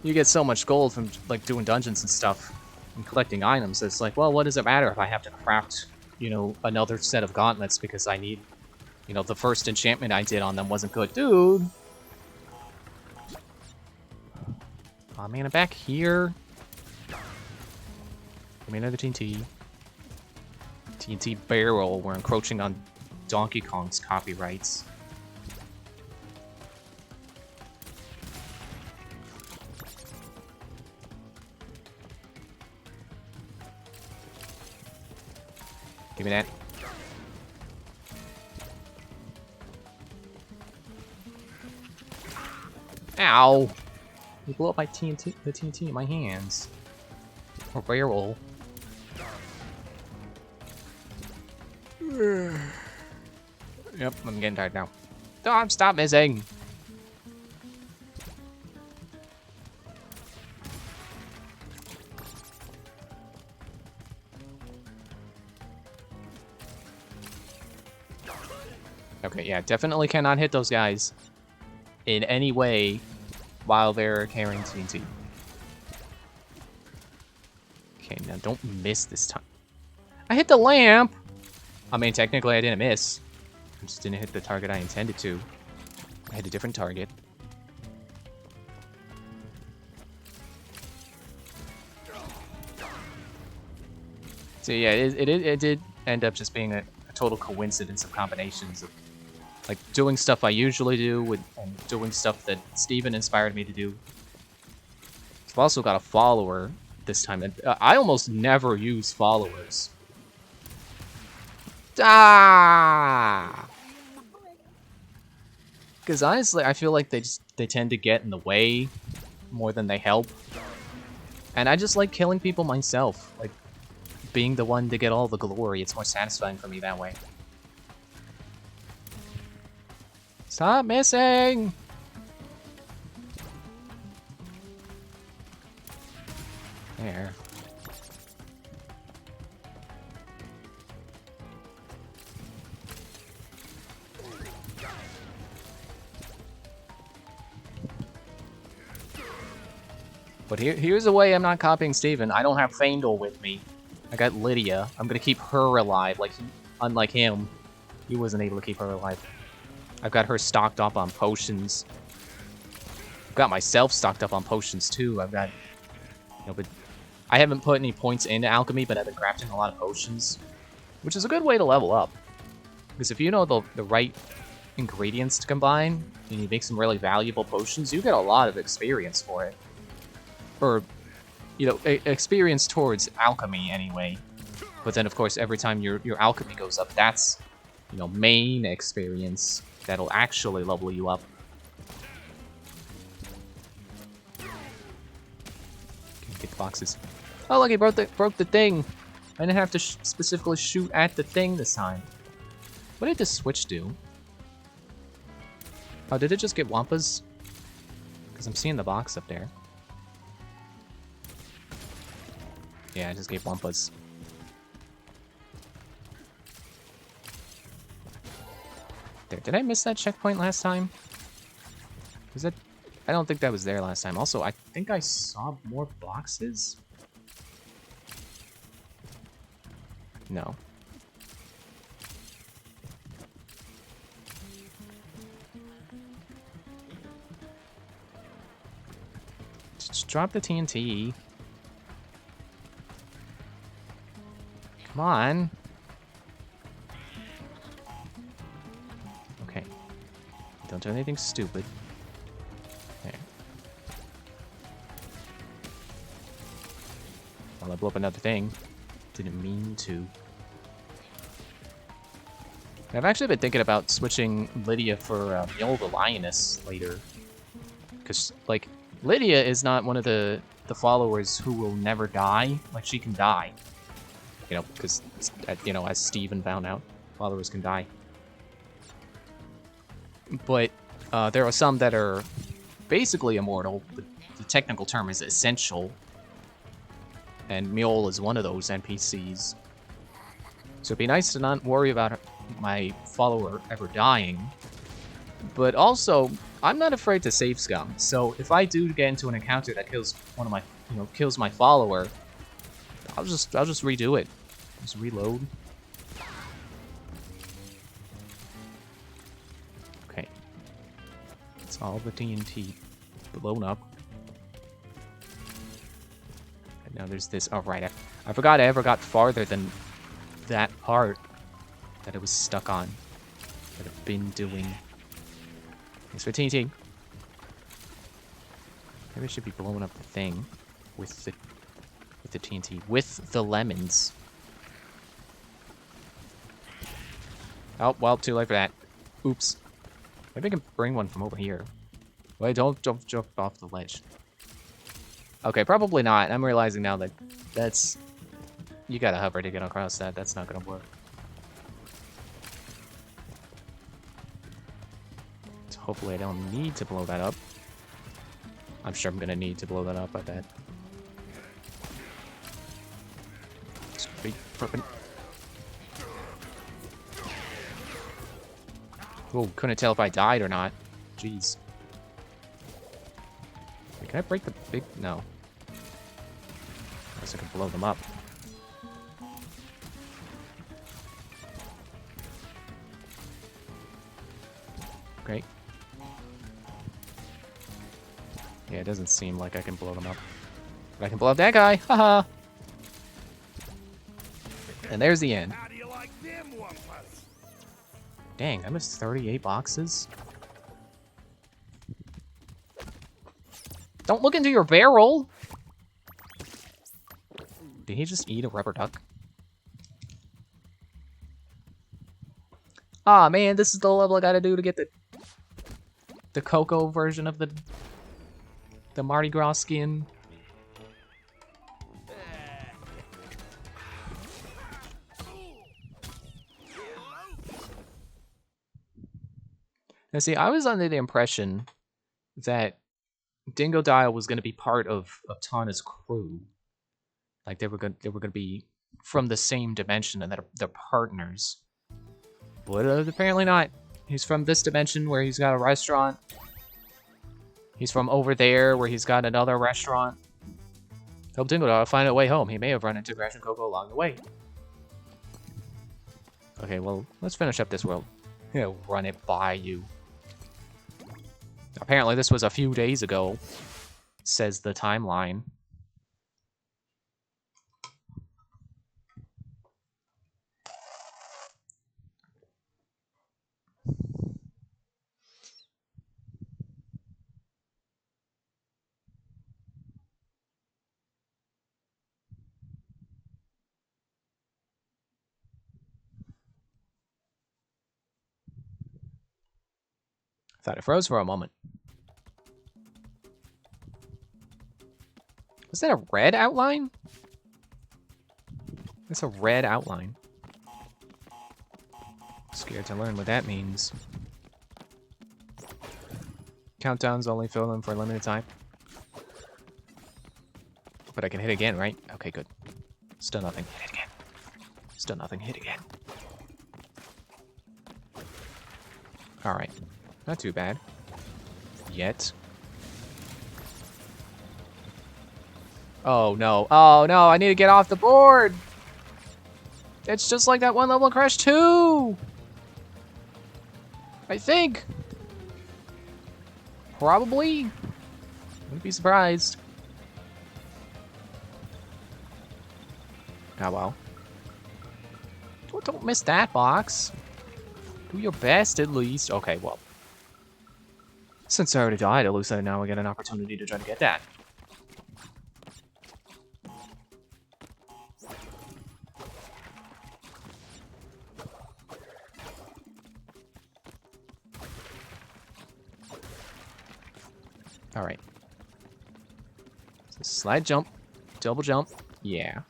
You get so much gold from, like, doing dungeons and stuff and collecting items. It's like, well, what does it matter if I have to craft, you know, another set of gauntlets because I need, you know, the first enchantment I did on them wasn't good. Dude! Aw, man, I'm back here. Give me another TNT. TNT barrel. We're encroaching on Donkey Kong's copyrights. Give me that. Ow! You blew up my TNT, the TNT in my hands. Or barrel. Yep, I'm getting tired now. Don't stop missing! Okay, yeah, definitely cannot hit those guys in any way while they're carrying TNT. Okay, now don't miss this time. I hit the lamp! I mean, technically I didn't miss. I just didn't hit the target I intended to. I hit a different target. So yeah, it did end up just being a total coincidence of combinations of, like, doing stuff I usually do and doing stuff that Steven inspired me to do. I've also got a follower this time. And I almost never use followers. Ah! Because honestly, I feel like they tend to get in the way more than they help. And I just like killing people myself. Like, being the one to get all the glory. It's more satisfying for me that way. Stop missing! There. But here's a way I'm not copying Steven. I don't have Faendal with me. I got Lydia. I'm gonna keep her alive. Like, unlike him, he wasn't able to keep her alive. I've got her stocked up on potions. I've got myself stocked up on potions too. I've got, you know, but I haven't put any points into alchemy, but I've been crafting a lot of potions, which is a good way to level up. Because if you know the right ingredients to combine, and you make some really valuable potions, you get a lot of experience for it. Or, you know, experience towards alchemy anyway. But then, of course, every time your alchemy goes up, that's, you know, main experience that'll actually level you up. Okay, get the boxes. Oh, look, he broke the thing. I didn't have to specifically shoot at the thing this time. What did this switch do? Oh, did it just get Wampas? Because I'm seeing the box up there. Yeah, I just gave Wampas. There, did I miss that checkpoint last time? Was that... I don't think that was there last time. Also, I think I saw more boxes? No. Just drop the TNT. Come on. Okay. Don't do anything stupid. There. Well, I blew up another thing. Didn't mean to. I've actually been thinking about switching Lydia for Mule the Lioness later. Because, like, Lydia is not one of the followers who will never die. Like, she can die. You know, because, you know, as Steven found out, followers can die. But there are some that are basically immortal. The technical term is essential. And Mule is one of those NPCs. So it'd be nice to not worry about my follower ever dying. But also, I'm not afraid to save scum. So if I do get into an encounter that kills one of my, you know, kills my follower, I'll just redo it. Just reload. Okay. It's all the TNT blown up. And now there's this. Oh, right. I forgot I ever got farther than that part that it was stuck on. That I've been doing. Thanks for TNT. Maybe I should be blowing up the thing with the TNT. With the lemons. Oh, well, too late for that. Oops. Maybe I can bring one from over here. Wait, don't jump off the ledge. Okay, probably not. I'm realizing now that that's... You gotta hover to get across that. That's not gonna work. So hopefully I don't need to blow that up. I'm sure I'm gonna need to blow that up, I bet. Straight frickin'. Oh, couldn't tell if I died or not. Jeez. Wait, can I break the big... No. I guess I can blow them up. Great. Yeah, it doesn't seem like I can blow them up. But I can blow up that guy! Haha! And there's the end. How do you like them Wampas? Dang, I missed 38 boxes? Don't look into your barrel! Did he just eat a rubber duck? Ah, man, this is the level I gotta do to get the Coco version of the Mardi Gras skin. Now, see, I was under the impression that Dingodile was going to be part of Tana's crew. Like they were going to be from the same dimension and that they're partners. But apparently not. He's from this dimension where he's got a restaurant. He's from over there where he's got another restaurant. Help Dingodile find a way home. He may have run into Crash and Coco along the way. Okay, well, let's finish up this world. Yeah, run it by you. Apparently this was a few days ago, says the timeline. Thought it froze for a moment. Was that a red outline? That's a red outline. Scared to learn what that means. Countdowns only fill them for a limited time. But I can hit again, right? Okay, good. Still nothing. Hit it again. Still nothing. Hit again. Alright. Not too bad. Yet. Oh no. Oh no, I need to get off the board! It's just like that one level in Crash 2! I think. Probably. Wouldn't be surprised. Oh well. Don't miss that box. Do your best at least. Okay, well. Since I already died, at least now I get an opportunity to try to get that. Alright. So slide jump. Double jump. Yeah.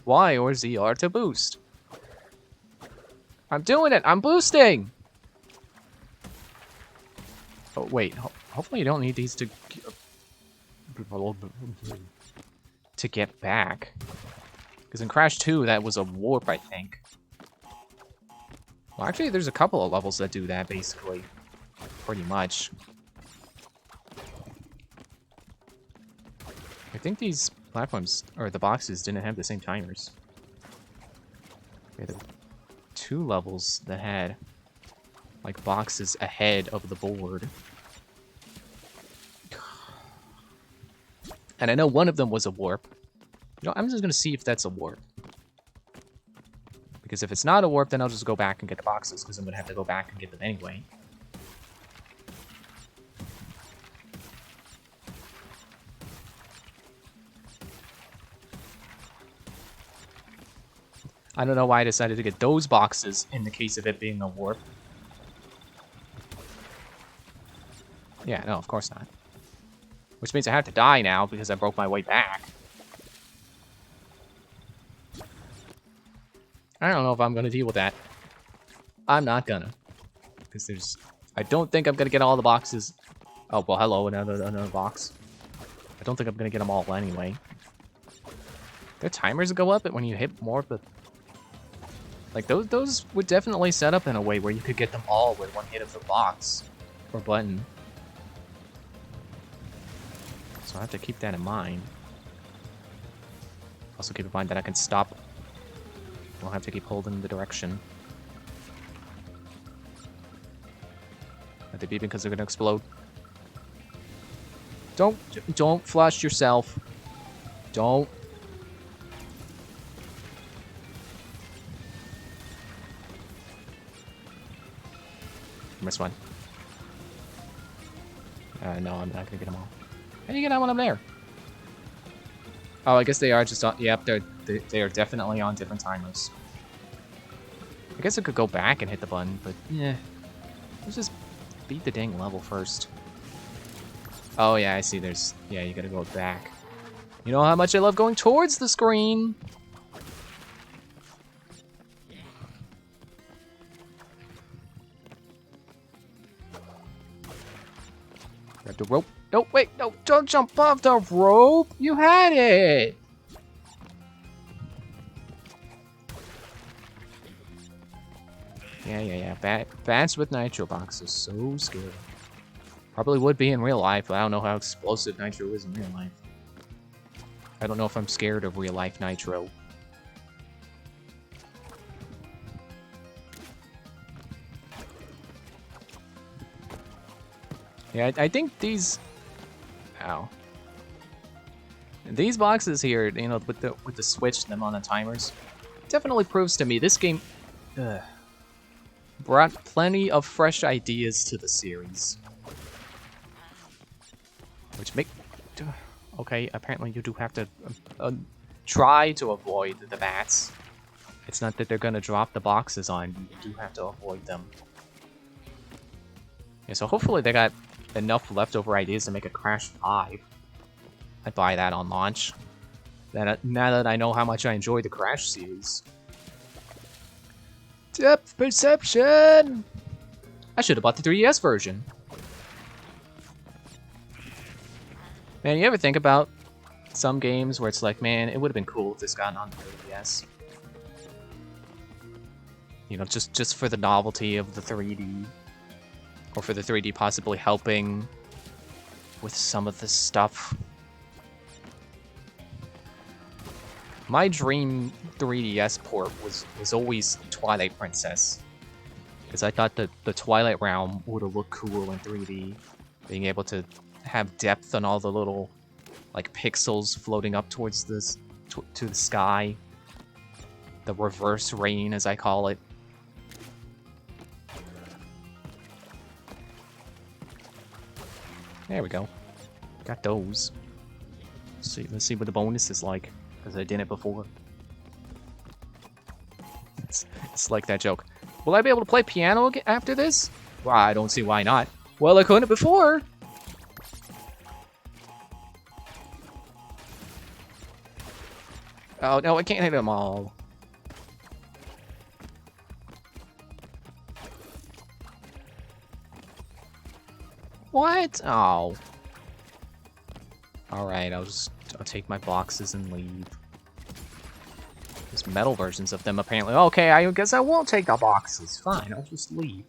Y or ZR to boost. I'm doing it! I'm boosting! Oh, wait. Hopefully you don't need these to get back. Because in Crash 2, that was a warp, I think. Well, actually, there's a couple of levels that do that, basically. Pretty much. I think these platforms, or the boxes, didn't have the same timers. Yeah, there were 2 levels that had, like, boxes ahead of the board. And I know one of them was a warp. You know, I'm just gonna see if that's a warp. Because if it's not a warp, then I'll just go back and get the boxes, because I'm gonna have to go back and get them anyway. I don't know why I decided to get those boxes in the case of it being a warp. Yeah, no, of course not. Which means I have to die now because I broke my way back. I don't know if I'm going to deal with that. I'm not gonna. Because there's... I don't think I'm going to get all the boxes. Oh, well, hello, another box. I don't think I'm going to get them all anyway. There timers that go up when you hit more of the... Like, those would definitely set up in a way where you could get them all with one hit of the box or button. So I have to keep that in mind. Also keep in mind that I can stop. I don't have to keep holding the direction. Are they beeping because they're gonna explode? Don't flush yourself. Don't. Missed one. No, I'm not gonna get them all. How do you get that one up there? Oh, I guess they are just on... Yep, they are definitely on different timers. I guess I could go back and hit the button, but yeah. Let's just beat the dang level first. Oh yeah, I see there's... Yeah, you gotta go back. You know how much I love going towards the screen? Grab the rope. No, wait, no, don't jump off the rope. You had it. Yeah. Bats with nitro boxes, so scary. Probably would be in real life, but I don't know how explosive nitro is in real life. I don't know if I'm scared of real life nitro. Yeah, I think these... Ow. These boxes here, you know, with the switch, them on the timers, definitely proves to me this game brought plenty of fresh ideas to the series. Which make... Okay, apparently you do have to try to avoid the bats. It's not that they're gonna drop the boxes on you, you do have to avoid them. Yeah, so hopefully they got enough leftover ideas to make a Crash 5. I'd buy that on launch. Now that I know how much I enjoy the Crash series. Depth perception! I should have bought the 3DS version. Man, you ever think about some games where it's like, man, it would have been cool if this got on the 3DS. You know, just for the novelty of the 3D. Or for the 3D possibly helping with some of the stuff. My dream 3DS port was always Twilight Princess. Because I thought that the Twilight Realm would have looked cool in 3D. Being able to have depth on all the little, like, pixels floating up towards this, to the sky. The reverse rain, as I call it. There we go. Got those. Let's see what the bonus is like, because I did it before. It's like that joke. Will I be able to play piano after this? Well, I don't see why not. Well, I couldn't before. Oh, no, I can't hit them all. What? Oh. Alright, I'll take my boxes and leave. There's metal versions of them, apparently. Okay, I guess I won't take the boxes. Fine, I'll just leave.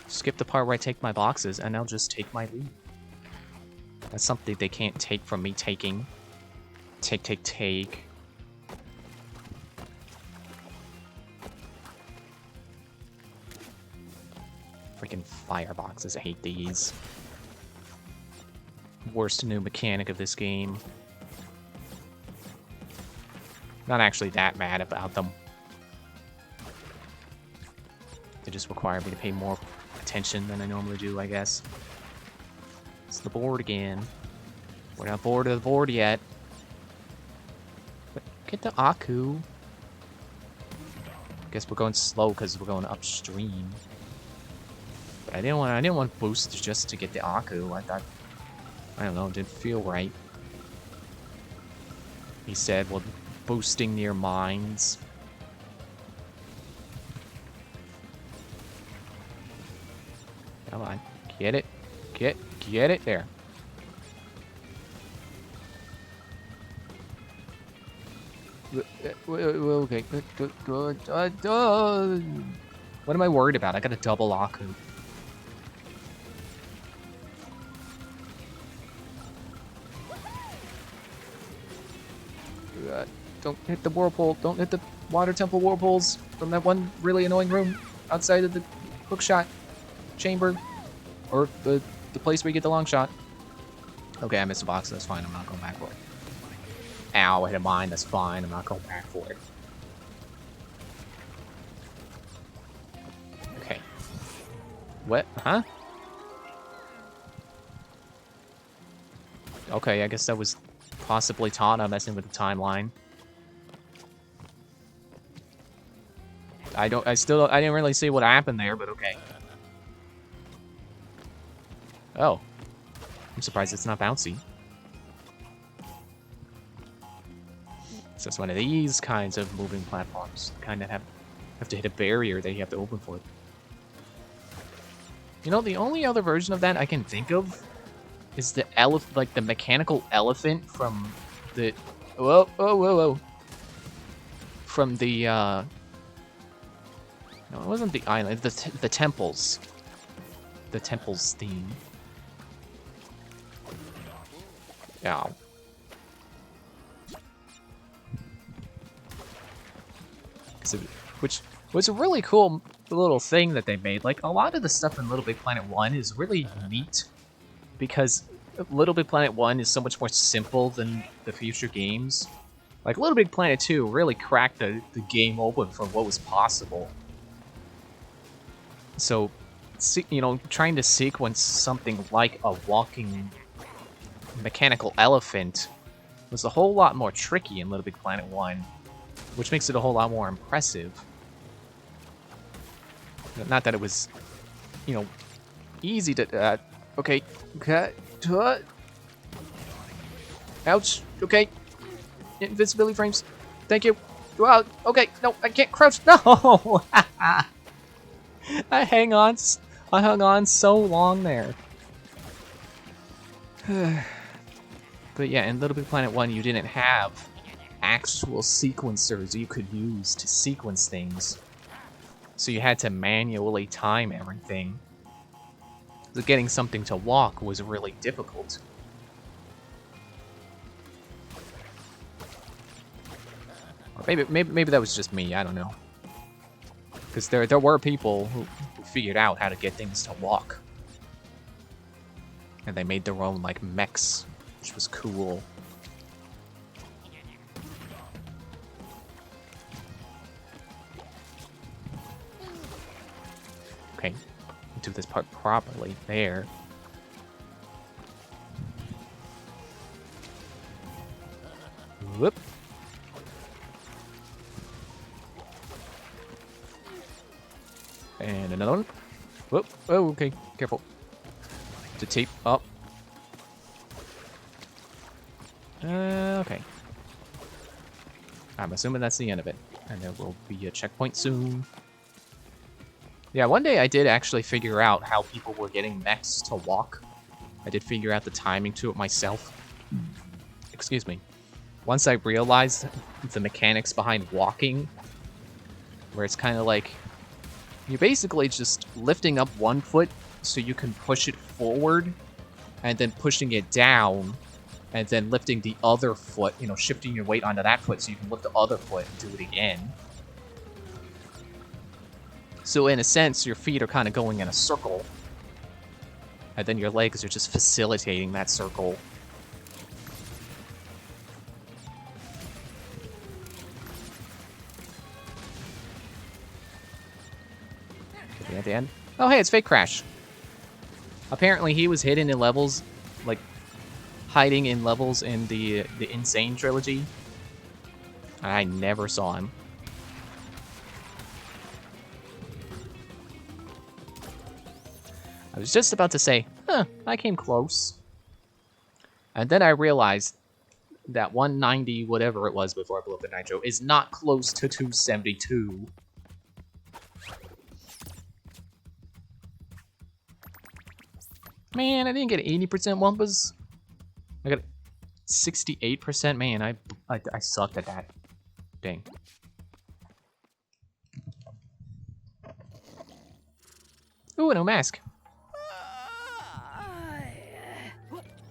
Skip the part where I take my boxes, and I'll just take my leave. That's something they can't take from me taking. Take. Freaking fireboxes, I hate these. Worst new mechanic of this game. Not actually that mad about them. They just require me to pay more attention than I normally do, I guess. It's the board again. We're not bored of the board yet. But get the Aku. Guess we're going slow because we're going upstream. But I didn't want boost just to get the Aku. I thought, I don't know, it didn't feel right. He said, well, boosting near mines. Come on, get it, get it there. Okay, good. What am I worried about? I got a double Aku. Don't hit the whirlpool. Don't hit the water temple whirlpools from that one really annoying room outside of the hookshot chamber. Or the place where you get the long shot. Okay, I missed a box. That's fine. I'm not going back for it. Ow, I hit a mine. That's fine. I'm not going back for it. Okay. What? Huh? Okay, I guess that was possibly Tana messing with the timeline. I didn't really see what happened there, but okay. Oh. I'm surprised it's not bouncy. It's just one of these kinds of moving platforms. Kind of have to hit a barrier that you have to open for it. You know, the only other version of that I can think of is the like the mechanical elephant from the whoa. From the no, it wasn't the island, the temples. The temples theme. Ow. Which was a really cool little thing that they made. Like, a lot of the stuff in Little Big Planet 1 is really neat, because Little Big Planet 1 is so much more simple than the future games. Like, Little Big Planet 2 really cracked the game open for what was possible. So, you know, trying to sequence something like a walking mechanical elephant was a whole lot more tricky in Little Big Planet 1, which makes it a whole lot more impressive. Not that it was you know, easy to, okay, okay, ouch, okay, invisibility frames, thank you, wow, okay, no, I can't crouch, no, I hung on so long there. But yeah, in Little Big Planet 1, you didn't have actual sequencers you could use to sequence things. So you had to manually time everything. So getting something to walk was really difficult. Or maybe that was just me, I don't know. Because there were people who figured out how to get things to walk. And they made their own, like, mechs, which was cool. Okay, do this part properly. There. Whoop. And another one. Whoop. Oh, okay. Careful. To tape up. Okay. I'm assuming that's the end of it. And there will be a checkpoint soon. Yeah, one day I did actually figure out how people were getting mechs to walk. I did figure out the timing to it myself. Excuse me. Once I realized the mechanics behind walking, where it's kind of like, you're basically just lifting up one foot so you can push it forward, and then pushing it down, and then lifting the other foot, you know, shifting your weight onto that foot so you can lift the other foot and do it again. So in a sense, your feet are kind of going in a circle, and then your legs are just facilitating that circle. At the end. Oh, hey, it's Fake Crash. Apparently, he was hidden in levels, like hiding in levels in the Insane trilogy. I never saw him. I was just about to say, huh, I came close. And then I realized that 190, whatever it was before I blew up the Nitro, is not close to 272. Man, I didn't get 80% Wumpas. I got 68%. Man, I sucked at that. Dang. Ooh, no mask.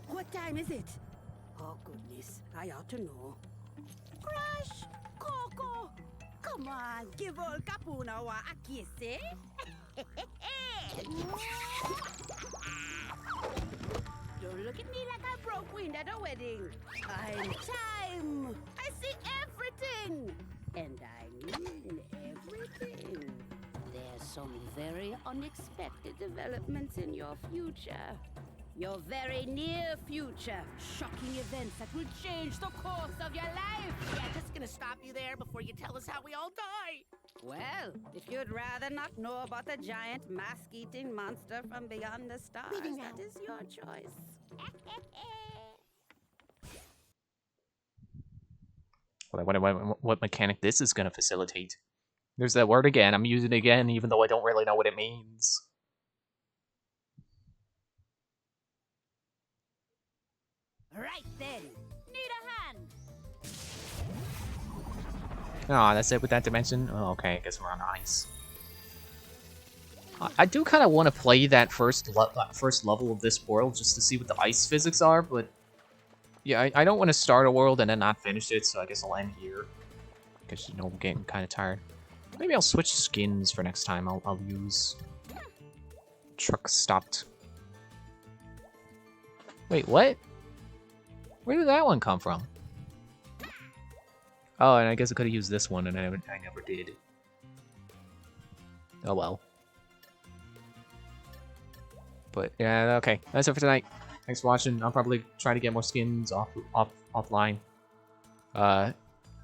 What time is it? Oh, goodness. I ought to know. Crush! Coco! Come on, give old Capuna a kiss, eh? Don't look at me like I broke wind at a wedding. I'm time. I see everything. And I mean everything. There's some very unexpected developments in your future. Your very near future. Shocking events that will change the course of your life. Yeah, just gonna stop you there before you tell us how we all die. Well, if you'd rather not know about the giant mask-eating monster from beyond the stars, that is your choice. What mechanic this is going to facilitate? There's that word again. I'm using it again, even though I don't really know what it means. Right then. Need a hand. Oh, that's it with that dimension? Oh, okay, I guess we're on ice. I do kind of want to play that first level of this world just to see what the ice physics are, but yeah, I don't want to start a world and then not finish it, so I guess I'll end here. Because, you know, I'm getting kind of tired. Maybe I'll switch skins for next time. I'll use truck stopped. Wait, what? Where did that one come from? Oh, and I guess I could have used this one, and I never did. Oh well. But yeah, okay. That's it for tonight. Thanks for watching. I'll probably try to get more skins offline.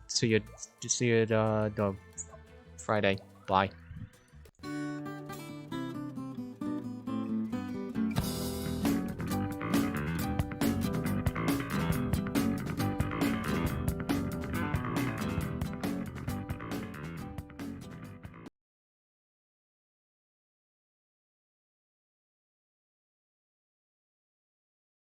See you Friday. Bye.